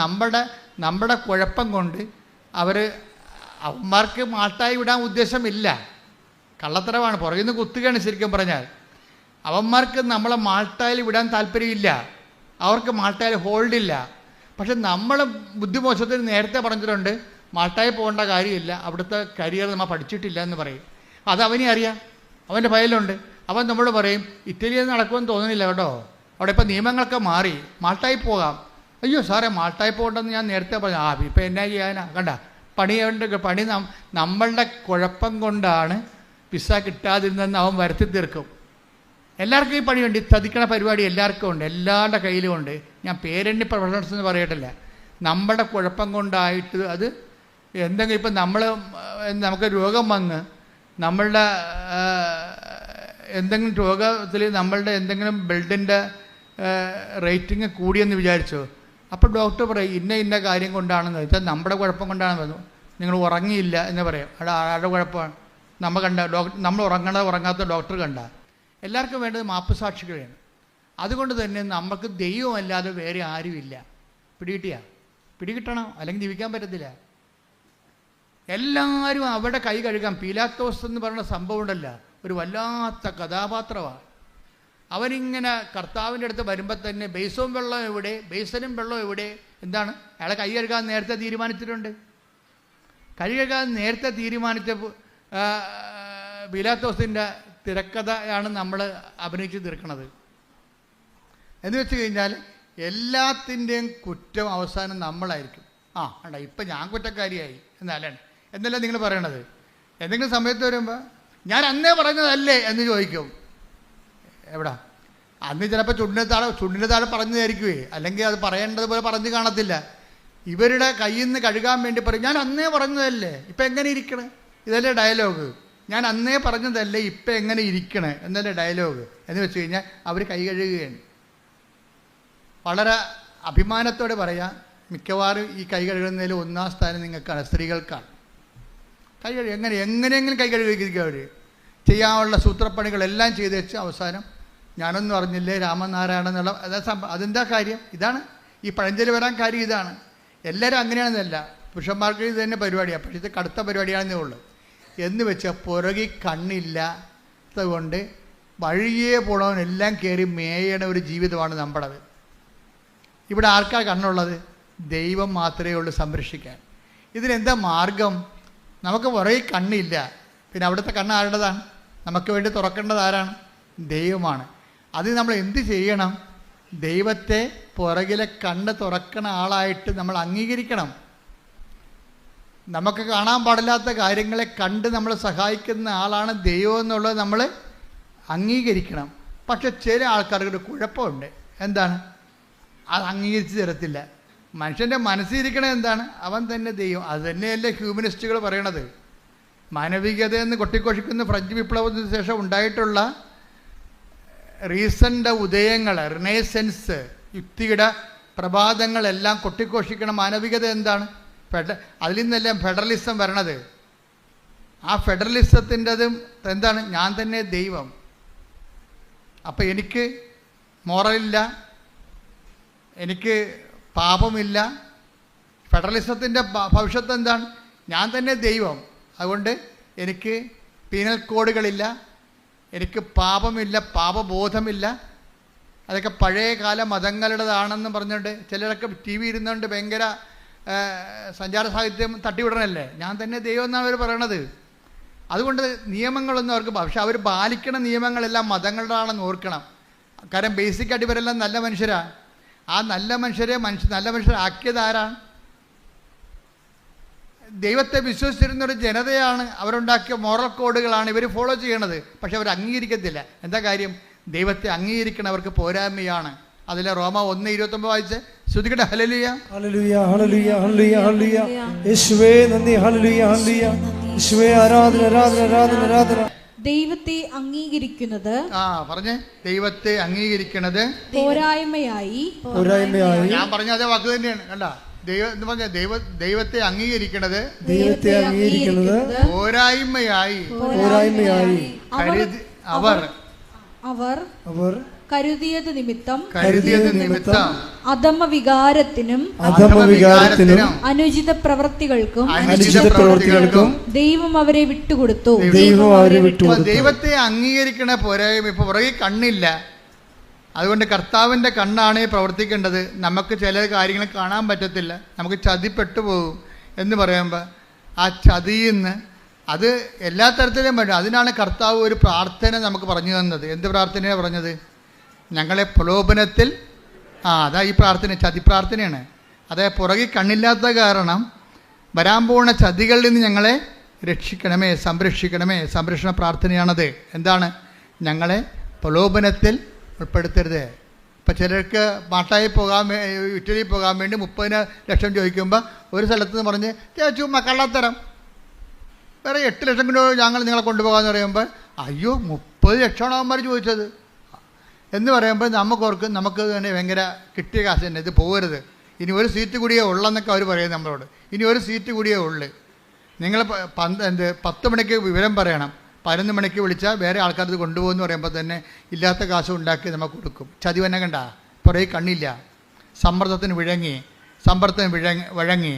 നമ്മുടെ കുഴപ്പം കൊണ്ട് അവന്മാർക്ക് മാൾട്ടായി വിടാൻ ഉദ്ദേശമില്ല. കള്ളത്തരമാണ്, പുറകിൽ നിന്ന് കുത്തുകയാണ് ശരിക്കും പറഞ്ഞാൽ. അവന്മാർക്ക് നമ്മളെ മാൾട്ടായിൽ വിടാൻ താല്പര്യമില്ല, അവർക്ക് മാൾട്ടായിൽ ഹോൾഡില്ല. പക്ഷെ നമ്മൾ ബുദ്ധിമോശത്തിന് നേരത്തെ പറഞ്ഞിട്ടുണ്ട് മാൾട്ടായിൽ പോകേണ്ട കാര്യമില്ല, അവിടുത്തെ കരിയർ നമ്മൾ പഠിച്ചിട്ടില്ല എന്ന് പറയും. അത് അവനെ അറിയാം, അവൻ്റെ ഫയലുണ്ട്. അവൻ നമ്മൾ പറയും ഇറ്റലിയിൽ നടക്കുമെന്ന് തോന്നുന്നില്ല കേട്ടോ, അവിടെ ഇപ്പോൾ നിയമങ്ങളൊക്കെ മാറി, മാൾട്ടായി പോകാം. അയ്യോ സാറേ മാൾട്ടായി പോകണ്ടെന്ന് ഞാൻ നേരത്തെ പറഞ്ഞു. ഇപ്പം എന്നാ ചെയ്യാനാ? കണ്ട പണി നമ്മളുടെ കുഴപ്പം കൊണ്ടാണ് വിസ കിട്ടാതിരുന്നെന്ന് അവൻ വരുത്തി തീർക്കും. എല്ലാവർക്കും ഈ പണിയുണ്ട്, ഈ തതിക്കണ പരിപാടി എല്ലാവർക്കും ഉണ്ട്, എല്ലാവരുടെ കയ്യിലും ഉണ്ട്. ഞാൻ പേരെണ്ണി പ്രൊഫഷണൽസ് എന്ന് പറയട്ടില്ല. നമ്മുടെ കുഴപ്പം കൊണ്ടായിട്ട് അത് എന്തെങ്കിലും ഇപ്പം നമുക്ക് രോഗം വന്ന് നമ്മളുടെ എന്തെങ്കിലും രോഗത്തിൽ നമ്മളുടെ എന്തെങ്കിലും ബ്ലഡിൻ്റെ റേറ്റിംഗ് കൂടിയെന്ന് വിചാരിച്ചോ, അപ്പോൾ ഡോക്ടർ പറയും ഇന്ന കാര്യം കൊണ്ടാണെന്ന് വെച്ചാൽ നമ്മുടെ കുഴപ്പം കൊണ്ടാണെന്ന് പറഞ്ഞു. നിങ്ങൾ ഉറങ്ങിയില്ല എന്ന് പറയും. ആരുടെ കുഴപ്പമാണ്? നമ്മൾ ഉറങ്ങാത്ത ഡോക്ടർ കണ്ട. എല്ലാവർക്കും വേണ്ടത് മാപ്പ് സാക്ഷികളാണ്. അതുകൊണ്ട് തന്നെ നമുക്ക് ദൈവമല്ലാതെ വേറെ ആരുമില്ല. പിടികിട്ടണം, അല്ലെങ്കിൽ ജീവിക്കാൻ പറ്റത്തില്ല. എല്ലാവരും അവിടെ കൈ കഴുകാം. പീലാത്തോസ് എന്ന് പറയുന്ന സംഭവം ഉണ്ടല്ല, ഒരു വല്ലാത്ത കഥാപാത്രമാണ്. അവനിങ്ങനെ കർത്താവിൻ്റെ അടുത്ത് വരുമ്പോൾ തന്നെ ബേസനും വെള്ളം എവിടെ? എന്താണ്? അയാളെ കൈ കഴുകാൻ നേരത്തെ തീരുമാനിച്ചിട്ടുണ്ട്. കൈ കഴുകാൻ നേരത്തെ തീരുമാനിച്ച പീലാത്തോസിൻ്റെ തിരക്കഥയാണ് നമ്മൾ അഭിനയിച്ച് തീർക്കുന്നത്. എന്ന് വെച്ച് കഴിഞ്ഞാൽ എല്ലാത്തിൻ്റെയും കുറ്റം അവസാനം നമ്മളായിരിക്കും. ഇപ്പം ഞാൻ കുറ്റക്കാരിയായി എന്നല്ല നിങ്ങൾ പറയണത്. എന്തെങ്കിലും സമയത്ത് വരുമ്പോൾ ഞാൻ അന്നേ പറഞ്ഞതല്ലേ എന്ന് ചോദിക്കും. എവിടാ? അന്ന് ചിലപ്പോൾ ചുണ്ടിന് താഴെ പറഞ്ഞതായിരിക്കുമേ, അല്ലെങ്കിൽ അത് പറയേണ്ടതുപോലെ പറഞ്ഞു കാണത്തില്ല. ഇവരുടെ കയ്യിൽ നിന്ന് കഴുകാൻ വേണ്ടി പറയും ഞാൻ അന്നേ പറഞ്ഞതല്ലേ, ഇപ്പം എങ്ങനെ ഇരിക്കണേ? ഇതല്ലേ ഡയലോഗ്. ഞാൻ അന്നേ പറഞ്ഞതല്ലേ, ഇപ്പം എങ്ങനെ ഇരിക്കണേ എന്നല്ലേ ഡയലോഗ്. എന്ന് വെച്ച് കഴിഞ്ഞാൽ അവർ കൈ കഴുകുകയാണ്. വളരെ അഭിമാനത്തോടെ പറയാം, മിക്കവാറും ഈ കൈ കഴുകുന്നതിൽ 1-ാം സ്ഥാനം നിങ്ങൾക്കാണ്, സ്ത്രീകൾക്കാണ്. കൈ കഴുകുക എങ്ങനെയെങ്കിലും കൈ കഴുകിയിരിക്കുക. അവർ ചെയ്യാനുള്ള സൂത്രപ്പണികളെല്ലാം ചെയ്ത് വെച്ച് അവസാനം ഞാനൊന്നും അറിഞ്ഞില്ലേ രാമനാരായണൻ എന്നുള്ള അതെന്താ കാര്യം? ഇതാണ് ഈ പഴഞ്ചൊല്ലി വരാൻ കാര്യം. ഇതാണ്. എല്ലാവരും അങ്ങനെയാണെന്നല്ല, പുരുഷന്മാർക്ക് ഇത് തന്നെ പരിപാടിയാണ്. പക്ഷേ ഇത് കടുത്ത പരിപാടിയാണെന്നേ ഉള്ളൂ. എന്ന് വെച്ചാൽ പുറകിൽ കണ്ണില്ലാത്തത് കൊണ്ട് വഴിയേ പോണവനെല്ലാം കയറി മേയണ ഒരു ജീവിതമാണ് നമ്മുടേത്. ഇവിടെ ആർക്കാ കണ്ണുള്ളത്? ദൈവം മാത്രമേ ഉള്ളൂ സംരക്ഷിക്കാൻ. ഇതിനെന്താ മാർഗം? നമുക്ക് പുറകിൽ കണ്ണില്ല, പിന്നെ അവിടുത്തെ കണ്ണ് ആരുടേതാണ്? നമുക്ക് വേണ്ടി തുറക്കേണ്ടത് ആരാണ്? ദൈവമാണ്. അത് നമ്മൾ എന്ത് ചെയ്യണം? ദൈവത്തെ പുറകിലെ കണ്ണ് തുറക്കണ ആളായിട്ട് നമ്മൾ അംഗീകരിക്കണം. നമുക്ക് കാണാൻ പാടില്ലാത്ത കാര്യങ്ങളെ കണ്ട് നമ്മൾ സഹായിക്കുന്ന ആളാണ് ദൈവം എന്നുള്ളത് നമ്മൾ അംഗീകരിക്കണം. പക്ഷെ ചില ആൾക്കാർക്ക് കുഴപ്പമുണ്ട്. എന്താണ്? അത് അംഗീകരിച്ച് തരത്തില്ല. മനുഷ്യൻ്റെ മനസ്സിരിക്കണത് എന്താണ്? അവൻ തന്നെ ദൈവം. അത് തന്നെയല്ലേ ഹ്യൂമനിസ്റ്റുകൾ പറയണത്. മാനവികതയെന്ന് കൊട്ടിക്കൊഴിക്കുന്ന ഫ്രഞ്ച് വിപ്ലവത്തിന് ശേഷം ഉണ്ടായിട്ടുള്ള റീസൻ്റെ ഉദയങ്ങൾ, റിനേസൻസ്, യുക്തിയുടെ പ്രഭാതങ്ങളെല്ലാം കൊട്ടിഘോഷിക്കണ മാനവികത എന്താണ്? അതിൽ നിന്നെല്ലാം ഫെഡറലിസം വരണത്. ആ ഫെഡറലിസത്തിൻ്റെതും എന്താണ്? ഞാൻ തന്നെ ദൈവം. അപ്പം എനിക്ക് മോറലില്ല, എനിക്ക് പാപമില്ല. ഫെഡറലിസത്തിൻ്റെ ഭവിഷ്യത്ത് എന്താണ്? ഞാൻ തന്നെ ദൈവം. അതുകൊണ്ട് എനിക്ക് പീനൽ കോഡുകളില്ല, എനിക്ക് പാപമില്ല, പാപബോധമില്ല. അതൊക്കെ പഴയകാല മതങ്ങളുടേതാണെന്ന് പറഞ്ഞുകൊണ്ട് ചിലരൊക്കെ ടി വി ഇരുന്നുകൊണ്ട് ഭയങ്കര സഞ്ചാര സാഹിത്യം തട്ടിവിടണല്ലേ. ഞാൻ തന്നെ ദൈവം എന്നാണ് അവർ പറയണത്. അതുകൊണ്ട് നിയമങ്ങളൊന്നും അവർക്ക്, പക്ഷെ അവർ പാലിക്കണ നിയമങ്ങളെല്ലാം മതങ്ങളുടെയാണെന്ന് ഓർക്കണം. കാരണം ബേസിക്കായിട്ട് ഇവരെല്ലാം നല്ല മനുഷ്യരാണ്. ആ നല്ല മനുഷ്യരാക്കിയത് ആരാണ്? ദൈവത്തെ വിശ്വസിച്ചിരുന്നൊരു ജനതയാണ്. അവരുണ്ടാക്കിയ മോറൽ കോഡുകളാണ് ഇവർ ഫോളോ ചെയ്യണത്. പക്ഷെ അവർ അംഗീകരിക്കത്തില്ല. എന്താ കാര്യം? ദൈവത്തെ അംഗീകരിക്കണവർക്ക് പോരായ്മയാണ്. അതിലെ റോമ 1:29 വായിച്ച് ശ്രുതികട്ടെ. ഹല്ലേലൂയ, ഹല്ലേലൂയ, ഹല്ലേലൂയ, ഹല്ലേലൂയ, ഹല്ലേലൂയ. യേശുവേ നന്ദി. ഹല്ലേലൂയ, ഹല്ലേലൂയ. യേശുവേ ആരാധന, ആരാധന, ആരാധന, ആരാധന. ദൈവത്തെ അംഗീകരിക്കുന്നത്, പറഞ്ഞേ, ദൈവത്തെ അംഗീകരിക്കുന്നത് പോരായ്മയായി. ഞാൻ പറഞ്ഞ അതേ വാക്ക് തന്നെയാണ്. കണ്ട, ദൈവത്തെ അംഗീകരിക്കുന്നത് പോരായ്മയായി അവർ കരുതിയത് നിമിത്തം അധമവികാരത്തിനും അനുചിത പ്രവൃത്തികൾക്കും ദൈവം അവരെ വിട്ടുകൊടുത്തു. ദൈവത്തെ അംഗീകരിക്കണ പോരായ്മ. ഇപ്പൊ പുറകെ കണ്ണില്ല, അതുകൊണ്ട് കർത്താവിൻ്റെ കണ്ണാണ് പ്രവർത്തിക്കേണ്ടത്. നമുക്ക് ചില കാര്യങ്ങൾ കാണാൻ പറ്റത്തില്ല, നമുക്ക് ചതിപ്പെട്ടു പോകും എന്ന് പറയുമ്പോൾ ആ ചതിയിൽ നിന്ന് അത് എല്ലാ തരത്തിലും പറ്റും. അതിനാണ് കർത്താവ് ഒരു പ്രാർത്ഥന നമുക്ക് പറഞ്ഞു തന്നത്. എന്ത് പ്രാർത്ഥനയാണ് പറഞ്ഞത്? ഞങ്ങളെ പ്രലോഭനത്തിൽ, അതാ ഈ പ്രാർത്ഥന, ചതി പ്രാർത്ഥനയാണ്. അതായത് പുറകെ കണ്ണില്ലാത്ത കാരണം വരാൻ പോകുന്ന ചതികളിൽ നിന്ന് ഞങ്ങളെ രക്ഷിക്കണമേ, സംരക്ഷിക്കണമേ. സംരക്ഷണ പ്രാർത്ഥനയാണത്. എന്താണ്? ഞങ്ങളെ പ്രലോഭനത്തിൽ ഉൾപ്പെടുത്തരുത്. ഇപ്പം ചിലർക്ക് മാട്ടായി ഇറ്റലി പോകാൻ വേണ്ടി 30 ലക്ഷം ചോദിക്കുമ്പോൾ ഒരു സ്ഥലത്ത് നിന്ന് പറഞ്ഞ് ചുമ്മാ കള്ളത്തരം, വേറെ 8 ലക്ഷം കൊണ്ട് ഞങ്ങൾ നിങ്ങളെ കൊണ്ടുപോകാമെന്ന് പറയുമ്പോൾ അയ്യോ 30 ലക്ഷമാണ് അവന്മാർ ചോദിച്ചത് എന്ന് പറയുമ്പോൾ നമുക്കോർക്കും നമുക്ക് തന്നെ ഭയങ്കര കിട്ടിയ കാശ് തന്നെ, ഇത് പോകരുത്, ഇനി ഒരു സീറ്റ് കൂടിയേ ഉള്ളെന്നൊക്കെ അവർ പറയും നമ്മളോട്. ഇനി ഒരു സീറ്റ് കൂടിയേ ഉള്ളു. നിങ്ങൾ 10 മണിക്ക് വിവരം പറയണം, 11 മണിക്ക് വിളിച്ചാൽ വേറെ ആൾക്കാർ ഇത് കൊണ്ടുപോകുമെന്ന് പറയുമ്പോൾ തന്നെ ഇല്ലാത്ത കാശ് ഉണ്ടാക്കി നമുക്ക് കൊടുക്കും. ചതി തന്നെ കണ്ട, പുറകെ കണ്ണില്ല, സമ്മർദ്ദത്തിന് വഴങ്ങി.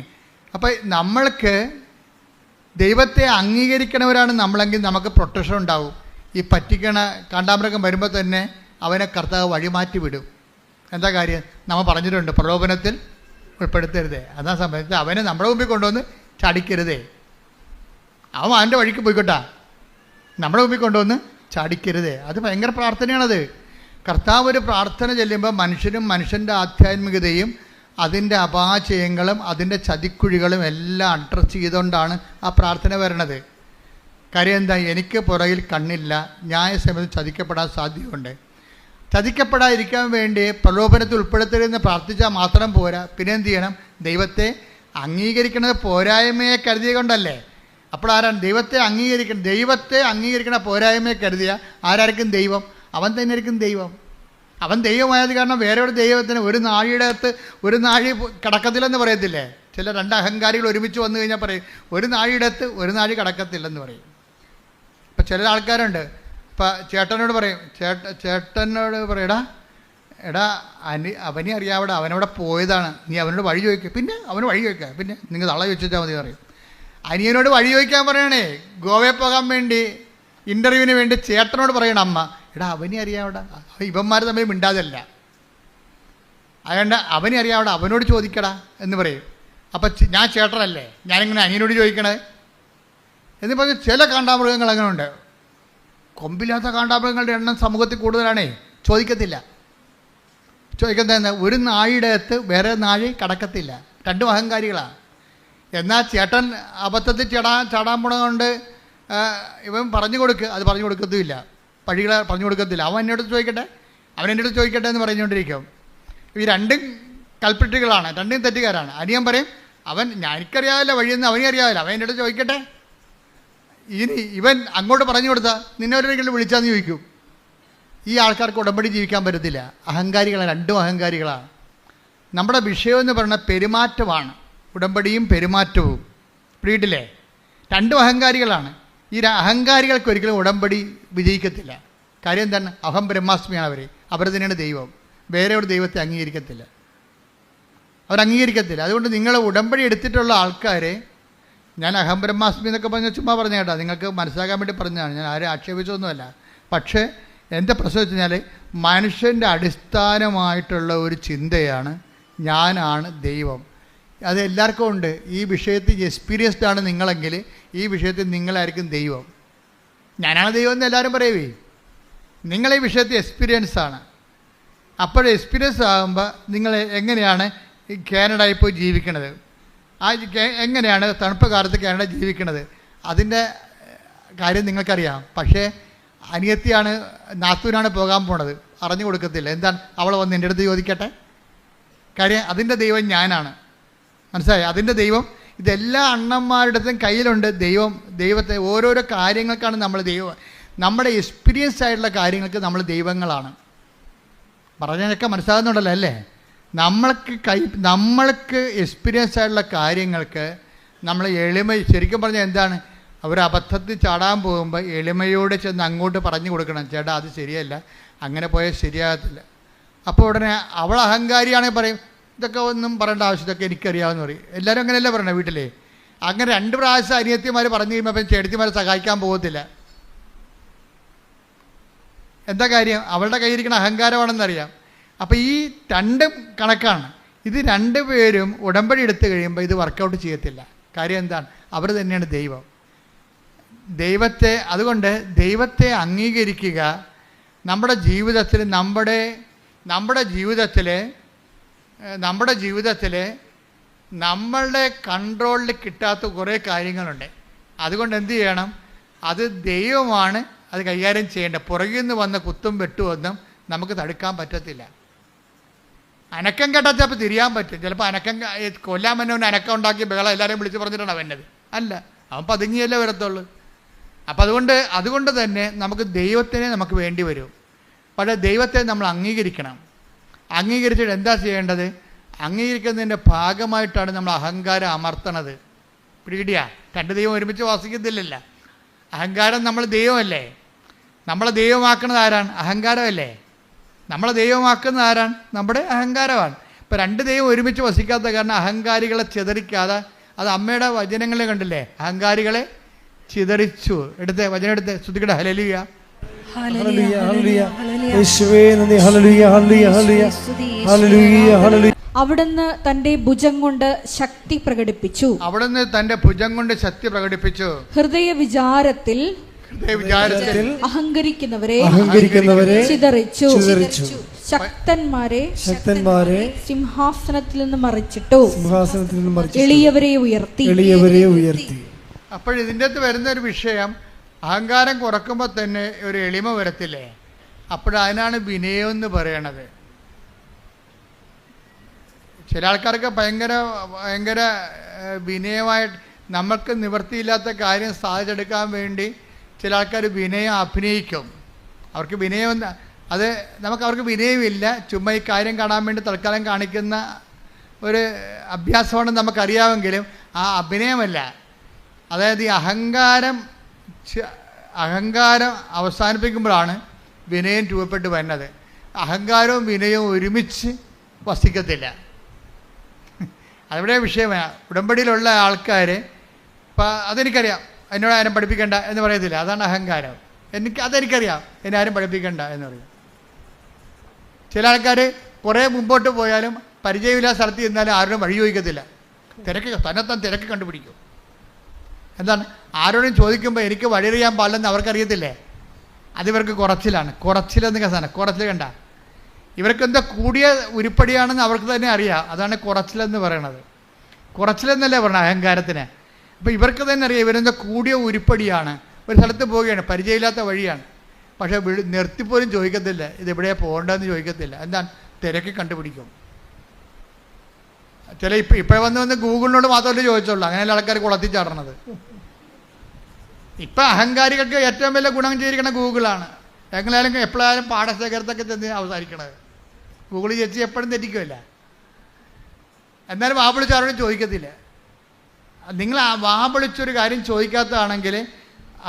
അപ്പം നമ്മൾക്ക് ദൈവത്തെ അംഗീകരിക്കണവരാണ് നമ്മളെങ്കിൽ നമുക്ക് പ്രൊട്ടക്ഷൻ ഉണ്ടാവും. ഈ പറ്റിക്കണ കാണ്ടാമൃഗം വരുമ്പോൾ തന്നെ അവനെ കർത്താവ് വഴിമാറ്റി വിടും. എന്താ കാര്യം? നമ്മൾ പറഞ്ഞിട്ടുണ്ട്, പ്രലോഭനത്തിൽ ഉൾപ്പെടുത്തരുതേ. അതാ സമയത്ത് അവനെ നമ്മുടെ മുമ്പിൽ കൊണ്ടുവന്ന് ചാടിക്കരുതേ. അവൻ അവൻ്റെ വഴിക്ക് പോയിക്കോട്ടാ, നമ്മുടെ മുമ്പിൽ കൊണ്ടുവന്ന് ചാടിക്കരുതേ. അത് ഭയങ്കര പ്രാർത്ഥനയാണത്. കർത്താവ് ഒരു പ്രാർത്ഥന ചെല്ലുമ്പോൾ മനുഷ്യനും മനുഷ്യൻ്റെ ആധ്യാത്മികതയും അതിൻ്റെ അപാചയങ്ങളും അതിൻ്റെ ചതിക്കുഴികളും എല്ലാം അഡ്രസ്സ് ചെയ്തുകൊണ്ടാണ് ആ പ്രാർത്ഥന വരണത്. കാര്യം എന്താ? എനിക്ക് പുറകിൽ കണ്ണില്ല, ന്യായസമയത്ത് ചതിക്കപ്പെടാൻ സാധ്യതയുണ്ട്. ചതിക്കപ്പെടാതിരിക്കാൻ വേണ്ടി പ്രലോഭനത്തിൽ ഉൾപ്പെടുത്തരുതെന്ന് പ്രാർത്ഥിച്ചാൽ മാത്രം പോരാ, പിന്നെ എന്ത് ചെയ്യണം? ദൈവത്തെ അംഗീകരിക്കുന്നത് പോരായ്മയെ കരുതിയ കൊണ്ടല്ലേ. അപ്പോൾ ആരാണ് ദൈവത്തെ അംഗീകരിക്കണ പോരായ്മയെ കരുതിയ ആരായിരിക്കും ദൈവം? അവൻ തന്നെ ആയിരിക്കും ദൈവം. അവൻ ദൈവമായത് കാരണം വേറെ ഒരു ദൈവത്തിന് ഒരു നാഴിയുടെ അകത്ത് ഒരു നാഴി കടക്കത്തില്ലെന്ന് പറയത്തില്ലേ? ചില 2 അഹങ്കാരികൾ ഒരുമിച്ച് വന്നു കഴിഞ്ഞാൽ പറയും ഒരു നാഴിയുടെ അകത്ത് ഒരു നാഴി കടക്കത്തില്ലെന്ന് പറയും. ഇപ്പം ചില ആൾക്കാരുണ്ട്, ഇപ്പം ചേട്ടനോട് പറയടാ അവനെ അറിയാവിടെ, അവനവിടെ പോയതാണ്, നീ അവനോട് വഴി ചോദിക്കുക. പിന്നെ അവന് വഴി ചോദിക്കുക, പിന്നെ നിങ്ങൾ തള്ള ചോദിച്ചാൽ മതി പറയും. അനിയനോട് വഴി ചോദിക്കാൻ പറയണേ, ഗോവയിൽ പോകാൻ വേണ്ടി ഇൻ്റർവ്യൂവിന് വേണ്ടി ചേട്ടനോട് പറയണം അമ്മ, അവനെ അറിയാവിടെ, ഇവന്മാർ തമ്മിൽ മിണ്ടാതല്ല, അതുകൊണ്ട് അവനെ അറിയാവിടെ, അവനോട് ചോദിക്കടാ എന്ന് പറയും. അപ്പം ഞാൻ ചേട്ടനല്ലേ, ഞാനിങ്ങനെ അനിയനോട് ചോദിക്കണേ എന്ന് പറഞ്ഞ് ചില കാണ്ടാമൃഗങ്ങൾ അങ്ങനെ ഉണ്ട്. കൊമ്പില്ലാത്ത കാണ്ടാമൃഗങ്ങളുടെ എണ്ണം സമൂഹത്തിൽ കൂടുതലാണേ, ചോദിക്കുന്നത് ഒരു നാഴിയുടെ അകത്ത് വേറെ നാഴി കടക്കത്തില്ല. 2 അഹങ്കാരികളാണ്. എന്നാൽ ചേട്ടൻ അബദ്ധത്തിൽ ചാടാൻ പോണതുകൊണ്ട് ഇവൻ പറഞ്ഞു കൊടുക്കുക, അത് പറഞ്ഞു കൊടുക്കത്തുമില്ല, പഴികളെ പറഞ്ഞു കൊടുക്കത്തില്ല. അവൻ എൻ്റെ അടുത്ത് ചോദിക്കട്ടെ, അവൻ എൻ്റെ അടുത്ത് ചോദിക്കട്ടെ എന്ന് പറഞ്ഞുകൊണ്ടിരിക്കും. ഈ 2 കൾപ്പിറ്റുകളാണ്, 2 തെറ്റുകാരാണ്. അനിയൻ പറയും എനിക്കറിയാവില്ല വഴിയെന്ന് അവനെ അറിയാവില്ല, അവൻ എൻ്റെ അടുത്ത് ചോദിക്കട്ടെ. ഇനി ഇവൻ അങ്ങോട്ട് പറഞ്ഞു കൊടുത്താൽ നിന്നെ ഒരിക്കലും വിളിച്ചാന്ന് ചോദിക്കും. ഈ ആൾക്കാർക്ക് ഉടമ്പടി ജീവിക്കാൻ പറ്റത്തില്ല. അഹങ്കാരികളാണ്, രണ്ടും അഹങ്കാരികളാണ്. നമ്മുടെ വിഷയമെന്ന് പറയുന്നത് പെരുമാറ്റമാണ്, ഉടമ്പടിയും പെരുമാറ്റവും. പിടിയിട്ടില്ലേ? രണ്ടും അഹങ്കാരികളാണ്. ഈ അഹങ്കാരികൾക്ക് ഒരിക്കലും ഉടമ്പടി വിജയിക്കത്തില്ല. കാര്യം എന്താണ്? അഹം ബ്രഹ്മാസ്മിയാണ് അവർ തന്നെയാണ് ദൈവം. വേറെ ഒരു ദൈവത്തെ അംഗീകരിക്കത്തില്ല, അവരംഗീകരിക്കത്തില്ല. അതുകൊണ്ട് നിങ്ങൾ ഉടമ്പടി എടുത്തിട്ടുള്ള ആൾക്കാരെ, ഞാൻ അഹം ബ്രഹ്മാസ്മി എന്നൊക്കെ പറഞ്ഞ ചുമ്മാ പറഞ്ഞ കേട്ടോ, നിങ്ങൾക്ക് മനസ്സിലാക്കാൻ വേണ്ടി പറഞ്ഞതാണ്, ഞാൻ ആരും ആക്ഷേപിച്ചൊന്നുമല്ല. പക്ഷേ എൻ്റെ പ്രശ്നം വെച്ച് കഴിഞ്ഞാൽ മനുഷ്യൻ്റെ അടിസ്ഥാനമായിട്ടുള്ള ഒരു ചിന്തയാണ് ഞാനാണ് ദൈവം. അത് എല്ലാവർക്കും ഉണ്ട്. ഈ വിഷയത്തിൽ എക്സ്പീരിയൻസ്ഡ് ആണ് നിങ്ങളെങ്കിൽ ഈ വിഷയത്തിൽ നിങ്ങളായിരിക്കും ദൈവം. ഞാനാണ് ദൈവം എന്ന് എല്ലാവരും പറയുവേ. നിങ്ങളീ വിഷയത്തിൽ എക്സ്പീരിയൻസ് ആണ്. അപ്പോൾ എക്സ്പീരിയൻസ് ആകുമ്പോൾ നിങ്ങൾ എങ്ങനെയാണ് കാനഡയിൽ പോയി ജീവിക്കണത്, എങ്ങനെയാണ് തണുപ്പ് കാലത്ത് കാനഡ ജീവിക്കണത്, അതിൻ്റെ കാര്യം നിങ്ങൾക്കറിയാം. പക്ഷേ അനിയത്തിയാണ്, നാത്തൂനാണ് പോകാൻ പോണത്, അറിഞ്ഞു കൊടുക്കത്തില്ല. എന്താണ്? അവൾ വന്ന് എൻ്റെ അടുത്ത് ചോദിക്കട്ടെ. കാര്യം അതിൻ്റെ ദൈവം ഞാനാണ്. മനസ്സിലായി? അതിൻ്റെ ദൈവം ഇതെല്ലാ അണ്ണന്മാരുടെ കയ്യിലുണ്ട്. ദൈവത്തെ ഓരോരോ കാര്യങ്ങൾക്കാണ് നമ്മൾ ദൈവം. നമ്മുടെ എക്സ്പീരിയൻസ് ആയിട്ടുള്ള കാര്യങ്ങൾക്ക് നമ്മൾ ദൈവങ്ങളാണ്. പറഞ്ഞതൊക്കെ മനസ്സിലാകുന്നുണ്ടല്ലോ അല്ലേ? നമ്മൾക്ക് എക്സ്പീരിയൻസ് ആയിട്ടുള്ള കാര്യങ്ങൾക്ക് നമ്മൾ ശരിക്കും പറഞ്ഞാൽ എന്താണ്, അവർ അബദ്ധത്തിൽ ചാടാൻ പോകുമ്പോൾ എളിമയോടെ ചെന്ന് അങ്ങോട്ട് പറഞ്ഞു കൊടുക്കണം, ചേട്ടാ അത് ശരിയല്ല, അങ്ങനെ പോയാൽ ശരിയാകത്തില്ല. അപ്പോൾ ഉടനെ അവൾ അഹങ്കാരിയാണെങ്കിൽ പറയും, ഇതൊക്കെ ഒന്നും പറയേണ്ട ആവശ്യം, ഇതൊക്കെ എനിക്കറിയാമെന്ന് പറയും. എല്ലാവരും അങ്ങനെയല്ലേ പറയണേ വീട്ടിലേ? അങ്ങനെ 2 പ്രാവശ്യം അനിയത്തിമാർ പറഞ്ഞു കഴിയുമ്പോൾ അപ്പം ചേട്ടത്തിമാരെ സഹായിക്കാൻ പോകത്തില്ല. എന്താ കാര്യം? അവളുടെ കയ്യിരിക്കുന്ന അഹങ്കാരമാണെന്നറിയാം. അപ്പോൾ ഈ 2 കണക്കാണ്. ഇത് 2 പേരും ഉടമ്പടി എടുത്തു കഴിയുമ്പോൾ ഇത് വർക്കൗട്ട് ചെയ്യത്തില്ല. കാര്യം എന്താണ്? അവർ തന്നെയാണ് ദൈവം. അതുകൊണ്ട് ദൈവത്തെ അംഗീകരിക്കുക. നമ്മുടെ ജീവിതത്തിൽ നമ്മളുടെ കൺട്രോളിൽ കിട്ടാത്ത കുറേ കാര്യങ്ങളുണ്ട്. അതുകൊണ്ട് എന്ത് ചെയ്യണം? അത് ദൈവമാണ് അത് കൈകാര്യം ചെയ്യേണ്ടത്. പുറകിൽ നിന്ന് വന്ന കുത്തും വെട്ടുമൊന്നും നമുക്ക് തടുക്കാൻ പറ്റത്തില്ല. അനക്കം കേട്ടാൽ ചിലപ്പോൾ തിരിയാൻ പറ്റും. ചിലപ്പോൾ കൊല്ലാൻ വന്നവന് അനക്കം ഉണ്ടാക്കി ബഹളം എല്ലാവരെയും വിളിച്ച് പറഞ്ഞിട്ടാണ് വന്നത്. അല്ല, അവൻ പതുങ്ങിയല്ലേ വരത്തുള്ളൂ. അപ്പം അതുകൊണ്ട് തന്നെ നമുക്ക് ദൈവത്തിനെ നമുക്ക് വേണ്ടി വരും. പക്ഷേ ദൈവത്തെ നമ്മൾ അംഗീകരിക്കണം. അംഗീകരിച്ചിട്ട് എന്താ ചെയ്യേണ്ടത്? അംഗീകരിക്കുന്നതിൻ്റെ ഭാഗമായിട്ടാണ് നമ്മൾ അഹങ്കാരം അമർത്തണത്. പിടികിട്ടിയാ? 2 ദൈവം ഒരുമിച്ച് വസിക്കത്തില്ലല്ല. അഹങ്കാരം നമ്മൾ ദൈവമല്ലേ? നമ്മളെ ദൈവമാക്കുന്നത് ആരാണ്? അഹങ്കാരമല്ലേ? നമ്മളെ ദൈവമാക്കുന്നത് ആരാണ്? നമ്മുടെ അഹങ്കാരമാണ്. ഇപ്പോൾ 2 ദൈവം ഒരുമിച്ച് വസിക്കാത്ത കാരണം അഹങ്കാരികളെ ചിതറിക്കാതെ, അത് അമ്മയുടെ വചനങ്ങളെ കണ്ടില്ലേ? അഹങ്കാരികളെ ചിതറിച്ചു. വചനം എടുത്ത് ശ്രുതിക്കട്ടെ. ഹല്ലേലൂയ, ഹല്ലേലൂയ, ഹല്ലേലൂയ. യേശുവേ നന്ദി. ഹല്ലേലൂയ, ഹല്ലേലൂയ, ഹല്ലേലൂയ, ഹല്ലേലൂയ, ഹല്ലേലൂയ. അവിടുന്ന് തന്റെ ഭുജം കൊണ്ട് ശക്തി പ്രകടിപ്പിച്ചു. ഹൃദയ വിചാരത്തിൽ അഹങ്കരിക്കുന്നവരെ ചിതറിച്ചു. ശക്തന്മാരെ സിംഹാസനത്തിൽ നിന്ന് മറിച്ചിട്ടു. എളിയവരെ ഉയർത്തി. അപ്പോൾ ഇതിൻ്റെ അകത്ത് വരുന്ന ഒരു വിഷയം, അഹങ്കാരം കുറക്കുമ്പോൾ തന്നെ ഒരു എളിമ വരത്തില്ലേ? അപ്പോഴതിനാണ് വിനയം എന്ന് പറയണത്. ചില ആൾക്കാർക്ക് ഭയങ്കര വിനയമായിട്ട് നമുക്ക് നിവൃത്തിയില്ലാത്ത കാര്യം സാധിച്ചെടുക്കാൻ വേണ്ടി ചില ആൾക്കാർ വിനയം അഭിനയിക്കും. അവർക്ക് വിനയം അവർക്ക് വിനയമില്ല. ചുമ്മാ ഈ കാര്യം കാണാൻ വേണ്ടി തൽക്കാലം കാണിക്കുന്ന ഒരു അഭ്യാസമാണെന്ന് നമുക്കറിയാമെങ്കിലും ആ അഭിനയമല്ല. അതായത് ഈ അഹങ്കാരം അവസാനിപ്പിക്കുമ്പോഴാണ് വിനയം രൂപപ്പെട്ട് വരുന്നത്. അഹങ്കാരവും വിനയവും ഒരുമിച്ച് വസിക്കത്തില്ല. അതിവിടെ വിഷയമാണ്. ഉടമ്പടിയിലുള്ള ആൾക്കാർ അതെനിക്കറിയാം, എന്നോട് ആരും പഠിപ്പിക്കേണ്ട എന്ന് പറയത്തില്ല. അതാണ് അഹങ്കാരം. അതെനിക്കറിയാം, എന്നെ ആരും പഠിപ്പിക്കേണ്ട എന്ന് പറയും. ചില ആൾക്കാർ കുറേ മുമ്പോട്ട് പോയാലും പരിചയമില്ലാത്ത സ്ഥലത്ത് ചെന്നാലും ആരോടും വഴി ചോദിക്കത്തില്ല. തന്നെത്താൻ തിരക്ക് കണ്ടുപിടിക്കും. എന്താണ്? ആരോടും ചോദിക്കുമ്പോൾ എനിക്ക് വഴിയറിയാൻ പാടില്ലെന്ന് അവർക്കറിയത്തില്ലേ? അതിവർക്ക് കുറച്ചിലെന്ന് സാധനം. കുറച്ചിൽ കണ്ട ഇവർക്കെന്താ കൂടിയ ഉരുപ്പടിയാണെന്ന് അവർക്ക് തന്നെ അറിയാം. അതാണ് കുറച്ചിലെന്ന് പറയണത്. കുറച്ചിലെന്നല്ലേ പറഞ്ഞത് അഹങ്കാരത്തിന്. അപ്പോൾ ഇവർക്ക് തന്നെ അറിയാം ഇവരെന്താ കൂടിയ ഉരുപ്പടിയാണ്. ഒരു സ്ഥലത്ത് പോവുകയാണ്, പരിചയമില്ലാത്ത വഴിയാണ്, പക്ഷേ നിർത്തിപ്പോലും ചോദിക്കത്തില്ല ഇതെവിടെയാണ് പോകേണ്ടതെന്ന് ചോദിക്കത്തില്ല. എന്താണ്? തിരക്കി കണ്ടുപിടിക്കും. ഇപ്പോൾ വന്ന് ഗൂഗിളിനോട് മാത്രമല്ലേ ചോദിച്ചുള്ളൂ. അങ്ങനെയല്ല ആൾക്കാർ കുളത്തിൽ ചാടണത്. ഇപ്പം അഹങ്കാരികൾക്ക് ഏറ്റവും വലിയ ഗുണം ചെയ്തിരിക്കുന്ന ഗൂഗിളാണ്. എങ്ങനെയാലും എപ്പോഴായാലും പാടശേഖരത്തൊക്കെ ചെന്ന് അവസാനിക്കണത്. ഗൂഗിൾ ചേച്ചി എപ്പോഴും തെറ്റിക്കുമല്ല. എന്നാലും വാ വിളിച്ച് ആരോടും ചോദിക്കത്തില്ല. നിങ്ങൾ വാ വിളിച്ചൊരു കാര്യം ചോദിക്കാത്തതാണെങ്കിൽ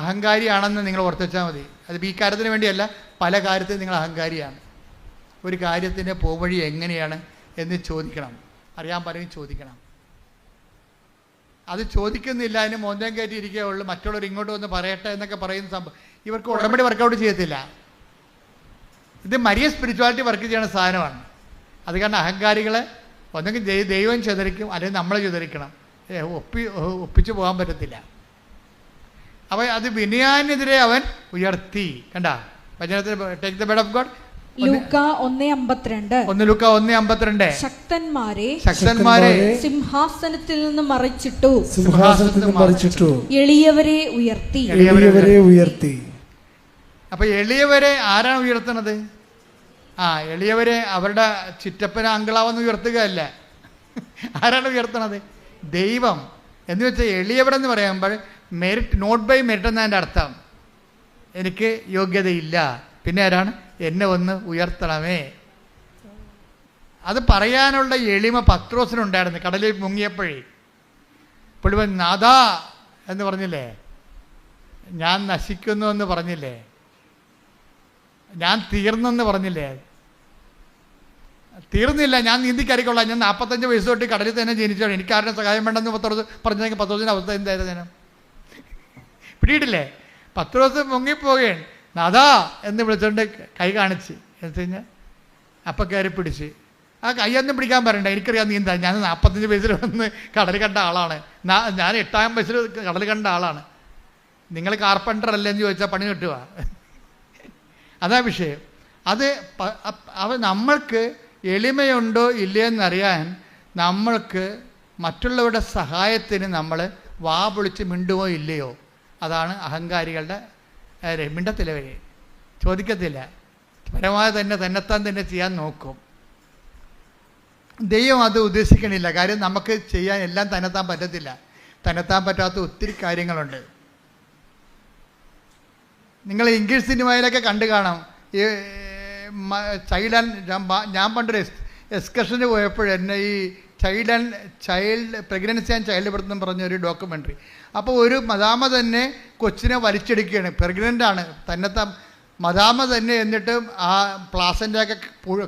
അഹങ്കാരിയാണെന്ന് നിങ്ങൾ ഓർത്ത് വെച്ചാൽ മതി. അത് ഈ കാര്യത്തിന് വേണ്ടിയല്ല, പല കാര്യത്തിലും നിങ്ങൾ അഹങ്കാരിയാണ്. ഒരു കാര്യത്തിൻ്റെ പോവഴി എങ്ങനെയാണ് എന്ന് ചോദിക്കണം, അറിയാൻ പലരും ചോദിക്കണം. അത് ചോദിക്കുന്നില്ല, അതിന് മോന്തം കയറ്റി ഇരിക്കുകയുള്ളൂ, മറ്റുള്ളവർ ഇങ്ങോട്ട് വന്ന് പറയട്ടെ എന്നൊക്കെ പറയുന്ന സംഭവം ഇവർക്ക് ഉടമ്പടി വർക്കൗട്ട് ചെയ്യത്തില്ല. ഇത് മരിയ സ്പിരിച്വാലിറ്റി വർക്ക് ചെയ്യുന്ന സാധനമാണ്. അത് കാരണം അഹങ്കാരികളെ ഒന്നെങ്കിൽ ദൈവം ചിതറിക്കും, അല്ലെങ്കിൽ നമ്മളെ ചിതറിക്കണം. ഒപ്പിച്ചു പോകാൻ പറ്റത്തില്ല. അപ്പോൾ അത് വിനയാനെതിരെ അവൻ ഉയർത്തി. കണ്ട വചനത്തിൽ take the bed of God. ലൂക്ക 1:52. ശക്തന്മാരെ സിംഹാസനത്തിൽ നിന്ന് മറിച്ചിട്ടു, എളിയവരെ ഉയർത്തി. അപ്പൊ എളിയവരെ ആരാണ് ഉയർത്തുന്നത്? എളിയവരെ അവരുടെ ചിറ്റപ്പന അങ്കിളാവെന്ന് ഉയർത്തുകയല്ല. ആരാണ് ഉയർത്തണത്? ദൈവം. എന്ന് വെച്ചാൽ എളിയവരെന്ന് പറയുമ്പോൾ മെറിറ്റ്, നോട്ട് ബൈ മെറിറ്റ് എന്നതിൻ്റെ അർത്ഥം എനിക്ക് യോഗ്യതയില്ല, പിന്നെ ആരാണ്? എന്നെ ഒന്ന് ഉയർത്തണമേ. അത് പറയാനുള്ള എളിമ പത്രോസിനുണ്ടായിരുന്നു. കടലിൽ മുങ്ങിയപ്പോഴേ പുള്ളിവൻ നാഥാ എന്ന് പറഞ്ഞില്ലേ, ഞാൻ നശിക്കുന്നു എന്ന് പറഞ്ഞില്ലേ, ഞാൻ തീർന്നെന്ന് പറഞ്ഞില്ലേ. തീർന്നില്ല, ഞാൻ നീന്തിക്കറിക്കൊള്ളാം, ഞാൻ 45 വയസ്സ് തൊട്ട് കടലിൽ തന്നെ ജനിച്ചാണ്, എനിക്കാരുടെ സഹായം വേണ്ടെന്ന് പത്രോസ് പറഞ്ഞെങ്കിൽ പത്രോസിൻ്റെ അവസ്ഥ എന്തായിരുന്നു? ഞാൻ പിടിയിട്ടില്ലേ? പത്രോസ് മുങ്ങിപ്പോവുകയാണ്. നാഥാ എന്ന് വിളിച്ചുകൊണ്ട് കൈ കാണിച്ച് എന്ന് വെച്ച് കഴിഞ്ഞാൽ അപ്പം കയറി പിടിച്ച്. ആ കൈയൊന്നും പിടിക്കാൻ പറയണ്ട, എനിക്കറിയാം നീന്താൻ, ഞാൻ 45 വയസ്സിൽ വന്ന് കടൽ കണ്ട ആളാണ്, ഞാൻ 8-ാം വയസ്സിൽ കടൽ കണ്ട ആളാണ്, നിങ്ങൾ കാർപ്പൻ്റർ അല്ലെന്ന് ചോദിച്ചാൽ പണി കിട്ടുക. അതാ വിഷയം. അത് നമ്മൾക്ക് എളിമയുണ്ടോ ഇല്ലയെന്നറിയാൻ നമ്മൾക്ക് മറ്റുള്ളവരുടെ സഹായത്തിന് നമ്മൾ വാ പൊളിച്ച് മിണ്ടുമോ ഇല്ലയോ, അതാണ് അഹങ്കാരികളുടെ. മിണ്ടത്തില്ലവരെ, ചോദിക്കത്തില്ല, പരമാവധി തന്നെത്താൻ തന്നെ ചെയ്യാൻ നോക്കും. ദൈവം അത് ഉദ്ദേശിക്കണില്ല. കാര്യം നമുക്ക് ചെയ്യാൻ എല്ലാം തന്നെത്താൻ പറ്റത്തില്ല. തന്നെത്താൻ പറ്റാത്ത ഒത്തിരി കാര്യങ്ങളുണ്ട്. നിങ്ങൾ ഇംഗ്ലീഷ് സിനിമയിലൊക്കെ കണ്ടു കാണാം. ഈ ഞാൻ പണ്ടൊരു എക്സ്കർഷന് പോയപ്പോൾ എന്നെ ഈ child pregnancy and child birth എന്ന് പറഞ്ഞൊരു ഡോക്യുമെൻ്ററി. അപ്പോൾ ഒരു മദാമ തന്നെ കൊച്ചിനെ വലിച്ചെടുക്കുകയാണ്, പ്രഗ്നൻ്റാണ്, തന്നെത്താൻ മദാമ തന്നെ. എന്നിട്ട് ആ പ്ലാസൻ്റെയൊക്കെ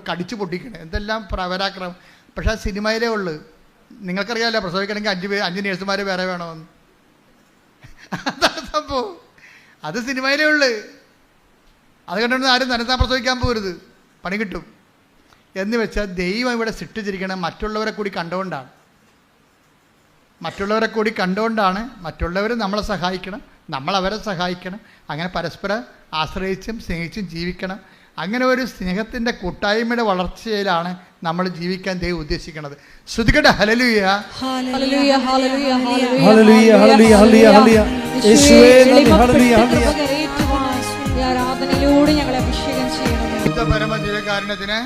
കടിച്ചു പൊട്ടിക്കണം, എന്തെല്ലാം പരാക്രമം. പക്ഷേ ആ സിനിമയിലേ ഉള്ളു. നിങ്ങൾക്കറിയാമല്ലോ, പ്രസവിക്കണമെങ്കിൽ 5 നേഴ്സുമാർ വേറെ വേണമെന്ന്. അതാണ് സംഭവം. അത് സിനിമയിലേ ഉള്ളു. അത് കണ്ടുകൊണ്ട് ആരും തന്നെത്താൻ പ്രസവിക്കാൻ പോകരുത്, പണി കിട്ടും. എന്ന് വെച്ചാൽ ദൈവം ഇവിടെ സൃഷ്ടിച്ചിരിക്കണം മറ്റുള്ളവരെ കൂടി കണ്ടുകൊണ്ടാണ്. മറ്റുള്ളവർ നമ്മളെ സഹായിക്കണം, നമ്മളവരെ സഹായിക്കണം. അങ്ങനെ പരസ്പരം ആശ്രയിച്ചും സ്നേഹിച്ചും ജീവിക്കണം. അങ്ങനെ ഒരു സ്നേഹത്തിൻ്റെ കൂട്ടായ്മയുടെ വളർച്ചയിലാണ് നമ്മൾ ജീവിക്കാൻ ദൈവം ഉദ്ദേശിക്കുന്നത്. ശ്രുതികട്ടെ ഹല്ലേലൂയ. ഹല്ലേലൂയ, ഹല്ലേലൂയ, ഹല്ലേലൂയ, ഹല്ലേലൂയ, ഹല്ലേലൂയ, ഹല്ലേലൂയ. യേശുവേ നന്ദി. ഹല്ലേലൂയ, ഹല്ലേലൂയ. ആരാധനയിലൂടെ ഞങ്ങളെ അഭിഷേകം ചെയ്യണം. പരമദിവ്യകാരുണ്യത്തിന്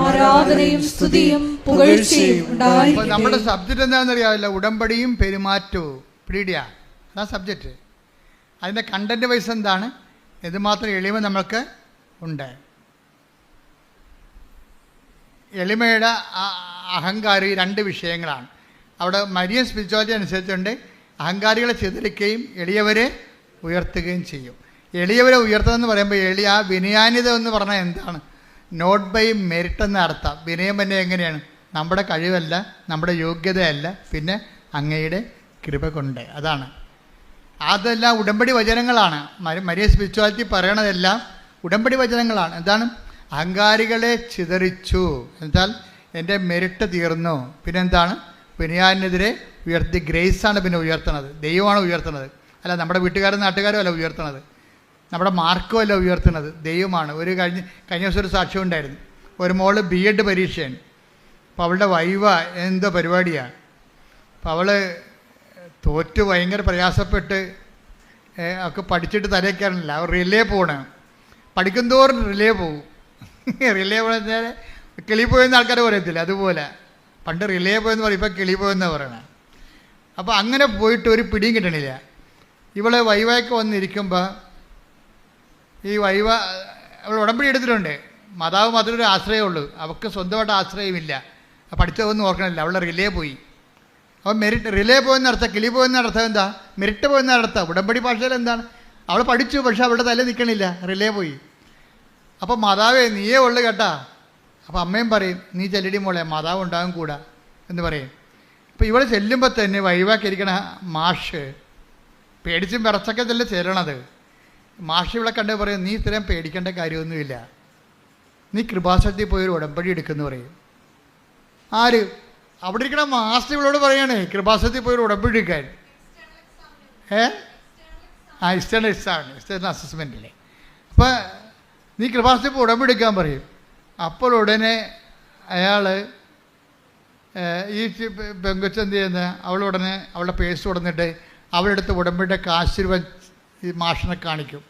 ആരാധനയും സ്തുതിയും പുകഴ്ചയും ഉണ്ടായിരിക്കട്ടെ. നമ്മുടെ സബ്ജക്റ്റ് എന്താണെന്നറിയാവില്ല, ഉടമ്പടിയും പെരുമാറ്റവും. പിടിയ അതാ സബ്ജക്റ്റ്. അതിൻ്റെ കണ്ടന്റ് വൈസ് എന്താണ്? എന്തുമാത്രം എളിമ നമ്മൾക്ക് ഉണ്ട്. എളിമയുടെ അഹങ്കാരി 2 വിഷയങ്ങളാണ് അവിടെ. മരിയൻ സ്പിരിച്വാലിറ്റി അനുസരിച്ചുണ്ട് അഹങ്കാരികളെ ചിതറിക്കുകയും എളിയവരെ ഉയർത്തുകയും ചെയ്യും. എളിയവരെ ഉയർത്തുകയെന്ന് പറയുമ്പോൾ ആ വിനയാന്യത എന്ന് പറഞ്ഞാൽ എന്താണ്? നോട്ട് ബൈ മെറിറ്റ് എന്ന അർത്ഥം. വിനയം തന്നെ എങ്ങനെയാണ്? നമ്മുടെ കഴിവല്ല, നമ്മുടെ യോഗ്യതയല്ല, പിന്നെ അങ്ങയുടെ കൃപ കൊണ്ട്. അതാണ്. അതെല്ലാം ഉടമ്പടി വചനങ്ങളാണ്. മരിയ സ്പിരിച്വാലിറ്റി പറയണതെല്ലാം ഉടമ്പടി വചനങ്ങളാണ്. എന്താണ്? അഹങ്കാരികളെ ചിതറിച്ചു എന്നാൽ എൻ്റെ മെറിറ്റ് തീർന്നു. പിന്നെന്താണ്? വിനയാനെതിരെ ഉയർത്തി. ഗ്രേസാണ് പിന്നെ ഉയർത്തണത്, ദൈവമാണ് ഉയർത്തണത്. അല്ല നമ്മുടെ വീട്ടുകാരും നാട്ടുകാരും അല്ല ഉയർത്തണത്, നമ്മുടെ മാർക്കും അല്ല ഉയർത്തുന്നത്, ദൈവമാണ്. കഴിഞ്ഞ ദിവസം ഒരു സാക്ഷ്യം ഉണ്ടായിരുന്നു. ഒരു മോള് B.Ed പരീക്ഷയാണ്. അപ്പോൾ അവളുടെ വൈവ എന്തോ പരിപാടിയാണ്. അപ്പോൾ അവൾ തോറ്റ് ഭയങ്കര പ്രയാസപ്പെട്ട് ഒക്കെ പഠിച്ചിട്ട് തലയ്ക്കാറില്ല. അവർ റിലേ പോകണം. പഠിക്കുന്തോറും റിലേ പോകും. റിലേ പോയാൽ കിളി പോയെന്ന് ആൾക്കാർ പറയത്തില്ല, അതുപോലെ പണ്ട് റിലേ പോയെന്ന് പറയും, ഇപ്പോൾ കിളി പോയെന്നാണ് പറയണത്. അപ്പോൾ അങ്ങനെ പോയിട്ട് ഒരു പിടിയും കിട്ടണില്ല. ഇവളെ വൈവയൊക്കെ വന്നിരിക്കുമ്പോൾ ഈ വൈവ അവൾ ഉടമ്പടി എടുത്തിട്ടുണ്ട്. മാതാവ് മാത്രമേ ഒരു ആശ്രയമുള്ളൂ, അവൾക്ക് സ്വന്തമായിട്ട് ആശ്രയമില്ല. പഠിച്ചതൊന്നും ഓർക്കണില്ല, അവളുടെ റിലേ പോയി. അപ്പോൾ മെറിറ്റ് റിലേ പോയെന്ന അർത്ഥം, കിളി പോയെന്ന അർത്ഥം എന്താ? മെറിറ്റ് പോയെന്ന അർത്ഥം. ഉടമ്പടി ഭാഷയിൽ എന്താണ്? അവൾ പഠിച്ചു, പക്ഷെ അവളുടെ തല നിൽക്കണില്ല, റിലേ പോയി. അപ്പോൾ മാതാവേ നീയേ ഉള്ളു കേട്ടാ. അപ്പോൾ അമ്മയും പറയും നീ ചെല്ലടി മോളെ, മാതാവ് ഉണ്ടാകും കൂടാ എന്ന് പറയും. അപ്പോൾ ഇവൾ ചെല്ലുമ്പോൾ തന്നെ വൈവാക്കിയിരിക്കണ മാഷ് പേടിച്ചും വിറച്ചൊക്കെ തന്നെ ചെല്ലണത്. മാഷ് ഇവളെ കണ്ട് പറയും നീ ഇത്രയും പേടിക്കേണ്ട കാര്യമൊന്നുമില്ല, നീ കൃപാസനത്തിൽ പോയി ഒരു ഉടമ്പടി എടുക്കുമെന്ന് പറയും. ആര്? അവിടെ ഇരിക്കണ മാസ്റ്റർ ഇവളോട് പറയണേ കൃപാസനത്തിൽ പോയി ഒരു ഉടമ്പടി എടുക്കാൻ. എക്സ്റ്റേണൽ എക്സാം, എക്സ്റ്റേണൽ അസസ്മെൻറ്റില്ലേ. അപ്പോൾ നീ കൃപാസനത്തിൽ പോയി ഉടമ്പടി എടുക്കാൻ പറയും. അപ്പോൾ ഉടനെ അയാൾ ഈ പെങ്കൊച്ചെന്ത് ചെയ്യുന്ന അവളുടനെ അവളുടെ പേഴ്സ് കൊടുത്തിട്ട് അവളെടുത്ത് ഉടമ്പടിയുടെ കാശ് രൂപ ഈ മാഷിനെ കാണിക്കും.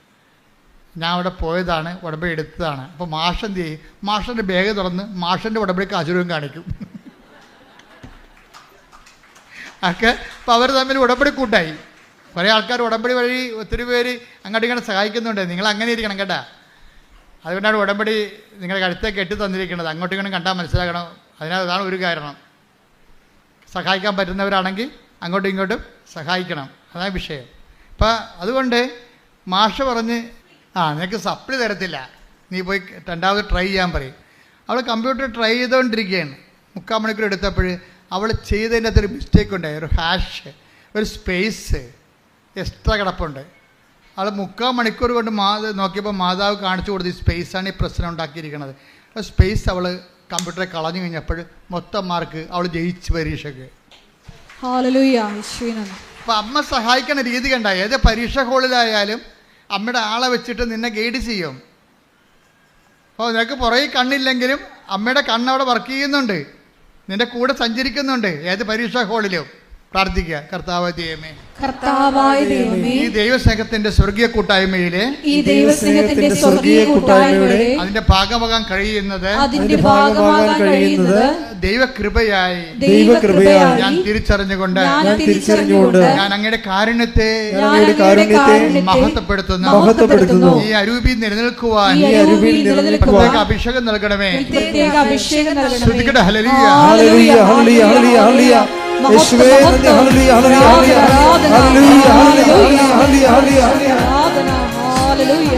ഞാൻ അവിടെ പോയതാണ്, ഉടമ്പടി എടുത്തതാണ്. അപ്പോൾ മാഷ് എന്ത് ചെയ്യും? മാഷിൻ്റെ ബാഗ് തുറന്ന് മാഷിൻ്റെ ഉടമ്പടി കാശ് രൂപം കാണിക്കും. ഒക്കെ അപ്പോൾ അവർ തമ്മിൽ ഉടമ്പടി കൂട്ടായി. കുറേ ആൾക്കാർ ഉടമ്പടി വഴി ഒത്തിരി പേര് അങ്ങോട്ട് ഇങ്ങനെ സഹായിക്കുന്നുണ്ട്. നിങ്ങൾ അങ്ങനെ ഇരിക്കണം കേട്ടാ. അതുകൊണ്ടാണ് ഉടമ്പടി നിങ്ങളുടെ കഴുത്തെ കെട്ടി തന്നിരിക്കുന്നത്. അങ്ങോട്ടും ഇങ്ങനെ കണ്ടാൽ മനസ്സിലാക്കണം. അതാണ് ഒരു കാരണം. സഹായിക്കാൻ പറ്റുന്നവരാണെങ്കിൽ അങ്ങോട്ടും ഇങ്ങോട്ടും സഹായിക്കണം, അതാണ് വിഷയം. അപ്പം അതുകൊണ്ട് മാഷ് പറഞ്ഞ് നിനക്ക് സപ്ലി തരത്തില്ല, നീ പോയി രണ്ടാമത് ട്രൈ ചെയ്യാൻ പറയും. അവൾ കമ്പ്യൂട്ടർ ട്രൈ ചെയ്തുകൊണ്ടിരിക്കുകയാണ്. 3/4 മണിക്കൂർ എടുത്തപ്പോൾ അവൾ ചെയ്തതിൻ്റെ അകത്തൊരു മിസ്റ്റേക്ക് ഉണ്ടായി. ഒരു ഹാഷ്, ഒരു സ്പേസ് എക്സ്ട്രാ കിടപ്പുണ്ട്. അവൾ 3/4 മണിക്കൂർ കൊണ്ട് നോക്കിയപ്പോൾ മാതാവ് കാണിച്ചു കൊടുത്ത് ഈ സ്പേസാണ് ഈ പ്രശ്നം ഉണ്ടാക്കിയിരിക്കുന്നത്. ആ സ്പേസ് അവൾ കമ്പ്യൂട്ടറെ കളഞ്ഞു കഴിഞ്ഞപ്പോൾ മൊത്തം മാർക്ക് അവൾ ജയിച്ചു പരീക്ഷയ്ക്ക്. അപ്പം അമ്മ സഹായിക്കുന്ന രീതി കണ്ട. ഏത് പരീക്ഷ ഹോളിലായാലും അമ്മയുടെ ആളെ വെച്ചിട്ട് നിന്നെ ഗൈഡ് ചെയ്യും. അപ്പോൾ നിനക്ക് പുറകെ കണ്ണില്ലെങ്കിലും അമ്മയുടെ കണ്ണവിടെ വർക്ക് ചെയ്യുന്നുണ്ട്, നിന്റെ കൂടെ സഞ്ചരിക്കുന്നുണ്ട്. ഏത് പരീക്ഷാ ഹോളിലും പ്രാർത്ഥിക്കുക, കർത്താവായ ദൈവമേ, ഈ ദൈവസ്നേഹത്തിന്റെ സ്വർഗീയ കൂട്ടായ്മയിലെ അതിന്റെ ഭാഗമാകാൻ കഴിയുന്നത് ദൈവകൃപയായി ഞാൻ തിരിച്ചറിഞ്ഞുകൊണ്ട് ഞാൻ അങ്ങയുടെ കാരുണ്യത്തെ മഹത്വപ്പെടുത്തുന്നു. ഈ അരൂപിയിൽ നിലനിൽക്കുവാൻ പ്രത്യേക അഭിഷേകം നൽകണമേ. ശ്രദ്ധിക്കട്ടെ. ഹല്ലേലൂയ, ഹല്ലേലൂയ, ഹല്ലേലൂയ, ഹല്ലേലൂയ. യേശുവേ നന്ദി. ഹല്ലേലൂയ, ഹല്ലേലൂയ, ഹല്ലേലൂയ, ഹല്ലേലൂയ, ഹല്ലേലൂയ, ഹല്ലേലൂയ.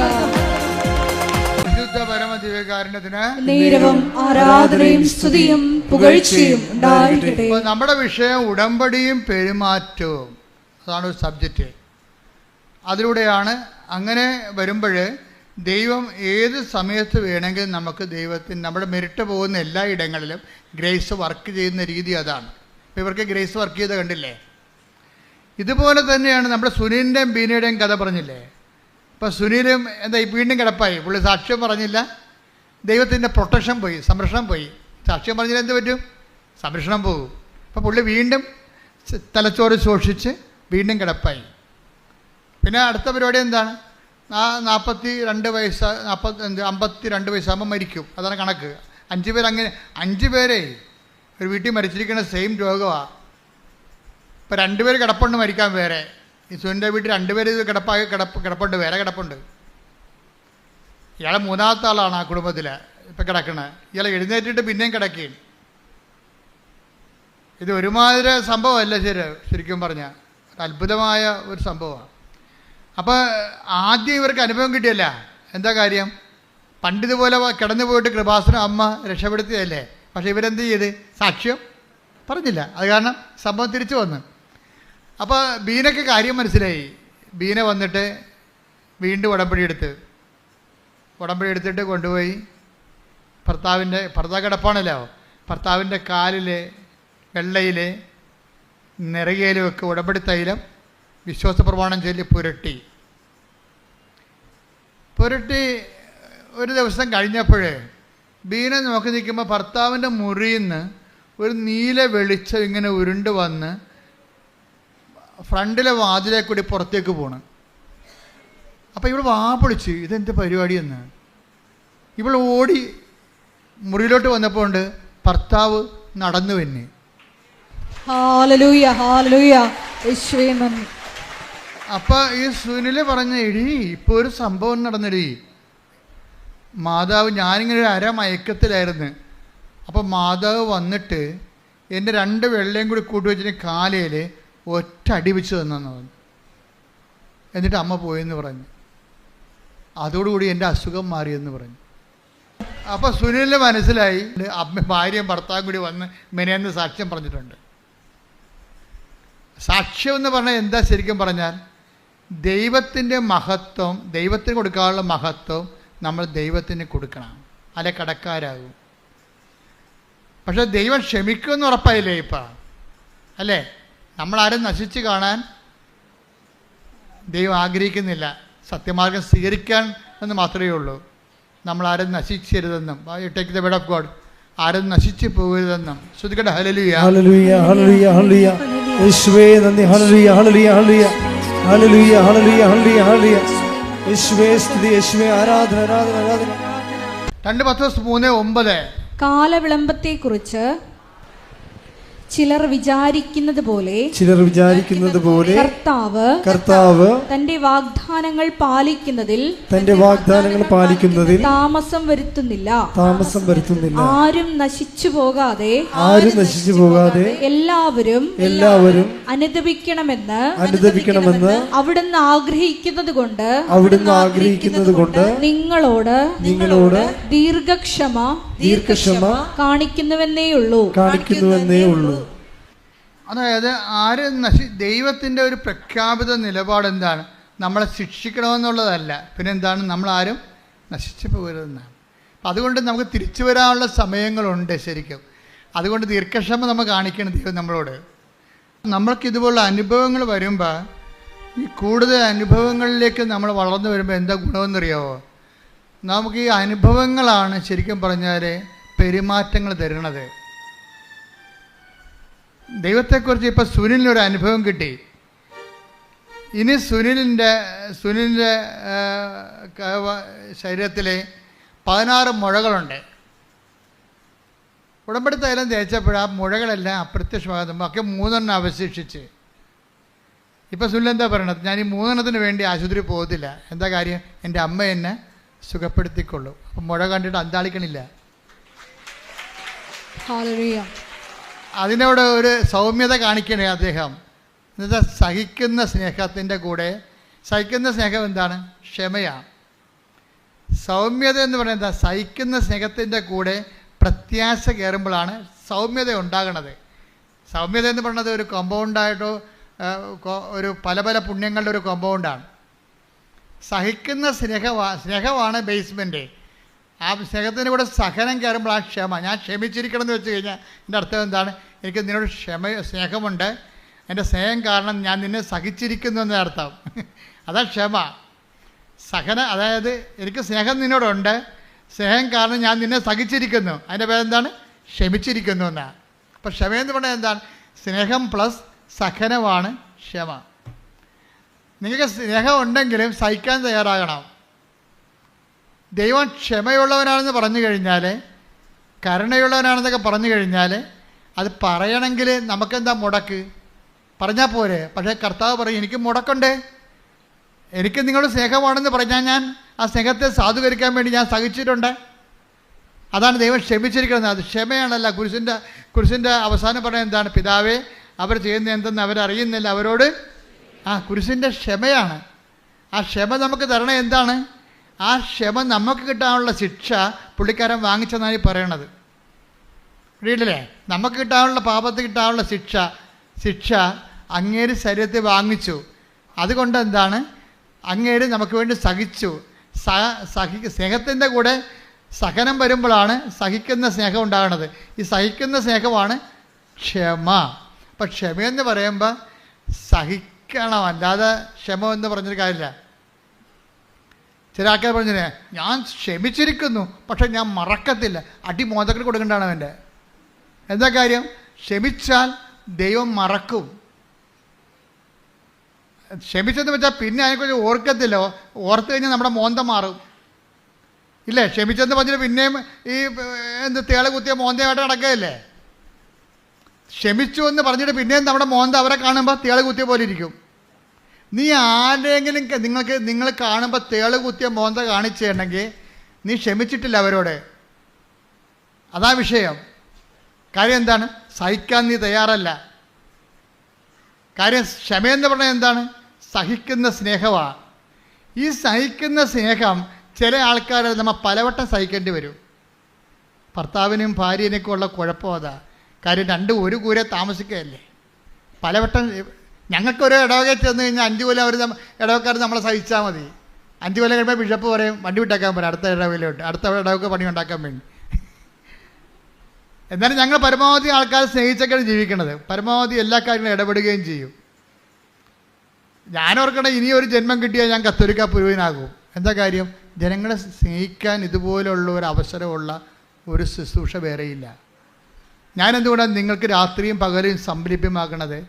ആരാധനയും സ്തുതിയും പുകഴ്ചയും ഉണ്ടായിരിക്കട്ടെ. നമ്മുടെ വിഷയം ഉടമ്പടിയും പെരുമാറ്റവും, അതാണ് ഒരു സബ്ജക്റ്റ്. അതിലൂടെയാണ് അങ്ങനെ വരുമ്പോൾ ദൈവം ഏത് സമയത്ത് വേണമെങ്കിലും നമുക്ക് ദൈവത്തിന് നമ്മുടെ മെരിറ്റ് പോകുന്ന എല്ലാ ഇടങ്ങളിലും ഗ്രേസ് വർക്ക് ചെയ്യുന്ന രീതി അതാണ്. ഇപ്പോൾ ഇവർക്ക് ഗ്രേസ് വർക്ക് ചെയ്ത് കണ്ടില്ലേ? ഇതുപോലെ തന്നെയാണ് നമ്മുടെ സുനിലിൻ്റെയും ബീനയുടെയും കഥ പറഞ്ഞില്ലേ? ഇപ്പോൾ സുനിലും എന്താ വീണ്ടും കിടപ്പായി, പുള്ളി സാക്ഷ്യം പറഞ്ഞില്ല, ദൈവത്തിൻ്റെ പ്രൊട്ടക്ഷൻ പോയി, സംരക്ഷണം പോയി. സാക്ഷ്യം പറഞ്ഞാൽ എന്ത് പറ്റും? സംരക്ഷണം പോകും. അപ്പോൾ പുള്ളി വീണ്ടും തലച്ചോറ് ശോഷിച്ച് വീണ്ടും കിടപ്പായി. പിന്നെ അടുത്ത പരിപാടി എന്താണ്? 42 വയസ്സ് 52 വയസ്സാകുമ്പോൾ മരിക്കും, അതാണ് കണക്ക്. 5 പേര് അങ്ങനെ 5 പേരെ ഒരു വീട്ടിൽ മരിച്ചിരിക്കുന്ന സെയിം രോഗമാണ്. ഇപ്പോൾ 2 പേര് കിടപ്പുണ്ട് മരിക്കാൻ വേറെ. ഈ സുനിൻ്റെ വീട്ടിൽ 2 പേര് കിടപ്പുണ്ട്, വേറെ കിടപ്പുണ്ട്. ഇയാളെ 3ാമത്തെ ആളാണ് ആ കുടുംബത്തിൽ ഇപ്പം കിടക്കണത്. ഇയാളെ എഴുന്നേറ്റിട്ട് പിന്നെയും കിടക്കുകയും. ഇത് ഒരുമാതിരി സംഭവമല്ല ശരിക്കും പറഞ്ഞാൽ, അത്ഭുതമായ ഒരു സംഭവമാണ്. അപ്പോൾ ആദ്യം ഇവർക്ക് അനുഭവം കിട്ടിയല്ല. എന്താ കാര്യം? പണ്ടിതുപോലെ കിടന്നു പോയിട്ട് കൃപാസനം അമ്മ രക്ഷപ്പെടുത്തിയതല്ലേ. പക്ഷേ ഇവരെന്ത് ചെയ്ത്? സാക്ഷ്യം പറഞ്ഞില്ല. അത് കാരണം സംഭവം തിരിച്ചു വന്നു. അപ്പോൾ ബീനയ്ക്ക് കാര്യം മനസ്സിലായി. ബീന വന്നിട്ട് വീണ്ടും ഉടമ്പടി എടുത്തിട്ട് കൊണ്ടുപോയി ഭർത്താവ് കിടപ്പാണല്ലോ, ഭർത്താവിൻ്റെ കാലിലെ വെള്ളയിലെ നിറകയിലുമൊക്കെ ഉടമ്പടി തൈലം വിശ്വാസ പ്രമാണം ചൊല്ലി പുരട്ടി ഒരു ദിവസം കഴിഞ്ഞപ്പോൾ ബീന നോക്കി നിൽക്കുമ്പോൾ ഭർത്താവിൻ്റെ മുറിയിൽ നിന്ന് ഒരു നീല വെളിച്ചം ഇങ്ങനെ ഉരുണ്ട് വന്ന് ഫ്രണ്ടിലെ വാതിലെ കൂടി പുറത്തേക്ക് പോണ്. അപ്പോൾ ഇവൾ പൊളിച്ച് ഇതെന്ത് പരിപാടിയെന്ന്. ഇവൾ ഓടി മുറിയിലോട്ട് വന്നപ്പോൾ ഭർത്താവ് നടന്നു തന്നെ. ഹല്ലേലൂയ, ഹല്ലേലൂയ. യേശുവേ നന്ദി. അപ്പം ഈ സുനിൽ പറഞ്ഞ എടീ ഇപ്പോൾ ഒരു സംഭവം നടന്നെടീ, മാതാവ്, ഞാനിങ്ങനെ ഒരു അരമയക്കത്തിലായിരുന്നു. അപ്പം മാതാവ് വന്നിട്ട് എൻ്റെ 2 വെള്ളയും കൂടി കൂട്ടി വെച്ചിട്ട് കാലയിൽ ഒറ്റ അടി വെച്ച് തന്നെന്ന് പറഞ്ഞു. എന്നിട്ട് അമ്മ പോയെന്ന് പറഞ്ഞു. അതോടുകൂടി എൻ്റെ അസുഖം മാറിയെന്ന് പറഞ്ഞു. അപ്പോൾ സുനിലിന് മനസ്സിലായി അമ്മ ഭാര്യയും ഭർത്താവും കൂടി വന്ന് മെനയെന്ന് സാക്ഷ്യം പറഞ്ഞിട്ടുണ്ട്. സാക്ഷ്യം എന്ന് പറഞ്ഞാൽ എന്താ ശരിക്കും പറഞ്ഞാൽ ദൈവത്തിൻ്റെ മഹത്വം, ദൈവത്തിന് കൊടുക്കാനുള്ള മഹത്വം നമ്മൾ ദൈവത്തിന് കൊടുക്കണം, അല്ലെ കടക്കാരാകും. പക്ഷെ ദൈവം ക്ഷമിക്കുമെന്ന് ഉറപ്പായില്ലേ ഇപ്പം, അല്ലേ? നമ്മളാരും നശിച്ച് കാണാൻ ദൈവം ആഗ്രഹിക്കുന്നില്ല. സത്യമാർഗം സ്വീകരിക്കാൻ എന്ന് മാത്രമേ ഉള്ളൂ. നമ്മളാരും നശിച്ചരുതെന്നും, take the word of God, ആരും നശിച്ചു പോകരുതെന്നും. ശ്രദ്ധിക്കട്ടെ. ഹല്ലേലൂയ ഹല്ലേലൂയ ഹല്ലേലൂയ ഹല്ലേലൂയ. യേശുവേ നന്ദി. ഹല്ലേലൂയ ഹല്ലേലൂയ ഹല്ലേലൂയ ഹല്ലേലൂയ ഹല്ലേലൂയ ഹല്ലേലൂയ ഹല്ലേലൂയ. യേശുവേ സ്തുതി, യേശുവേ ആരാധന ആരാധന ആരാധന. 2 പത്രോസ് 3:9. കാലവിളംബത്തെക്കുറിച്ച് ചിലർ വിചാരിക്കുന്നത് പോലെ കർത്താവ് തന്റെ വാഗ്ദാനങ്ങൾ പാലിക്കുന്നതിൽ താമസം വരുത്തുന്നില്ല. ആരും നശിച്ചു പോകാതെ എല്ലാവരും അനുദപിക്കണമെന്ന് അവിടുന്ന് ആഗ്രഹിക്കുന്നത് കൊണ്ട് നിങ്ങളോട് ദീർഘക്ഷമ കാണിക്കുന്നുവെന്നേ ഉള്ളൂ. അതായത് ദൈവത്തിൻ്റെ ഒരു പ്രഖ്യാപിത നിലപാട് എന്താണ്? നമ്മളെ ശിക്ഷിക്കണമെന്നുള്ളതല്ല, പിന്നെ എന്താണ്? നമ്മളാരും നശിച്ചു പോകരുതെന്നാണ്. അപ്പം അതുകൊണ്ട് നമുക്ക് തിരിച്ചു വരാനുള്ള സമയങ്ങളുണ്ട് ശരിക്കും. അതുകൊണ്ട് ദീർഘക്ഷമ നമ്മൾ കാണിക്കണം ദൈവം നമ്മളോട്. നമ്മൾക്കിതുപോലുള്ള അനുഭവങ്ങൾ വരുമ്പോൾ, ഈ കൂടുതൽ അനുഭവങ്ങളിലേക്ക് നമ്മൾ വളർന്നു വരുമ്പോൾ എന്താ ഗുണമെന്നറിയാമോ? നമുക്ക് ഈ അനുഭവങ്ങളാണ് ശരിക്കും പറഞ്ഞാൽ പെരുമാറ്റങ്ങൾ തരുന്നത്. ദൈവത്തെക്കുറിച്ച് ഇപ്പോൾ സുനിലിനൊരു അനുഭവം കിട്ടി. ഇനി സുനിലിൻ്റെ ശരീരത്തിൽ 16 മുഴകളുണ്ട്. ഉടമ്പടി തൈലം തേച്ചപ്പോൾ ആ മുഴകളെല്ലാം അപ്രത്യക്ഷമാകുമ്പോൾ ഒക്കെ 3 അവശേഷിച്ച്. ഇപ്പം സുനിൽ എന്താ പറയണത്? ഞാൻ ഈ 3 വേണ്ടി ആശുപത്രി പോകത്തില്ല. എന്താ കാര്യം? എൻ്റെ അമ്മ എന്നെ സുഖപ്പെടുത്തിക്കൊള്ളൂ. അപ്പം മുഴ കണ്ടിട്ട് അന്താളിക്കണില്ല. അതിനോട് ഒരു സൗമ്യത കാണിക്കണേ അദ്ദേഹം. എന്നുവെച്ചാൽ സഹിക്കുന്ന സ്നേഹത്തിൻ്റെ കൂടെ, സഹിക്കുന്ന സ്നേഹം എന്താണ്? ക്ഷമയാണ്. സൗമ്യത എന്ന് പറയുന്നത് എന്താ? സഹിക്കുന്ന സ്നേഹത്തിൻ്റെ കൂടെ പ്രത്യാശ കയറുമ്പോഴാണ് സൗമ്യത ഉണ്ടാകണത്. സൗമ്യത എന്ന് പറയുന്നത് ഒരു കോമ്പൗണ്ടായിട്ടോ ഒരു പല പല പുണ്യങ്ങളുടെ ഒരു കോമ്പൗണ്ടാണ്. സഹിക്കുന്ന സ്നേഹമാണ് ബേസ്മെൻറ്റ്. ആ സ്നേഹത്തിൻ്റെ കൂടെ സഹനം കയറുമ്പോൾ ആ ക്ഷമ. ഞാൻ ക്ഷമിച്ചിരിക്കണം എന്ന് വെച്ച് കഴിഞ്ഞാൽ എൻ്റെ അർത്ഥം എന്താണ്? എനിക്ക് നിന്നോട് സ്നേഹമുണ്ട്, എൻ്റെ സ്നേഹം കാരണം ഞാൻ നിന്നെ സഹിച്ചിരിക്കുന്നു എന്നർത്ഥം. അതാണ് ക്ഷമ. അതായത് എനിക്ക് സ്നേഹം നിന്നോടുണ്ട്, സ്നേഹം കാരണം ഞാൻ നിന്നെ സഹിച്ചിരിക്കുന്നു. അതിൻ്റെ പേരെന്താണ്? ക്ഷമിച്ചിരിക്കുന്നു എന്നാണ്. അപ്പോൾ ക്ഷമയെന്ന് പറഞ്ഞാൽ എന്താണ്? സ്നേഹം പ്ലസ് സഹനമാണ് ക്ഷമ. നിങ്ങൾക്ക് സ്നേഹം ഉണ്ടെങ്കിലും സഹിക്കാൻ തയ്യാറാകണം. ദൈവം ക്ഷമയുള്ളവനാണെന്ന് പറഞ്ഞു കഴിഞ്ഞാൽ, കരുണയുള്ളവനാണെന്നൊക്കെ പറഞ്ഞു കഴിഞ്ഞാൽ, അത് പറയണമെങ്കിൽ നമുക്കെന്താ മുടക്ക്? പറഞ്ഞാൽ പോരെ. പക്ഷേ കർത്താവ് പറയും, എനിക്ക് മുടക്കുണ്ട്. എനിക്ക് നിങ്ങളുടെ സ്നേഹമാണെന്ന് പറഞ്ഞാൽ ഞാൻ ആ സ്നേഹത്തെ സാധൂകരിക്കാൻ വേണ്ടി ഞാൻ സഹിച്ചിട്ടുണ്ട്. അതാണ് ദൈവം ക്ഷമിച്ചിരിക്കുന്നത്. അത് ക്ഷമയാണല്ല. കുരിശിൻ്റെ അവസാനം പറയുന്നത് എന്താണ്? പിതാവേ, അവർ ചെയ്യുന്ന എന്തെന്ന് അവരറിയുന്നില്ല, അവരോട്. കുരിശിൻ്റെ ക്ഷമയാണ്. ആ ക്ഷമ നമുക്ക് തരണേ എന്താണ്? ആ ക്ഷമ നമുക്ക് കിട്ടാനുള്ള ശിക്ഷ പുള്ളിക്കാരൻ വാങ്ങിച്ചെന്നാണ് ഈ പറയണത്. വീട്ടിലെ നമുക്ക് കിട്ടാനുള്ള പാപത്തിൽ കിട്ടാനുള്ള ശിക്ഷ അങ്ങേര് ശരീരത്തിൽ വാങ്ങിച്ചു. അതുകൊണ്ട് എന്താണ്? അങ്ങേര് നമുക്ക് വേണ്ടി സഹിച്ചു. സ്നേഹത്തിൻ്റെ കൂടെ സഹനം വരുമ്പോഴാണ് സഹിക്കുന്ന സ്നേഹം ഉണ്ടാകുന്നത്. ഈ സഹിക്കുന്ന സ്നേഹമാണ് ക്ഷമ. അപ്പം ക്ഷമയെന്ന് പറയുമ്പോൾ സഹിക്കണം, അല്ലാതെ ക്ഷമ എന്ന് പറഞ്ഞൊരു കാര്യമില്ല. ചില ആൾക്കാർ പറഞ്ഞേ, ഞാൻ ക്ഷമിച്ചിരിക്കുന്നു പക്ഷെ ഞാൻ മറക്കത്തില്ല. അടി മോദത്തിൽ കൊടുക്കേണ്ടതാണ് അവൻ്റെ. എന്താ കാര്യം? ക്ഷമിച്ചാൽ ദൈവം മറക്കും. ക്ഷമിച്ചെന്ന് വെച്ചാൽ പിന്നെ അതിനെക്കുറിച്ച് ഓർക്കത്തില്ല. ഓർത്ത് കഴിഞ്ഞാൽ നമ്മുടെ മോന്തം മാറും. ഇല്ലേ? ക്ഷമിച്ചെന്ന് പറഞ്ഞിട്ട് പിന്നെയും ഈ തേള കുത്തിയ മോന്തമായിട്ട് നടക്കുകയല്ലേ? ക്ഷമിച്ചു എന്ന് പറഞ്ഞിട്ട് പിന്നെയും നമ്മുടെ മോന്ത അവരെ കാണുമ്പോൾ തേള കുത്തിയ പോലെ ഇരിക്കും. നീ ആരെങ്കിലും നിങ്ങൾ കാണുമ്പോൾ തേള് കുത്തിയ മോന്ത കാണിച്ചിട്ടുണ്ടെങ്കിൽ നീ ക്ഷമിച്ചിട്ടില്ല അവരോട്. അതാ വിഷയം. കാര്യം എന്താണ്? സഹിക്കാൻ നീ തയ്യാറല്ല. കാര്യം ക്ഷമയെന്ന് പറഞ്ഞാൽ എന്താണ്? സഹിക്കുന്ന സ്നേഹമാണ്. ഈ സഹിക്കുന്ന സ്നേഹം ചില ആൾക്കാർ നമ്മൾ പലവട്ടം സഹിക്കേണ്ടി വരും. ഭർത്താവിനും ഭാര്യനൊക്കെ ഉള്ള കുഴപ്പം അതാ. കാര്യം രണ്ടും ഒരു കൂരെ താമസിക്കുകയല്ലേ. പലവട്ടം ഞങ്ങൾക്കൊരു ഇടവകയിൽ ചെന്ന് കഴിഞ്ഞാൽ 5 കൊല്ലം അവർ ഇടവക്കാർ നമ്മളെ സഹിച്ചാൽ മതി. 5 കൊല്ലം കഴിയുമ്പോൾ ബിഷപ്പ് പറയും വണ്ടി വിട്ടാക്കാൻ പറയും അടുത്ത ഇടവയിലോട്ട്, അടുത്ത ഇടവക്ക് പണി ഉണ്ടാക്കാൻ വേണ്ടി. എന്നാലും ഞങ്ങൾ പരമാവധി ആൾക്കാർ സ്നേഹിച്ചൊക്കെയാണ് ജീവിക്കണത്. പരമാവധി എല്ലാ കാര്യങ്ങളും ഇടപെടുകയും ചെയ്യും. ഞാനോർക്കണേ ഇനി ഒരു ജന്മം കിട്ടിയാൽ ഞാൻ കത്തോലിക്ക പുരോഹിതനാകും. എന്താ കാര്യം? ജനങ്ങളെ സ്നേഹിക്കാൻ ഇതുപോലുള്ള ഒരു അവസരമുള്ള ഒരു ശുശ്രൂഷ വേറെയില്ല. ഞാനെന്തുകൊണ്ടാണ് നിങ്ങൾക്ക് രാത്രിയും പകലും സംലഭ്യമാക്കണത്?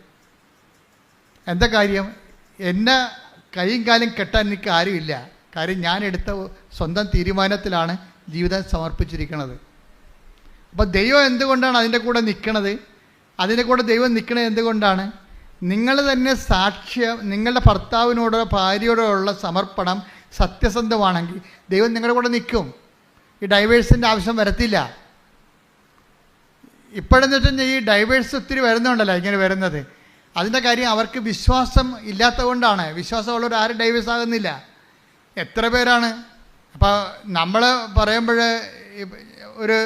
എന്താ കാര്യം? എന്നെ കൈയും കാലും കെട്ടാൻ എനിക്ക് ആരുമില്ല. കാര്യം ഞാൻ എടുത്ത സ്വന്തം തീരുമാനത്തിലാണ് ജീവിതം സമർപ്പിച്ചിരിക്കുന്നത്. അപ്പോൾ ദൈവം എന്തുകൊണ്ടാണ് അതിൻ്റെ കൂടെ നിൽക്കണത്? അതിൻ്റെ കൂടെ ദൈവം നിൽക്കണത് എന്തുകൊണ്ടാണ്? നിങ്ങൾ തന്നെ സാക്ഷ്യം, നിങ്ങളുടെ ഭർത്താവിനോടോ ഭാര്യയോടോ ഉള്ള സമർപ്പണം സത്യസന്ധമാണെങ്കിൽ ദൈവം നിങ്ങളുടെ കൂടെ നിൽക്കും. ഈ ഡൈവേഴ്സിൻ്റെ ആവശ്യം വരത്തില്ല. ഇപ്പോഴെന്ന് വെച്ചാൽ ഈ ഡൈവേഴ്സ് ഒത്തിരി വരുന്നുണ്ടല്ലോ ഇങ്ങനെ വരുന്നത്. അതിൻ്റെ കാര്യം അവർക്ക് വിശ്വാസം ഇല്ലാത്തതുകൊണ്ടാണ്. വിശ്വാസമുള്ളവർ ആരും ഡൈവേഴ്സ് ആകുന്നില്ല. എത്ര പേരാണ്? അപ്പോൾ നമ്മൾ പറയുമ്പോൾ ഒരു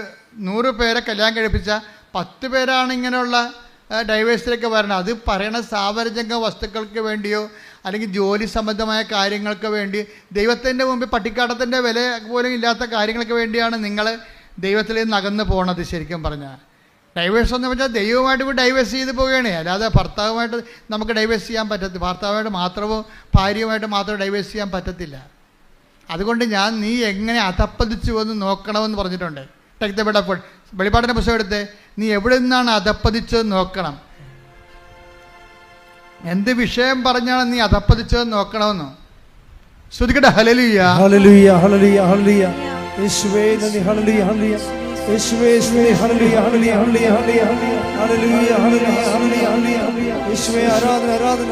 100 പേരെ കല്യാണം കഴിപ്പിച്ച 10 പേരാണ് ഇങ്ങനെയുള്ള ഡൈവേഴ്സിലേക്ക് വരണം. അത് പറയണ സാവരജംഗ വസ്തുക്കൾക്ക് വേണ്ടിയോ അല്ലെങ്കിൽ ജോലി സംബന്ധമായ കാര്യങ്ങൾക്ക് വേണ്ടി, ദൈവത്തിൻ്റെ മുമ്പിൽ പട്ടിക്കാട്ടത്തിൻ്റെ വില പോലും ഇല്ലാത്ത കാര്യങ്ങൾക്ക് വേണ്ടിയാണ് നിങ്ങൾ ദൈവത്തിൽ നിന്ന് അകന്ന് പോകണത്. ശരിക്കും പറഞ്ഞാൽ ഡൈവേഴ്സ് എന്ന് വെച്ചാൽ ദൈവമായിട്ട് ഇപ്പോൾ ഡൈവേഴ്സ് ചെയ്ത് പോവുകയാണ്. അല്ലാതെ ഭർത്താവുമായിട്ട് നമുക്ക് ഡൈവേഴ്സ് ചെയ്യാൻ പറ്റത്തില്ല. ഭർത്താവായിട്ട് മാത്രമോ ഭാര്യയുമായിട്ട് മാത്രമോ ഡൈവേഴ്സ് ചെയ്യാൻ പറ്റത്തില്ല. അതുകൊണ്ട് നീ എങ്ങനെ അധപ്പതിച്ചു എന്ന് നോക്കണമെന്ന് പറഞ്ഞിട്ടുണ്ട്. Take the bed of God. വെളിപ്പാടിൻ്റെ പുസ്തകം എടുത്ത് നീ എവിടെ നിന്നാണ് അധപ്പതിച്ചതെന്ന് നോക്കണം. എന്ത് വിഷയം പറഞ്ഞാണ് നീ അധപ്പതിച്ചതെന്ന് നോക്കണമെന്ന്. ശ്രുതിക്കട്ടെ. ഹല്ലേലൂയ, ഹല്ലേലൂയ, ഹല്ലേലൂയ, ഹല്ലേലൂയ. യേശുവേ നന്ദി. ഹല്ലേലൂയ, ഹല്ലേലൂയ. യേശുവേ സ്തുതി. ഹല്ലേലൂയ, ഹല്ലേലൂയ, ഹല്ലേലൂയ, ഹല്ലേലൂയ, ഹല്ലേലൂയ, ഹല്ലേലൂയ, ഹല്ലേലൂയ, ഹല്ലേലൂയ. യേശുവേ ആരാധന, ആരാധന.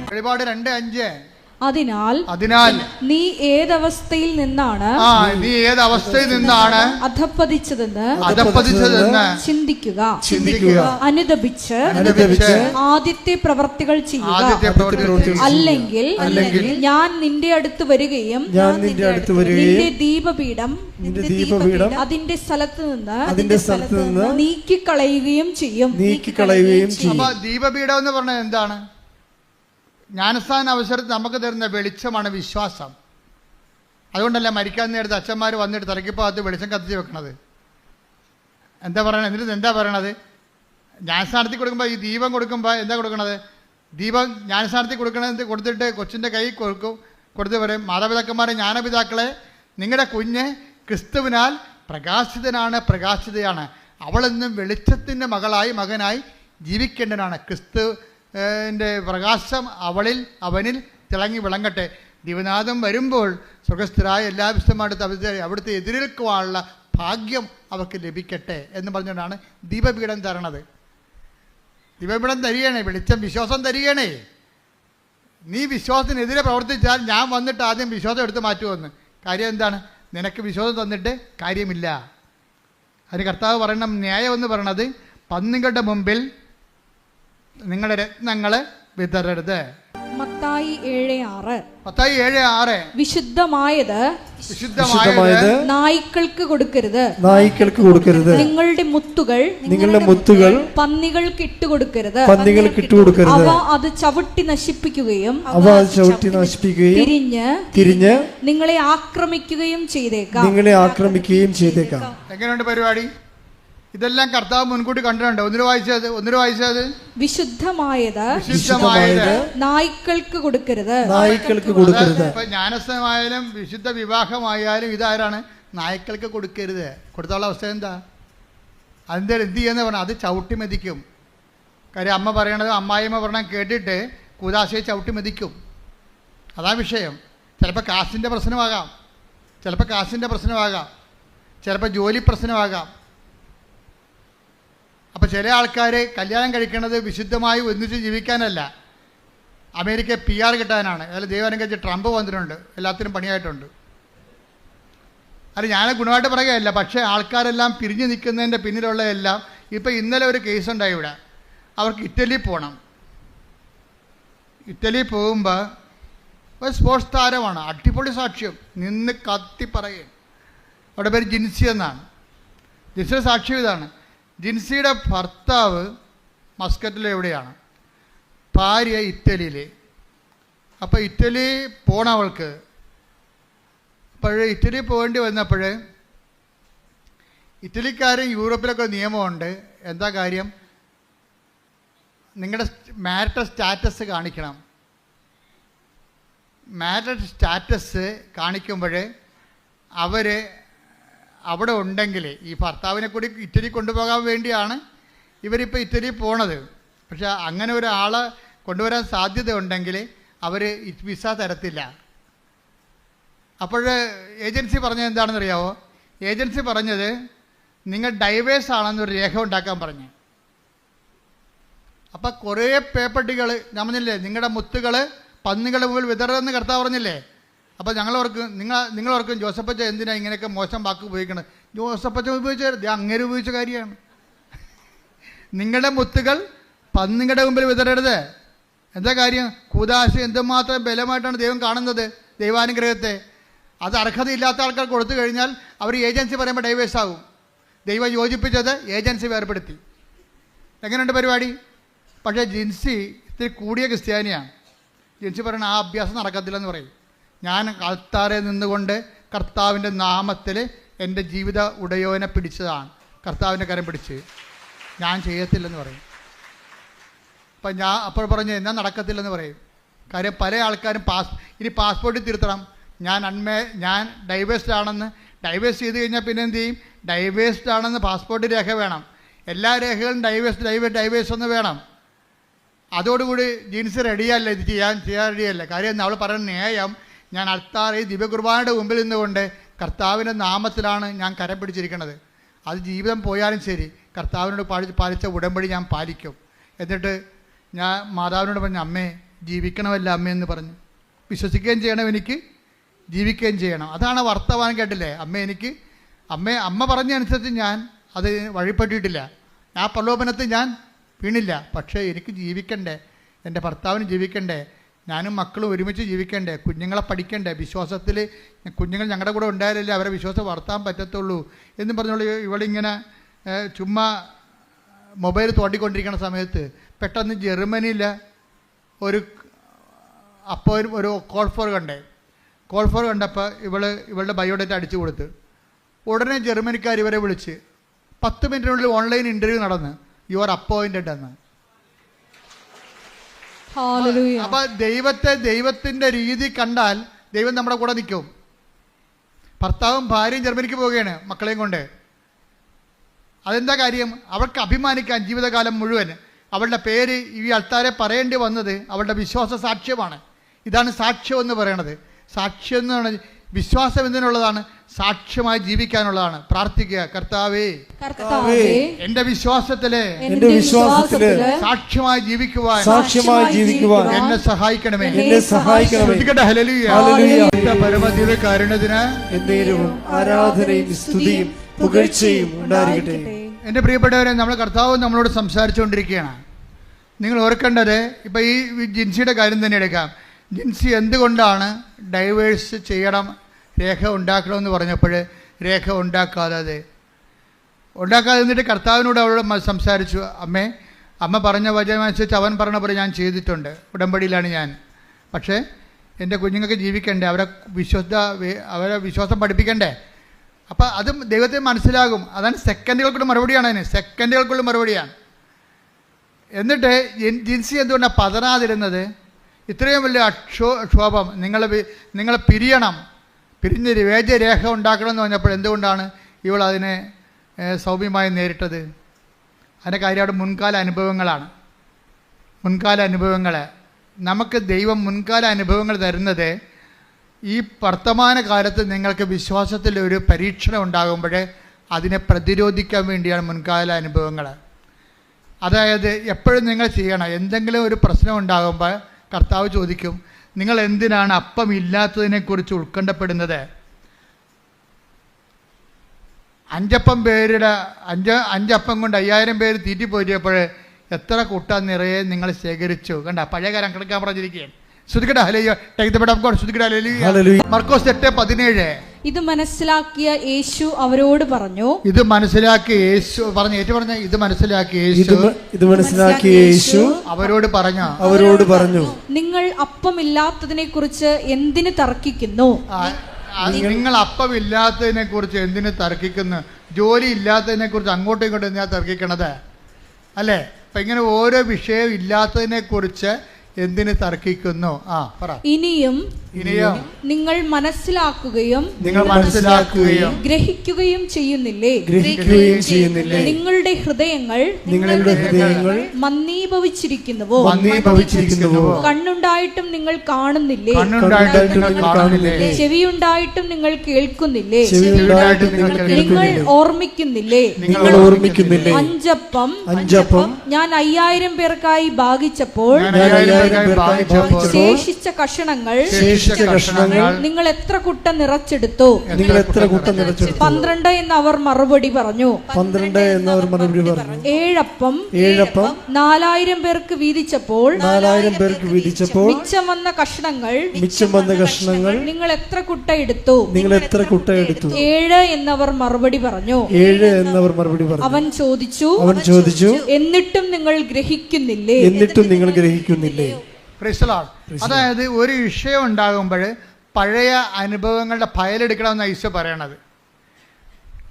വെളിപ്പാട് 2:5. അതിനാൽ നീ ഏതവസ്ഥയിൽ നിന്നാണ് അധപ്പതിച്ചതെന്ന് ചിന്തിക്കുക. അനുദപിച്ച് ആദ്യത്തെ പ്രവർത്തികൾ ചെയ്യുക. അല്ലെങ്കിൽ ഞാൻ നിന്റെ അടുത്ത് വരികയും നിന്റെ ദീപപീഠം അതിന്റെ സ്ഥലത്ത് നിന്ന് നീക്കിക്കളയുകയും ചെയ്യും. ദീപപീഠം എന്ന് പറഞ്ഞാൽ എന്താണ്? ജ്ഞാനസ്ഥാന അവസരത്തിൽ നമുക്ക് തരുന്ന വെളിച്ചമാണ് വിശ്വാസം. അതുകൊണ്ടല്ല മരിക്കാൻ നേരത്തെ അച്ഛന്മാർ വന്നിട്ട് തലക്കിപ്പകത്ത് വെളിച്ചം കത്തിച്ച് വെക്കണത്. എന്താ പറയണത്? എന്നിട്ട് എന്താ പറയണത്? ജ്ഞാനസ്ഥാനത്തിൽ കൊടുക്കുമ്പോൾ ഈ ദീപം കൊടുക്കുമ്പോൾ എന്താ കൊടുക്കണത്? ദീപം ജ്ഞാനസ്ഥാനത്തിൽ കൊടുത്തിട്ട് കൊച്ചിൻ്റെ കൈ കൊടുത്ത് പറയും, മാതാപിതാക്കന്മാരെ ജ്ഞാനപിതാക്കളെ, നിങ്ങളുടെ കുഞ്ഞ് ക്രിസ്തുവിനാൽ പ്രകാശിതയാണ്. അവളെന്നും വെളിച്ചത്തിൻ്റെ മകനായി ജീവിക്കേണ്ടതാണ്. ക്രിസ്തുവിൻ്റെ പ്രകാശം അവനിൽ തിളങ്ങി വിളങ്ങട്ടെ. ദിവനാഥം വരുമ്പോൾ സ്വർഗസ്ഥരായ എല്ലാ വിശുദ്ധന്മാരുടെ അവിടുത്തെ എതിരേൽക്കുവാനുള്ള ഭാഗ്യം അവർക്ക് ലഭിക്കട്ടെ എന്ന് പറഞ്ഞുകൊണ്ടാണ് ദീപപീഠം തരണത്. ദീപപീഠം തരികയാണേ, വെളിച്ചം വിശ്വാസം തരികയാണേ. നീ വിശ്വാസത്തിനെതിരെ പ്രവർത്തിച്ചാൽ ഞാൻ വന്നിട്ട് ആദ്യം വിശ്വാസം എടുത്ത് മാറ്റുമെന്ന്. കാര്യം എന്താണ്? നിനക്ക് വിശ്വാസം തന്നിട്ട് കാര്യമില്ല. അതിന് കർത്താവ് പറയണം, ന്യായം എന്ന് പറയണത് പന്നികളുടെ മുമ്പിൽ നിങ്ങളുടെ രത്നങ്ങൾ വിതറരുത്. മത്തായി 7:6 വിശുദ്ധമായത് നായ്ക്കൾക്ക് കൊടുക്കരുത്. നിങ്ങളുടെ മുത്തുകൾ പന്നികൾക്ക് ഇട്ടുകൊടുക്കരുത്. അവ അത് ചവിട്ടി നശിപ്പിക്കുകയും തിരിഞ്ഞ് നിങ്ങളെ ആക്രമിക്കുകയും ചെയ്തേക്കാം. എങ്ങനെയുണ്ട് പരിപാടി? ഇതെല്ലാം കർത്താവ് മുൻകൂട്ടി കണ്ടിട്ടുണ്ട്. ഒന്നിനു വായിച്ചത് വിശുദ്ധമായത് നായ്ക്കൾക്ക് കൊടുക്കരുത്. ഇപ്പൊ ജ്ഞാനസ്ഥമായാലും വിശുദ്ധ വിവാഹമായാലും ഇതാരാണ്? നായ്ക്കൾക്ക് കൊടുക്കരുത്. കൊടുത്തുള്ള അവസ്ഥ എന്താ? അതിൻ്റെ എന്ത് ചെയ്യുന്ന പറഞ്ഞാൽ അത് ചവിട്ടി മെതിക്കും. കാര്യം അമ്മ പറയണത്, അമ്മായിയമ്മ പറഞ്ഞാൽ കേട്ടിട്ട് കൂതാശയെ ചവിട്ടി മെതിക്കും. അതാ വിഷയം. ചിലപ്പോൾ കാശിൻ്റെ പ്രശ്നമാകാം, ചിലപ്പോൾ ജോലി പ്രശ്നമാകാം. അപ്പോൾ ചില ആൾക്കാർ കല്യാണം കഴിക്കുന്നത് വിശുദ്ധമായി ഒന്നിച്ച് ജീവിക്കാനല്ല, അമേരിക്ക PR കിട്ടാനാണ്. അതിൽ ദൈവം അനുഗ്രഹിച്ച് ട്രംപ് വന്നിട്ടുണ്ട്, എല്ലാത്തിനും പണിയായിട്ടുണ്ട്. അത് ഞാൻ ഗുണമായിട്ട് പറയുകയല്ല, പക്ഷേ ആൾക്കാരെല്ലാം പിരിഞ്ഞു നിൽക്കുന്നതിൻ്റെ പിന്നിലുള്ള എല്ലാം. ഇപ്പോൾ ഇന്നലെ ഒരു കേസുണ്ടായി ഇവിടെ, അവർക്ക് ഇറ്റലി പോകണം. ഇറ്റലി പോകുമ്പോൾ ഒരു സ്പോർട്സ് താരമാണ്, അടിപൊളി സാക്ഷ്യം, നിന്ന് കത്തി പറയും. അവിടെ പേര് ജിൻസി എന്നാണ്. ജിൻസിയുടെ സാക്ഷ്യം ഇതാണ്: ജിൻസിയുടെ ഭർത്താവ് മസ്കറ്റിൽ എവിടെയാണ്, ഭാര്യ ഇറ്റലിയിൽ. അപ്പോൾ ഇറ്റലി പോണവൾക്ക് ഇറ്റലി പോകേണ്ടി വന്നപ്പോൾ ഇറ്റലിക്കാരും യൂറോപ്പിലൊക്കെ നിയമമുണ്ട്. എന്താ കാര്യം? നിങ്ങളുടെ മാരിറ്റൽ സ്റ്റാറ്റസ് കാണിക്കണം. മാരിറ്റൽ സ്റ്റാറ്റസ് കാണിക്കുമ്പോൾ അവർ അവിടെ ഉണ്ടെങ്കിൽ, ഈ ഭർത്താവിനെ കൂടി ഇറ്റലി കൊണ്ടുപോകാൻ വേണ്ടിയാണ് ഇവരിപ്പോൾ ഇറ്റലി പോണത്. പക്ഷെ അങ്ങനെ ഒരാളെ കൊണ്ടുവരാൻ സാധ്യത ഉണ്ടെങ്കിൽ അവർ വിസ തരത്തില്ല. അപ്പോൾ ഏജൻസി പറഞ്ഞത് എന്താണെന്നറിയാമോ? ഏജൻസി പറഞ്ഞത് നിങ്ങൾ ഡൈവേഴ്സ് ആണെന്നൊരു രേഖ ഉണ്ടാക്കാൻ പറഞ്ഞു. അപ്പം കുറേ പേപ്പട്ടികൾ, ഞാൻ പറഞ്ഞില്ലേ, നിങ്ങളുടെ മുത്തുകൾ പന്നികളുടെ മുമ്പിൽ വിതറെന്ന് കർത്താവ് പറഞ്ഞില്ലേ. അപ്പോൾ നിങ്ങളോർക്കും ജോസഫച്ച എന്തിനാണ് ഇങ്ങനെയൊക്കെ മോശം വാക്ക് ഉപയോഗിക്കണത്? ജോസഫച്ച ഉപയോഗിച്ചത് അങ്ങനെ ഉപയോഗിച്ച കാര്യമാണ്. നിങ്ങളുടെ മുത്തുകൾ പന്നികളുടെ മുമ്പിൽ വിതറരുത്. എന്താ കാര്യം? കൂദാശ എന്തുമാത്രം ബലമായിട്ടാണ് ദൈവം കാണുന്നത്, ദൈവാനുഗ്രഹത്തെ. അത് അർഹതയില്ലാത്ത ആൾക്കാർ കൊടുത്തു കഴിഞ്ഞാൽ അവർ ഏജൻസി പറയുമ്പോൾ ഡൈവേഴ്സ് ആകും. ദൈവം യോജിപ്പിച്ചത് ഏജൻസി വേർപെടുത്തി. എങ്ങനെയുണ്ട് പരിപാടി? പക്ഷേ ജിൻസി ഇത്തിരി കൂടിയ ക്രിസ്ത്യാനിയാണ്. ജിൻസി പറയണ ആ അഭ്യാസം നടക്കത്തില്ലെന്ന് പറയും. ഞാൻ ആൾത്താരെ നിന്നുകൊണ്ട് കർത്താവിൻ്റെ നാമത്തിൽ എൻ്റെ ജീവിത ഉടയോനെ പിടിച്ചതാണ്, കർത്താവിൻ്റെ കരം പിടിച്ച്. ഞാൻ ചെയ്യത്തില്ലെന്ന് പറയും. അപ്പം ഞാൻ അപ്പോൾ പറഞ്ഞ് എന്നാൽ നടക്കത്തില്ലെന്ന് പറയും. കാര്യം പല ആൾക്കാരും ഇനി പാസ്പോർട്ടിൽ തിരുത്തണം, ഞാൻ ഡൈവേഴ്സ്ഡ് ആണെന്ന്. ഡൈവേഴ്സ് ചെയ്ത് കഴിഞ്ഞാൽ പിന്നെ എന്ത് ചെയ്യും? ഡൈവേഴ്സ്ഡ് ആണെന്ന് പാസ്പോർട്ട് രേഖ വേണം. എല്ലാ രേഖകളും ഡൈവേഴ്സ് ഒന്ന് വേണം. അതോടുകൂടി ജിൻസ് റെഡിയല്ല, ഇത് ചെയ്യാൻ റെഡിയല്ല. കാര്യം അവൾ പറയുന്ന ന്യായം, ഞാൻ അൾത്താറിൽ ദിവ്യകുർബാനയുടെ മുമ്പിൽ നിന്നുകൊണ്ട് കർത്താവിൻ്റെ നാമത്തിലാണ് ഞാൻ കരം പിടിച്ചിരിക്കുന്നത്. അത് ജീവിതം പോയാലും ശരി കർത്താവിനോട് പാലിച്ച ഉടമ്പടി ഞാൻ പാലിക്കും. എന്നിട്ട് ഞാൻ മാതാവിനോട് പറഞ്ഞു, അമ്മേ ജീവിക്കണമല്ല അമ്മയെന്ന് പറഞ്ഞു. വിശ്വസിക്കുകയും ചെയ്യണം, എനിക്ക് ജീവിക്കുകയും ചെയ്യണം. അതാണ് വർത്തമാനം. കേട്ടില്ലേ? അമ്മ പറഞ്ഞനുസരിച്ച് ഞാൻ അത് വഴിപ്പെട്ടിട്ടില്ല. ആ പ്രലോഭനത്തിൽ ഞാൻ വീണില്ല. പക്ഷേ എനിക്ക് ജീവിക്കണ്ടേ, എൻ്റെ ഭർത്താവിന് ജീവിക്കണ്ടേ, ഞാനും മക്കളും ഒരുമിച്ച് ജീവിക്കണ്ടേ, കുഞ്ഞുങ്ങളെ പഠിക്കണ്ടേ, വിശ്വാസത്തിൽ കുഞ്ഞുങ്ങൾ ഞങ്ങളുടെ കൂടെ ഉണ്ടായാലല്ലേ അവരെ വിശ്വാസം വളർത്താൻ പറ്റത്തുള്ളൂ എന്ന് പറഞ്ഞോളൂ. ഇവളിങ്ങനെ ചുമ്മാ മൊബൈൽ തോണ്ടിക്കൊണ്ടിരിക്കുന്ന സമയത്ത് പെട്ടെന്ന് ജർമ്മനിയിൽ ഒരു കോൾ ഫോർ കണ്ടപ്പോൾ ഇവളുടെ ബയോഡേറ്റ അടിച്ചു കൊടുത്ത് ഉടനെ ജർമ്മനിക്കാർ ഇവരെ വിളിച്ച് 10 മിനിറ്റിനുള്ളിൽ ഓൺലൈൻ ഇൻ്റർവ്യൂ നടന്ന് യു ആർ അപ്പോയിൻറ്റഡ് എന്ന്. അപ്പം ദൈവത്തിൻ്റെ രീതി കണ്ടാൽ ദൈവം നമ്മുടെ കൂടെ നിൽക്കും. ഭർത്താവും ഭാര്യയും ജർമ്മനിക്ക് പോവുകയാണ് മക്കളെയും കൊണ്ട്. അതെന്താ കാര്യം? അവൾക്ക് അഭിമാനിക്കാൻ ജീവിതകാലം മുഴുവൻ അവളുടെ പേര് ഈ അൾത്താരെ പറയേണ്ടി വന്നത് അവളുടെ വിശ്വാസ സാക്ഷ്യമാണ്. ഇതാണ് സാക്ഷ്യം എന്ന് പറയണത്. സാക്ഷ്യം എന്ന് പറയുന്നത് വിശ്വാസം എന്തിനുള്ളതാണ്? സാക്ഷ്യമായി ജീവിക്കാനുള്ളതാണ്. പ്രാർത്ഥിക്കുക, കർത്താവേ എൻ്റെ വിശ്വാസത്തില് സാക്ഷ്യമായി ജീവിക്കുവാൻ എന്നെ സഹായിക്കണമേ. പരമദിവ്യ കാരുണ്യത്തിന് ആരാധനയും സ്തുതിയും പുകഴ്ചയും ഉണ്ടായിരിക്കട്ടെ. എൻ്റെ പ്രിയപ്പെട്ടവരെ, നമ്മൾ കർത്താവ് നമ്മളോട് സംസാരിച്ചുകൊണ്ടിരിക്കുകയാണ്. നിങ്ങൾ ഓർക്കേണ്ടത്, ഇപ്പം ഈ ജിൻസിയുടെ കാര്യം തന്നെ എടുക്കാം. ജിൻസി എന്തുകൊണ്ടാണ് ഡൈവേഴ്സ് ചെയ്യണം, രേഖ ഉണ്ടാക്കണമെന്ന് പറഞ്ഞപ്പോൾ രേഖ ഉണ്ടാക്കാതെ എന്നിട്ട് കർത്താവിനോട് അവളോട് സംസാരിച്ചു. അമ്മ പറഞ്ഞ വചനമനുസരിച്ച് അവൻ പറഞ്ഞ പോലെ ഞാൻ ചെയ്തിട്ടുണ്ട്, ഉടമ്പടിയിലാണ് ഞാൻ. പക്ഷേ എൻ്റെ കുഞ്ഞുങ്ങൾക്ക് ജീവിക്കണ്ടേ, അവരെ വിശ്വാസം പഠിപ്പിക്കണ്ടേ. അപ്പം അതും ദൈവത്തെ മനസ്സിലാകും. അതാണ് സെക്കൻഡുകൾക്കുള്ള മറുപടിയാണ്. സെക്കൻഡുകൾക്കുള്ള മറുപടിയാണ്. എന്നിട്ട് ജിൻസി എന്തുകൊണ്ടാണ് പതറാതിരുന്നത്? ഇത്രയും വലിയ ക്ഷോഭം, നിങ്ങൾ പിരിഞ്ഞ് വേദരേഖ ഉണ്ടാക്കണമെന്ന് പറഞ്ഞപ്പോൾ എന്തുകൊണ്ടാണ് ഇവൾ അതിനെ സൗമ്യമായി നേരിട്ടത്? അതിൻ്റെ കാര്യം അവിടെ മുൻകാല അനുഭവങ്ങൾ. നമുക്ക് ദൈവം മുൻകാല അനുഭവങ്ങൾ തരുന്നത് ഈ വർത്തമാന കാലത്ത് നിങ്ങൾക്ക് വിശ്വാസത്തിൽ ഒരു പരീക്ഷണം ഉണ്ടാകുമ്പോൾ അതിനെ പ്രതിരോധിക്കാൻ വേണ്ടിയാണ് മുൻകാല അനുഭവങ്ങൾ. അതായത് എപ്പോഴും നിങ്ങൾ ചെയ്യണം, എന്തെങ്കിലും ഒരു പ്രശ്നം ഉണ്ടാകുമ്പോൾ കർത്താവ് ചോദിക്കും, നിങ്ങൾ എന്തിനാണ് അപ്പം ഇല്ലാത്തതിനെക്കുറിച്ച് ഉത്കണ്ഠപ്പെടുന്നത്? അഞ്ചപ്പം കൊണ്ട് 5000 പേര് തീറ്റിപ്പോറ്റിയപ്പോൾ എത്ര കുട്ട നിറയെ നിങ്ങൾ ശേഖരിച്ചു? കണ്ട, പഴയ കാര്യം കിടക്കാൻ പറഞ്ഞിരിക്കുകയാണ്. മർക്കോസ് 8:17. ഇത് മനസ്സിലാക്കിയ യേശു അവരോട് പറഞ്ഞു, ഇത് മനസ്സിലാക്കിയ യേശു അവരോട് പറഞ്ഞു, നിങ്ങൾ അപ്പമില്ലാത്തതിനെ കുറിച്ച് എന്തിന് തർക്കിക്കുന്നു? നിങ്ങൾ അപ്പമില്ലാത്തതിനെ കുറിച്ച് എന്തിന് തർക്കിക്കുന്നു? ജോലി ഇല്ലാത്തതിനെ കുറിച്ച് അങ്ങോട്ടും ഇങ്ങോട്ടും എന്തിനാ തർക്കിക്കണത്? അല്ലേ? അപ്പൊ ഇങ്ങനെ ഓരോ വിഷയം ഇല്ലാത്തതിനെ കുറിച്ച് എന്തിന് തർക്കിക്കുന്നു? ഇനിയും നിങ്ങൾ മനസ്സിലാക്കുകയും ഗ്രഹിക്കുകയും ചെയ്യുന്നില്ലേ? നിങ്ങളുടെ ഹൃദയങ്ങൾ മന്ദീഭവിച്ചിരിക്കുന്നുവോ? കണ്ണുണ്ടായിട്ടും നിങ്ങൾ കാണുന്നില്ലേ? ചെവിയുണ്ടായിട്ടും നിങ്ങൾ കേൾക്കുന്നില്ലേ? നിങ്ങൾ ഓർമ്മിക്കുന്നില്ലേ? 5 അപ്പം ഞാൻ 5000 പേർക്കായി ഭാഗിച്ചപ്പോൾ ശേഷിച്ച കഷണങ്ങൾ നിങ്ങൾ എത്ര കുട്ട നിറച്ചെടുത്തു? 12 എന്ന് അവർ മറുപടി പറഞ്ഞു. 7 അപ്പം 4000 പേർക്ക് വീതിച്ചപ്പോൾ മിച്ചം വന്ന കഷണങ്ങൾ നിങ്ങൾ എത്ര കുട്ട എടുത്തു? 7 എന്നവർ മറുപടി പറഞ്ഞു. അവൻ ചോദിച്ചു, എന്നിട്ടും നിങ്ങൾ ഗ്രഹിക്കുന്നില്ലേ? അതായത് ഒരു വിഷയം ഉണ്ടാകുമ്പോൾ പഴയ അനുഭവങ്ങളുടെ ഫയലെടുക്കണമെന്ന് ഈശോ പറയണത്.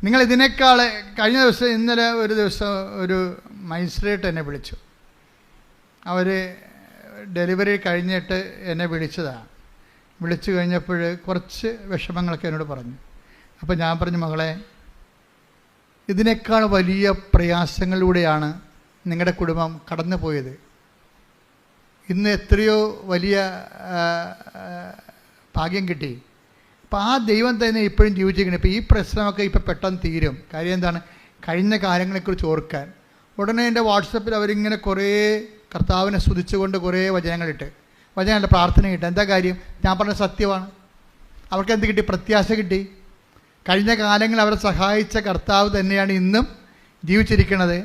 നിങ്ങൾ ഇതിനേക്കാൾ ഇന്നലെ ഒരു ദിവസം ഒരു മജിസ്ട്രേറ്റ് എന്നെ വിളിച്ചു. അവർ ഡെലിവറി കഴിഞ്ഞിട്ട് എന്നെ വിളിച്ചതാണ്. വിളിച്ചു കഴിഞ്ഞപ്പോൾ കുറച്ച് വിഷമങ്ങളൊക്കെ എന്നോട് പറഞ്ഞു. അപ്പോൾ ഞാൻ പറഞ്ഞു, മകളെ, ഇതിനേക്കാൾ വലിയ പ്രയാസങ്ങളിലൂടെയാണ് നിങ്ങളുടെ കുടുംബം കടന്നു പോയത്. ഇന്ന് എത്രയോ വലിയ ഭാഗ്യം കിട്ടി. അപ്പോൾ ആ ദൈവം തന്നെ ഇപ്പോഴും ജീവിച്ചിരിക്കണം. ഇപ്പോൾ ഈ പ്രശ്നമൊക്കെ ഇപ്പോൾ പെട്ടെന്ന് തീരും. കാര്യം എന്താണ്? കഴിഞ്ഞ കാര്യങ്ങളെക്കുറിച്ച് ഓർക്കാൻ. ഉടനെ എൻ്റെ വാട്സപ്പിൽ അവരിങ്ങനെ കുറേ കർത്താവിനെ സ്തുതിച്ചുകൊണ്ട് കുറേ വചനങ്ങളുടെ പ്രാർത്ഥന കിട്ടും. എന്താ കാര്യം? ഞാൻ പറഞ്ഞ സത്യമാണ്. അവർക്ക് എന്ത് കിട്ടി? പ്രത്യാശ കിട്ടി. കഴിഞ്ഞ കാലങ്ങളിൽ അവരെ സഹായിച്ച കർത്താവ് തന്നെയാണ് ഇന്നും ജീവിച്ചിരിക്കുന്നത്.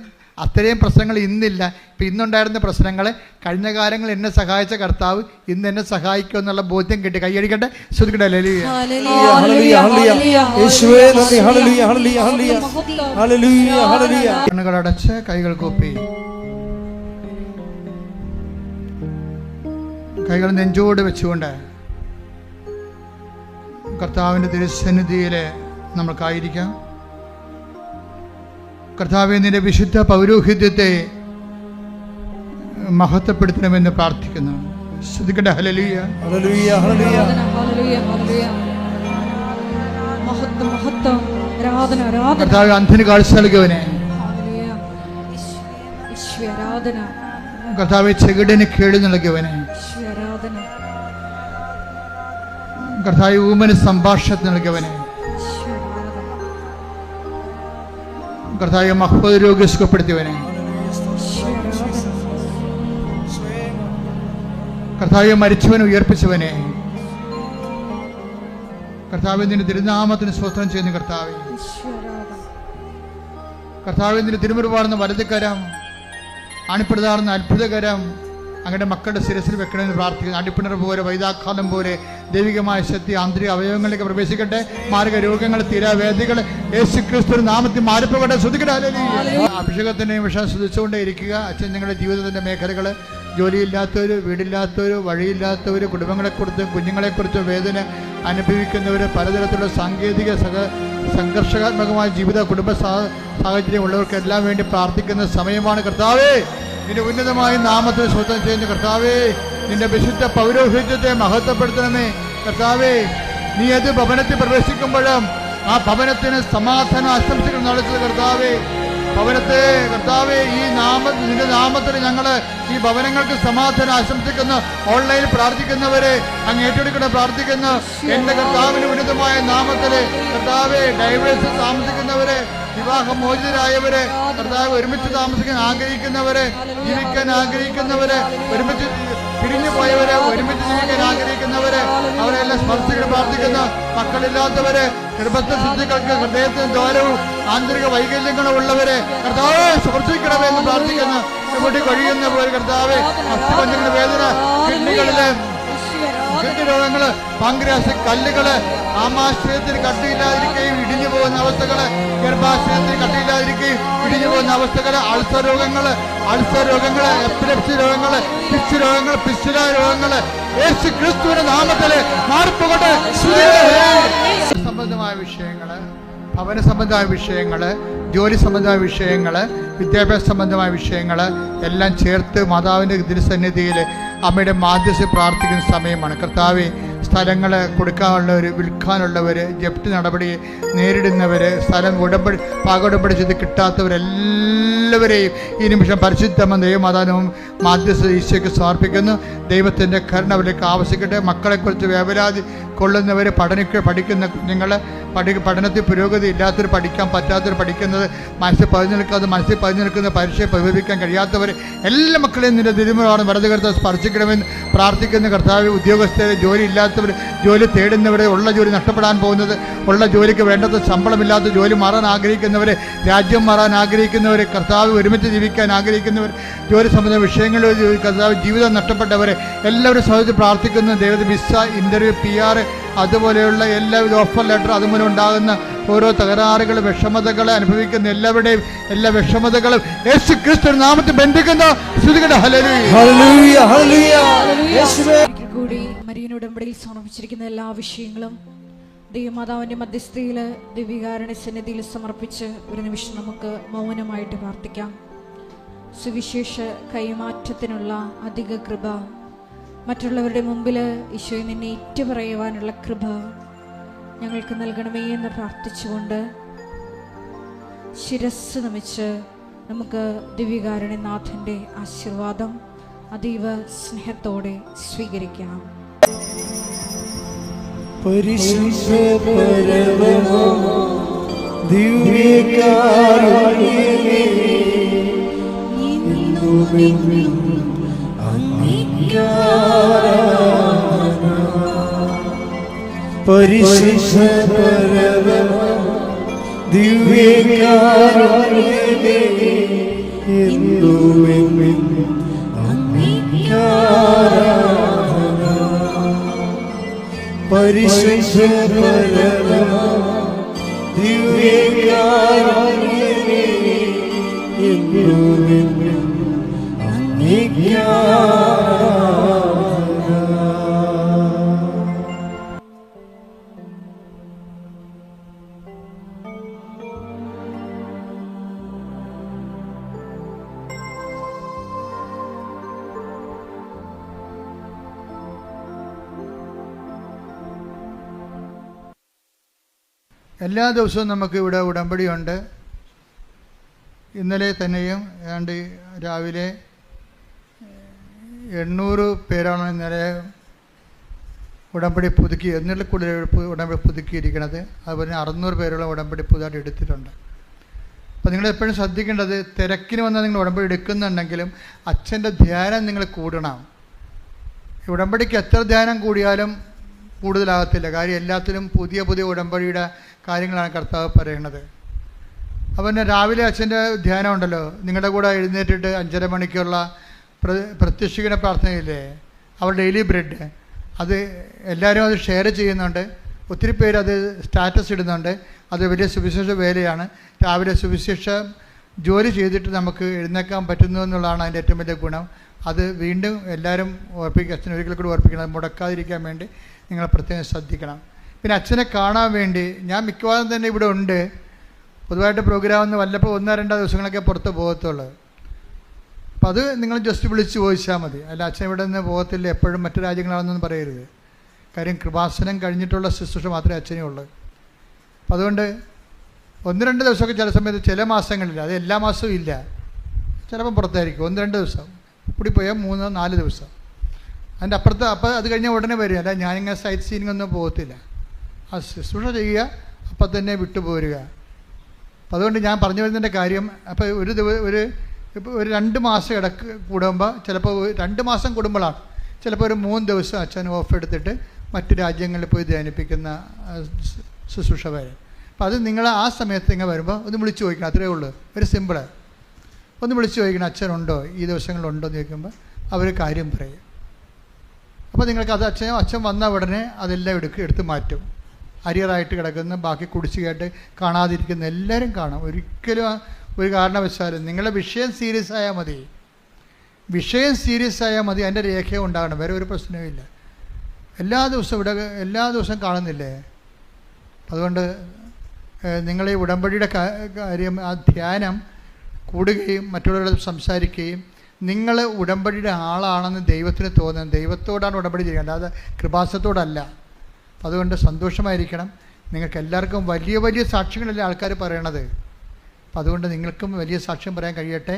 അത്രയും പ്രശ്നങ്ങൾ ഇന്നില്ല. ഇപ്പം ഇന്നുണ്ടായിരുന്ന പ്രശ്നങ്ങൾ കഴിഞ്ഞ കാലങ്ങൾ എന്നെ സഹായിച്ച കർത്താവ് ഇന്ന് എന്നെ സഹായിക്കും എന്നുള്ള ബോധ്യം കിട്ടി. കൈയടിക്കട്ടെ, ശ്രദ്ധിക്കട്ടെ. കണ്ണുകളടച്ച് കൈകൾ കൂപ്പി, കൈകൾ നെഞ്ചോട് വെച്ചുകൊണ്ട് കർത്താവിൻ്റെ തിരുസന്നിധിയിൽ നമ്മൾക്കായിരിക്കാം. കർത്താവേ, നിന്റെ വിശുദ്ധ പൗരോഹിത്യത്തെ മഹത്വപ്പെടുത്തണമെന്ന് പ്രാർത്ഥിക്കുന്നു. ശ്രദ്ധിക്കട്ടെ. ഹല്ലേലൂയ, ഹല്ലേലൂയ, ഹല്ലേലൂയ, കർത്താവേ, അന്ധന് കാഴ്ച നൽകിയവനെ, കർത്താവേ, ചെകിടന് കേട് നൽകിയവനെ, കർത്താവേ, ഊമന് സംഭാഷണം നൽകിയവനെ, കർത്താവേ, മഹ്ഫൂദ് രോഗി സുഖപ്പെടുത്തിയവനെ, കർത്താവേ, മരിച്ചവനെ ഉയർപ്പിച്ചവനെ, കർത്താവേ, നിന്റെ തിരുനാമത്തിന് സ്തോത്രം ചെയ്യുന്നു. കർത്താവേ, നിന്റെ തിരുമുറിവാടുന്ന വലതുകരം, അണിപ്പിടുതാറുന്ന അത്ഭുതകരം അങ്ങയുടെ മക്കളുടെ ശിരസിൽ വെക്കണമെന്ന് പ്രാർത്ഥിക്കുന്നു. അടിപ്പിണർ പോലെ, വൈതാക്കാലം പോലെ ദൈവികമായ ശക്തി ആന്തരിക അവയവങ്ങളിലേക്ക് പ്രവേശിക്കട്ടെ. മാരക രോഗങ്ങൾ, തീരാവേദികൾ യേശുക്രിസ്തു നാമത്തിൽ മാറിപ്പോകട്ടെ. ശ്രദ്ധിക്കട്ടെ. അഭിഷേകത്തിനെയും വിഷയം ശ്രദ്ധിച്ചുകൊണ്ടേ ഇരിക്കുക. അച്ഛൻ, നിങ്ങളുടെ ജീവിതത്തിൻ്റെ മേഖലകൾ, ജോലിയില്ലാത്തവർ, വീടില്ലാത്തവർ, വഴിയില്ലാത്തവർ, കുടുംബങ്ങളെക്കുറിച്ചും കുഞ്ഞുങ്ങളെക്കുറിച്ചും വേദന അനുഭവിക്കുന്നവർ, പലതരത്തിലുള്ള സാങ്കേതിക സംഘർഷാത്മകമായ ജീവിത കുടുംബ സാഹചര്യമുള്ളവർക്കെല്ലാം വേണ്ടി പ്രാർത്ഥിക്കുന്ന സമയമാണ്. കർത്താവേ, നിന്റെ ഉന്നതമായ നാമത്തിൽ സ്വന്തം ചെയ്യുന്ന കർത്താവേ, നിന്റെ വിശുദ്ധ പൗരോഹിത്യത്തെ മഹത്വപ്പെടുത്തണമേ. കർത്താവേ, നീ ഏത് ഭവനത്തിൽ പ്രവേശിക്കുമ്പോഴും ആ ഭവനത്തിന് സമാധാനം ആശംസികൾ നടത്തുക. കർത്താവേ, ഭവനത്തെ കർത്താവേ, നിന്റെ നാമത്തിൽ ഞങ്ങൾ ഈ ഭവനങ്ങൾക്ക് സമാധാനം ആശംസിക്കുന്ന ഓൺലൈനിൽ പ്രാർത്ഥിക്കുന്നവരെ അങ്ങ് ഏറ്റെടുക്കണം. പ്രാർത്ഥിക്കുന്ന എൻ്റെ കർത്താവിന് ഉന്നതമായ നാമത്തിൽ കർത്താവേ, ഡൈവേഴ്സിൽ താമസിക്കുന്നവരെ വിവാഹമോചിതരായവര്, കർത്താവ് ഒരുമിച്ച് താമസിക്കാൻ ആഗ്രഹിക്കുന്നവര്, ജീവിക്കാൻ ആഗ്രഹിക്കുന്നവര്, ഒരുമിച്ച് പിരിഞ്ഞു പോയവര്, ഒരുമിച്ച് ജീവിക്കാൻ ആഗ്രഹിക്കുന്നവര്, അവരെല്ലാം സ്പർശിക്കണം പ്രാർത്ഥിക്കുന്നു. മക്കളില്ലാത്തവര്, ഗർഭസ്ഥ ശുദ്ധികൾക്ക് ഹൃദയത്തിന് ദ്വാരവും ആന്തരിക വൈകല്യങ്ങളും ഉള്ളവരെ കർത്താവെ സ്പർശിക്കണമെന്ന് പ്രാർത്ഥിക്കുന്നു. ഇവിടെ കഴിയുന്നവർ കർത്താവെ അസ്ഥിപഞ്ചങ്ങളുടെ വേദന, കിഡ്നികളിലെ രോഗങ്ങള്, പാങ്ക്രിയാസ് കല്ലുകള്, ആമാശയത്തിന് കട്ടിയില്ലാതിരിക്കുകയും ഇടിഞ്ഞു പോകുന്ന അവസ്ഥകള്, ഗർഭാശയത്തിന് കട്ടിയില്ലാതിരിക്കുകയും ഇടിഞ്ഞു പോകുന്ന അവസ്ഥകള്, അൾസർ രോഗങ്ങള്, എപ്പിലെപ്സി രോഗങ്ങള്, പിച്ച് രോഗങ്ങൾ, പിസ്റ്റുല രോഗങ്ങള് യേശു ക്രിസ്തുവിന്റെ നാമത്തില് മാറിപ്പോകട്ടെ. സംബന്ധമായ വിഷയങ്ങള്, ഭവന സംബന്ധമായ വിഷയങ്ങള്, ജോലി സംബന്ധമായ വിഷയങ്ങള്, വിദ്യാഭ്യാസ സംബന്ധമായ വിഷയങ്ങള് എല്ലാം ചേർത്ത് മാതാവിൻ്റെ തിരുസന്നിധിയിൽ അമ്മയുടെ മാധ്യസ്ഥ പ്രാർത്ഥിക്കുന്ന സമയമാണ്. കർത്താവെ, സ്ഥലങ്ങൾ കൊടുക്കാനുള്ളവർ, വിൽക്കാനുള്ളവർ, ജപ്തി നടപടി നേരിടുന്നവർ, സ്ഥലം പാകോടമ്പടി ചെയ്ത് കിട്ടാത്തവരെല്ലാവരെയും ഈ നിമിഷം പരിശുദ്ധമായ ദൈവമാതാവും മാധ്യസ്ഥ ഈശോയ്ക്ക് സമർപ്പിക്കുന്നു. ദൈവത്തിൻ്റെ കരുണ അവരിലേക്ക് ആവശ്യിക്കട്ടെ. മക്കളെക്കുറിച്ച് വേവലാതി കൊള്ളുന്നവർ, പഠിക്കുന്ന കുഞ്ഞുങ്ങൾ, പഠനത്തിൽ പുരോഗതി ഇല്ലാത്തവർ, പഠിക്കാൻ പറ്റാത്തവർ, പഠിക്കുന്നത് മനസ്സിൽ പതിഞ്ഞു നിൽക്കുന്ന പരീക്ഷയെ പരിഹരിക്കാൻ കഴിയാത്തവർ എല്ലാ മക്കളെയും നിന്റെ തിരുമുറാണ് വലതുകരത്തെ സ്പർശിക്കണമെന്ന് പ്രാർത്ഥിക്കുന്ന കർത്താവ്. ഉദ്യോഗസ്ഥരെ, ജോലി ഇല്ലാത്തവർ, ജോലി തേടുന്നവരെ, ഉള്ള ജോലി നഷ്ടപ്പെടാൻ പോകുന്നത്, ഉള്ള ജോലിക്ക് വേണ്ടത് ശമ്പളമില്ലാത്ത ജോലി മാറാൻ ആഗ്രഹിക്കുന്നവർ, രാജ്യം മാറാൻ ആഗ്രഹിക്കുന്നവർ, കർത്താവ് ഒരുമിച്ച് ജീവിക്കാൻ ആഗ്രഹിക്കുന്നവർ, ജോലി സംബന്ധ വിഷയങ്ങളിൽ കർത്താവ് ജീവിതം നഷ്ടപ്പെട്ടവരെ എല്ലാവരും സഹിച്ച് പ്രാർത്ഥിക്കുന്നു. ദൈവത്തെ വിസ, ഇൻ്റർവ്യൂ, PR അതുപോലെയുള്ള എല്ലാവിധ ഓഫർ ലെറ്റർ, അതുമൂലം ഉണ്ടാകുന്ന ഓരോ തകരാറുകൾ, വിഷമതകൾ അനുഭവിക്കുന്ന എല്ലാവരുടെയും എല്ലാ വിഷമതകളും യേശു ക്രിസ്തു നാമത്തിൽ ബന്ധിക്കുന്നു. കൂടി മരിയൻ ഉടമ്പടിയിൽ സമർപ്പിച്ചിരിക്കുന്ന എല്ലാ വിഷയങ്ങളും ദൈവമാതാവിന്റെ മധ്യസ്ഥയിൽ ദിവ്യകാരുണ്യ സന്നിധിയിൽ സമർപ്പിച്ച് ഒരു നിമിഷം നമുക്ക് മൗനമായിട്ട് പ്രാർത്ഥിക്കാം. സുവിശേഷ കൈമാറ്റത്തിനുള്ള അധിക കൃപ, മറ്റുള്ളവരുടെ മുമ്പിൽ ഈശോയെ നിന്നെ ഏറ്റുപറയുവാനുള്ള കൃപ ഞങ്ങൾക്ക് നൽകണമേ എന്ന് പ്രാർത്ഥിച്ചുകൊണ്ട് ശിരസ് നമിച്ച് നമുക്ക് ദിവ്യകാരുണ്യനാഥൻ്റെ ആശീർവാദം അതീവ സ്നേഹത്തോടെ സ്വീകരിക്കാം. പരിശുദ്ധ പരമമാ ദിവ്യകാരുണ്യമേ, ഇന്നുമെന്നും അങ്ങേക്കാരാധന. പരിശുദ്ധ പരമമാ ദിവ്യകാരുണ്യമേ, ഇന്നുമെന്നും അങ്ങേക്കാരാധന. പരിശുദ്ധ പരമമാ ദിവ്യകാരുണ്യമേ, എന്നുമെന്നും അങ്ങേക്കാരാധന. എല്ലാ ദിവസവും നമുക്ക് ഇവിടെ ഉടമ്പടിയുണ്ട്. ഇന്നലെ തന്നെയും ഏതാണ്ട് രാവിലെ 800 പേരാണ് ഇന്നലെ ഉടമ്പടി പുതുക്കി, എന്നിട്ട് കൂടുതൽ ഉടമ്പടി പുതുക്കിയിരിക്കുന്നത്. അതുപോലെ 600 പേരോളം ഉടമ്പടി പുതുതായിട്ട് എടുത്തിട്ടുണ്ട്. അപ്പോൾ നിങ്ങളെപ്പോഴും ശ്രദ്ധിക്കേണ്ടത്, തിരക്കിന് വന്നാൽ നിങ്ങൾ ഉടമ്പടി എടുക്കുന്നുണ്ടെങ്കിലും അച്ഛൻ്റെ ധ്യാനം നിങ്ങൾ കൂടണം. ഉടമ്പടിക്ക് എത്ര ധ്യാനം കൂടിയാലും കൂടുതലാകത്തില്ല. കാര്യം എല്ലാത്തിലും പുതിയ പുതിയ ഉടമ്പടിയുടെ കാര്യങ്ങളാണ് കർത്താവ് പറയുന്നത്. അപ്പം പിന്നെ രാവിലെ അച്ഛൻ്റെ ധ്യാനം ഉണ്ടല്ലോ, നിങ്ങളുടെ കൂടെ എഴുന്നേറ്റിട്ട് 5:30 മണിക്കുള്ള പ്രത്യക്ഷീകരണ പ്രാർത്ഥനയില്ലേ, അവർ ഡെയിലി ബ്രെഡ്, അത് എല്ലാവരും അത് ഷെയർ ചെയ്യുന്നുണ്ട്. ഒത്തിരി പേര് അത് സ്റ്റാറ്റസ് ഇടുന്നുണ്ട്. അത് വലിയ സുവിശേഷ വേലയാണ്. രാവിലെ സുവിശേഷ ജോലി ചെയ്തിട്ട് നമുക്ക് എഴുന്നേക്കാൻ പറ്റുന്നു എന്നുള്ളതാണ് അതിൻ്റെ ഏറ്റവും വലിയ ഗുണം. അത് വീണ്ടും എല്ലാവരും ഓർപ്പിക്കുക, അച്ഛൻ ഒരിക്കൽ കൂടി ഓർപ്പിക്കണം. അത് മുടക്കാതിരിക്കാൻ വേണ്ടി നിങ്ങൾ പ്രത്യേകം ശ്രദ്ധിക്കണം. പിന്നെ അച്ഛനെ കാണാൻ വേണ്ടി ഞാൻ മിക്കവാറും തന്നെ ഇവിടെ ഉണ്ട്. പൊതുവായിട്ട് പ്രോഗ്രാം ഒന്ന് വല്ലപ്പോൾ 1-2 ദിവസങ്ങളൊക്കെ പുറത്ത് പോകത്തുള്ളൂ. അപ്പോൾ അത് നിങ്ങൾ ജസ്റ്റ് വിളിച്ച് ചോദിച്ചാൽ മതി. അല്ല അച്ഛൻ ഇവിടെ നിന്ന് പോകത്തില്ല, എപ്പോഴും മറ്റു രാജ്യങ്ങളാണെന്നൊന്നും പറയരുത്. കാര്യം കൃപാസനം കഴിഞ്ഞിട്ടുള്ള ശുശ്രൂഷ മാത്രമേ അച്ഛനേ ഉള്ളൂ. അപ്പം അതുകൊണ്ട് 1-2 ദിവസമൊക്കെ ചില സമയത്ത്, ചില മാസങ്ങളില്ല, അത് എല്ലാ മാസവും ഇല്ല, ചിലപ്പം പുറത്തായിരിക്കും. 1-2 ദിവസം കൂടി പോയാൽ 3-4 ദിവസം. അതിൻ്റെ അപ്പുറത്ത് അപ്പോൾ അത് കഴിഞ്ഞാൽ ഉടനെ വരിക. അല്ല ഞാനിങ്ങനെ സൈറ്റ് സീനിങ് ഒന്നും പോകത്തില്ല. ആ ശുശ്രൂഷ ചെയ്യുക, അപ്പം തന്നെ വിട്ടുപോരുക. അപ്പം അതുകൊണ്ട് ഞാൻ പറഞ്ഞു വരുന്നതിൻ്റെ കാര്യം, അപ്പോൾ ഒരു 2 മാസം ഇടക്ക് കൂടുമ്പോൾ, ചിലപ്പോൾ 2 മാസം കൂടുമ്പോഴാണ്, ചിലപ്പോൾ ഒരു 3 ദിവസം അച്ഛൻ ഓഫ് എടുത്തിട്ട് മറ്റു രാജ്യങ്ങളിൽ പോയി ധ്യാനിപ്പിക്കുന്ന ശുശ്രൂഷ വരെ. അപ്പം അത് നിങ്ങൾ ആ സമയത്ത് ഇങ്ങനെ വരുമ്പോൾ ഒന്ന് വിളിച്ച് ചോദിക്കണം, അത്രയേ ഉള്ളൂ. ഒരു സിമ്പിള്. ഒന്ന് വിളിച്ച് ചോദിക്കണം, അച്ഛനുണ്ടോ ഈ ദിവസങ്ങളുണ്ടോ എന്ന് ചോദിക്കുമ്പോൾ അവർ കാര്യം പറയും. അപ്പോൾ നിങ്ങൾക്ക് അത് അച്ഛൻ വന്ന ഉടനെ അതെല്ലാം എടുത്ത് മാറ്റും. അരിയറായിട്ട് കിടക്കുന്ന, ബാക്കി കുടിശ്ശികയായിട്ട് കാണാതിരിക്കുന്ന എല്ലാവരും കാണാം. ഒരിക്കലും ഒരു കാരണവശാലും നിങ്ങളുടെ വിഷയം സീരിയസ് ആയാൽ മതി. വിഷയം സീരിയസ് ആയാൽ മതി, അതിൻ്റെ രേഖ ഉണ്ടാകണം. വേറെ ഒരു പ്രശ്നവുമില്ല. എല്ലാ ദിവസവും കാണുന്നില്ലേ? അതുകൊണ്ട് നിങ്ങളീ ഉടമ്പടിയുടെ കാര്യം, ആ ധ്യാനം കൂടുകയും മറ്റുള്ളവരോട് സംസാരിക്കുകയും, നിങ്ങൾ ഉടമ്പടിയുടെ ആളാണെന്ന് ദൈവത്തിന് തോന്നുന്നത്, ദൈവത്തോടാണ് ഉടമ്പടി ചെയ്യുക, അല്ലാതെ കൃപാസനത്തോടല്ല. അതുകൊണ്ട് സന്തോഷമായിരിക്കണം. നിങ്ങൾക്ക് എല്ലാവർക്കും വലിയ വലിയ സാക്ഷ്യങ്ങളല്ലേ ആൾക്കാർ പറയണത്. അപ്പം അതുകൊണ്ട് നിങ്ങൾക്കും വലിയ സാക്ഷ്യം പറയാൻ കഴിയട്ടെ.